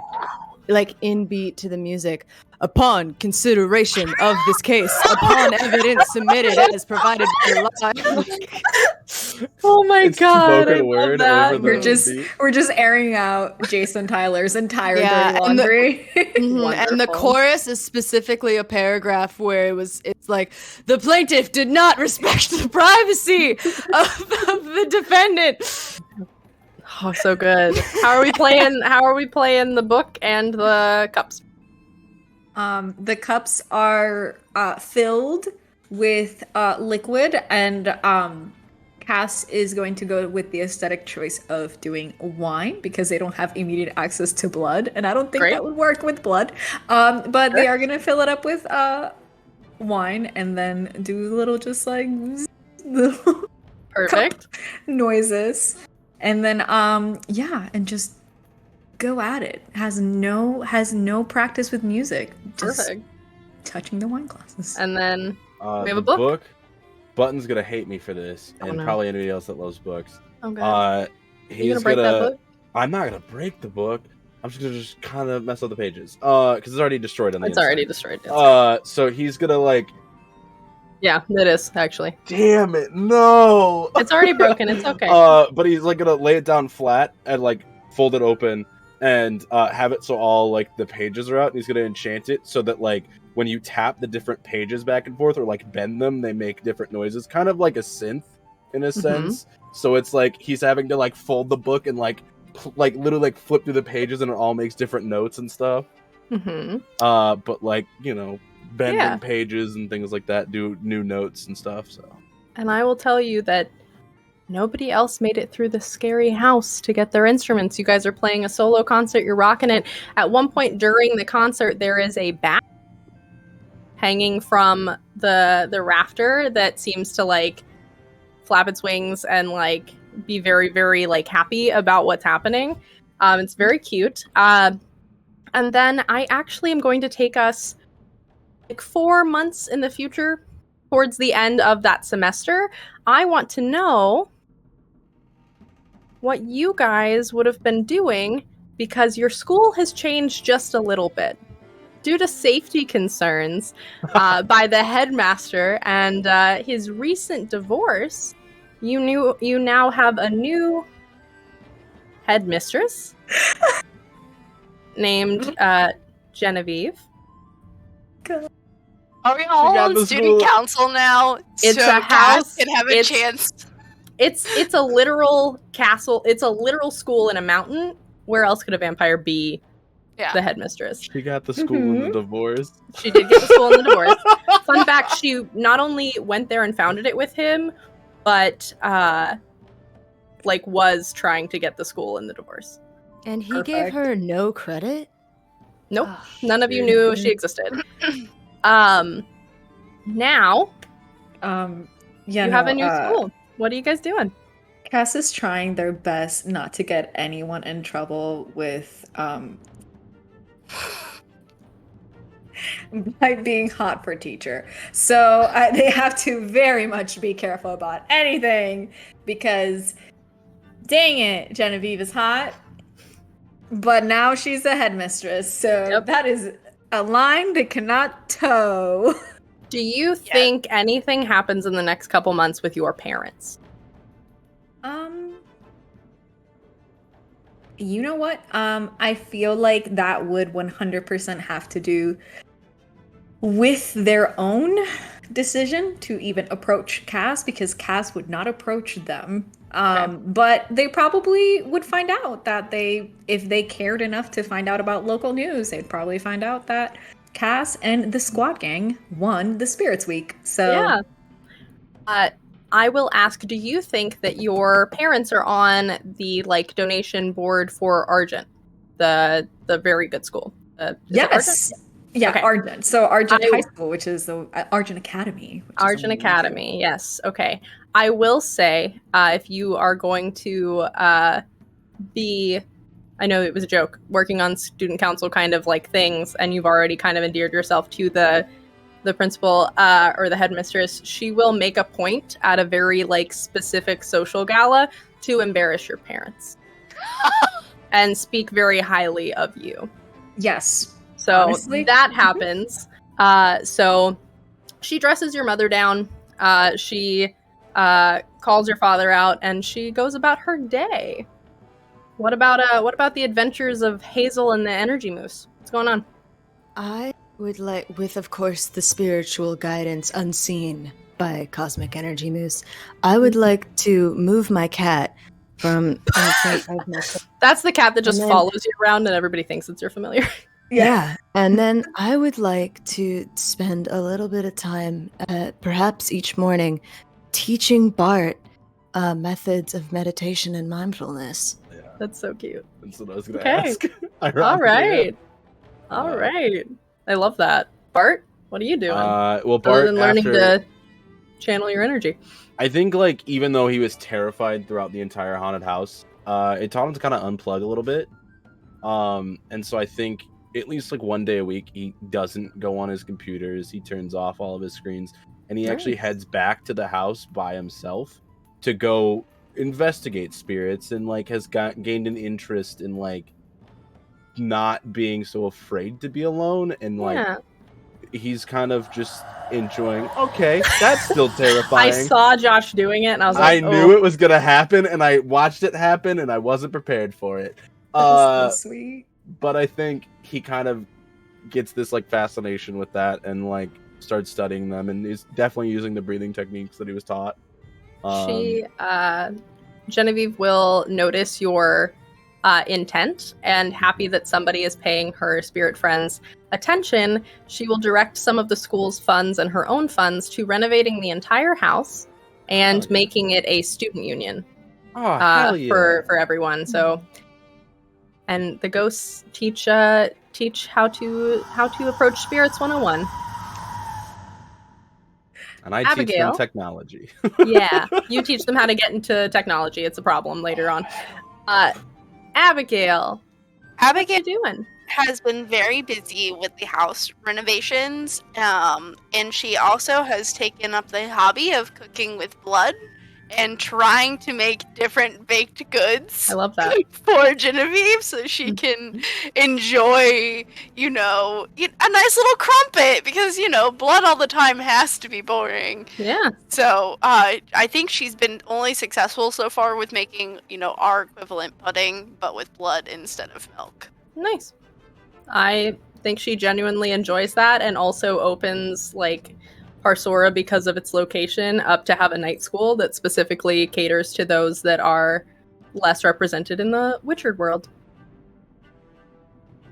like in beat to the music, upon consideration of this case, upon evidence submitted as provided by law. Oh my It's god, spoken I love word that. over the We're beat. just airing out Jason Tyler's entire Yeah, dirty and the- laundry. Mhm, and the Wonderful. chorus is specifically a paragraph where it's like the plaintiff did not respect the privacy of the defendant. Oh, so good. How are we playing? How are we playing the book and the cups? The cups are filled with liquid, and Cass is going to go with the aesthetic choice of doing wine because they don't have immediate access to blood, and I don't think Great. that would work with blood. But they are gonna fill it up with wine and then do little just like little Perfect. noises, and then and just go at it. Has no practice with music. Just Perfect. touching the wine glasses. And then We have a book? Button's gonna hate me for this, and no. probably anybody else that loves books. Oh god. He's you gonna break that book? I'm not gonna break the book. I'm just gonna kind of mess up the pages, because it's already destroyed on the It's inside. already destroyed. So he's gonna like. Yeah, it is actually. Damn it! No. It's already broken. It's okay. But he's like gonna lay it down flat and like fold it open and have it so all like the pages are out. And he's gonna enchant it so that like when you tap the different pages back and forth or like bend them, they make different noises, kind of like a synth in a sense. So it's like he's having to like fold the book and like literally like flip through the pages and it all makes different notes and stuff. But like, you know, bending pages and things like that, do new notes and stuff. So, and I will tell you that nobody else made it through the scary house to get their instruments. You guys are playing a solo concert. You're rocking it. At one point during the concert, there is a bat hanging from the rafter that seems to like flap its wings and like be very, very like happy about what's happening. It's very cute. And then I actually am going to take us like 4 months in the future towards the end of that semester. I want to know what you guys would have been doing because your school has changed just a little bit due to safety concerns by the headmaster and his recent divorce. You now have a new headmistress named Genevieve. Are we all on student council now? It's so a house. Can have a chance. It's a literal castle. It's a literal school in a mountain. Where else could a vampire be? Yeah. The headmistress. She got the school in the divorce. She did get the school in the divorce. Fun fact: she not only went there and founded it with him, but like was trying to get the school in the divorce. And he gave her no credit? Nope. None of you knew she existed. Now you have a new school. What are you guys doing? Cass is trying their best not to get anyone in trouble with by being hot for teacher. So they have to very much be careful about anything because dang it, Genevieve is hot. But now she's a headmistress, so that is a line they cannot toe. Do you think anything happens in the next couple months with your parents? You know what? I feel like that would 100% have to do with their own decision to even approach Cass, because Cass would not approach them. But they probably would find out that if they cared enough to find out about local news, they'd probably find out that Cass and the squad gang won the Spirits Week. So I will ask, do you think that your parents are on the like donation board for Argent, the very good school? Yes. Yeah, okay. Argent. So Argent High School, which is the Argent Academy. Argent Academy, yes. Okay. I will say, if you are going to be, I know it was a joke, working on student council kind of like things, and you've already kind of endeared yourself to the principal or the headmistress, she will make a point at a very like specific social gala to embarrass your parents and speak very highly of you. Yes. So honestly, that happens. So she dresses your mother down. She calls your father out, and she goes about her day. What about the adventures of Hazel and the Energy Moose? What's going on? I would like, with of course the spiritual guidance unseen by Cosmic Energy Moose, I would like to move my cat from. That's the cat that just follows you around, and everybody thinks it's your familiar. Yeah, and then I would like to spend a little bit of time, perhaps each morning, teaching Bart methods of meditation and mindfulness. Yeah. That's so cute. That's what I was going to ask. All right. All right. I love that. Bart, what are you doing? Well, Bart, other than learning to channel your energy. I think, like, even though he was terrified throughout the entire haunted house, it taught him to kind of unplug a little bit. And so I think at least like one day a week, he doesn't go on his computers. He turns off all of his screens. and he actually Nice. heads back to the house by himself to go investigate spirits, and like has gained an interest in like not being so afraid to be alone, and like Yeah. he's kind of just enjoying. Okay, that's still I terrifying. saw Josh doing it, and I was I like, knew it was gonna happen, and I watched it happen, and I wasn't prepared for it. That's so sweet. But I think he kind of gets this like fascination with that, and like starts studying them, and is definitely using the breathing techniques that he was taught. Genevieve will notice your intent, and happy that somebody is paying her spirit friends attention, she will direct some of the school's funds and her own funds to renovating the entire house and making it a student union hell yeah. for everyone. So, and the ghosts teach how to approach spirits 101. And I teach Abigail. them technology. Yeah, you teach them how to get into technology. It's a problem later on. Abigail, what you doing? Has been very busy with the house renovations, and she also has taken up the hobby of cooking with blood and trying to make different baked goods. I love that. For Genevieve, so she can enjoy, a nice little crumpet, because, blood all the time has to be boring. Yeah. So, I think she's been only successful so far with making, our equivalent pudding, but with blood instead of milk. Nice. I think she genuinely enjoys that, and also opens, like, Parsora, because of its location, up to have a night school that specifically caters to those that are less represented in the Witchered world.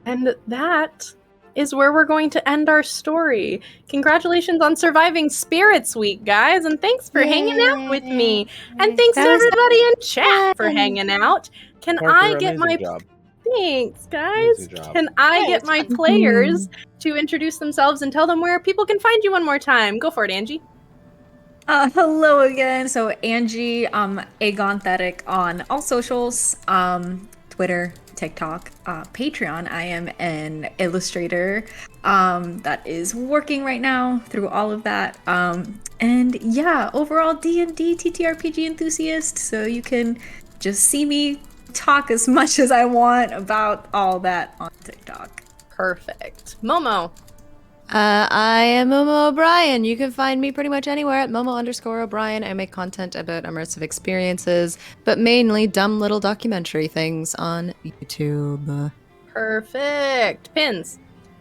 And that is where we're going to end our story. Congratulations on surviving Spirits Week, guys, and thanks for hanging out with me. And thanks to everybody in chat for hanging out. Can Parker, I get my... amazing job. Thanks, guys. Amazing job. Can I Yeah, get it's my fun. players to introduce themselves and tell them where people can find you one more time? Go for it, Angie. Hello again. So Angie, Agonthetic on all socials, Twitter, TikTok, Patreon. I am an illustrator that is working right now through all of that. And yeah, overall D&D TTRPG enthusiast. So you can just see me talk as much as I want about all that on TikTok. Perfect. Momo. I am Momo O'Brien. You can find me pretty much anywhere at Momo_O'Brien. I make content about immersive experiences, but mainly dumb little documentary things on YouTube. Perfect. Pins.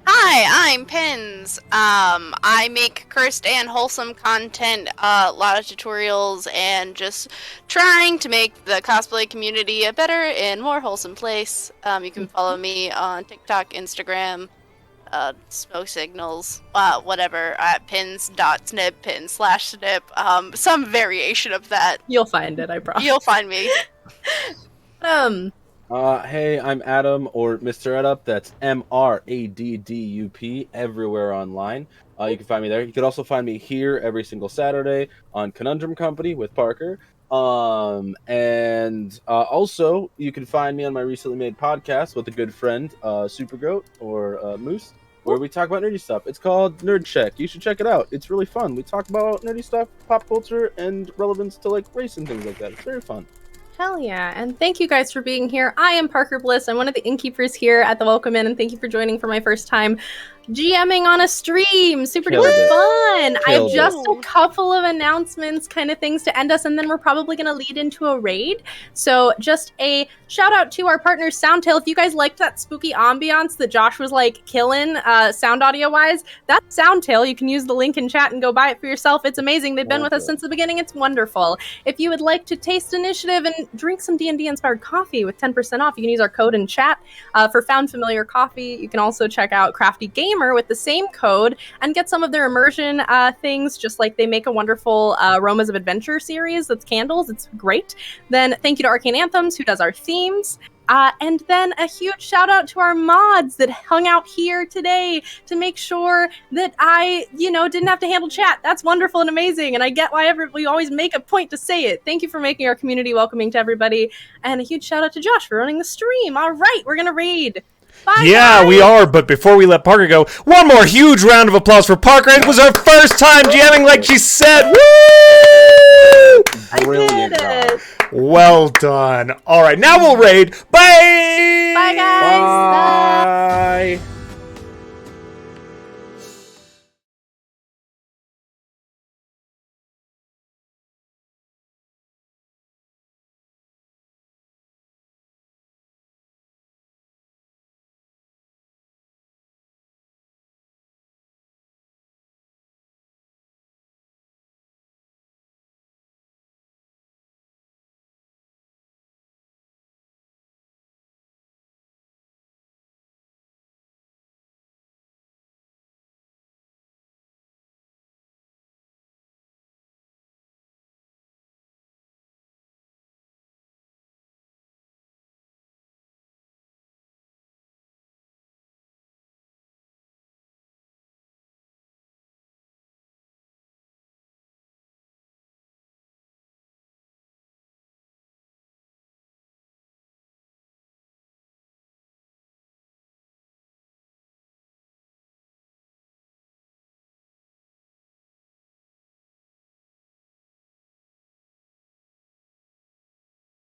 Hi, I'm Pins. I make cursed and wholesome content, a lot of tutorials, and just trying to make the cosplay community a better and more wholesome place. You can follow me on TikTok, Instagram, smoke signals, whatever, at pins.snip, pin/snip, some variation of that. You'll find it, I promise. You'll find me. Hey, I'm Adam, or Mr. Edup. That's MRADDUP, everywhere online. You can find me there. You can also find me here every single Saturday on Conundrum Company with Parker. And also, you can find me on my recently made podcast with a good friend, Super Goat, or Moose, where we talk about nerdy stuff. It's called Nerd Check. You should check it out. It's really fun. We talk about nerdy stuff, pop culture, and relevance to like race and things like that. It's very fun. Hell yeah. And thank you guys for being here. I am Parker Bliss. I'm one of the innkeepers here at the Welcome Inn, and thank you for joining for my first time GMing on a stream. Super Killed duper it. fun. I have Killed just it. a couple of announcements, kind of things to end us, and then we're probably going to lead into a raid. So just a shout out to our partners, Soundtail. If you guys liked that spooky ambiance that Josh was like killing sound audio wise, that's Soundtail. You can use the link in chat and go buy it for yourself. It's amazing. They've been with us since the beginning. It's wonderful. If you would like to taste Initiative and drink some D&D inspired coffee with 10% off, you can use our code in chat for Found Familiar Coffee. You can also check out Crafty Gamer with the same code and get some of their immersion things, just like they make a wonderful Aromas of Adventure series that's candles. It's great. Then thank you to Arcane Anthems, who does our themes. And then a huge shout out to our mods that hung out here today to make sure that I, didn't have to handle chat. That's wonderful and amazing. And I get why we always make a point to say it. Thank you for making our community welcoming to everybody. And a huge shout out to Josh for running the stream. All right, we're going to raid. Bye, Yeah, guys. we are, but before we let Parker go, one more huge round of applause for Parker. It was her first time GMing like she said. Woo! Brilliant job. it. Well done. All right, now we'll raid. Bye! Bye, guys. Bye.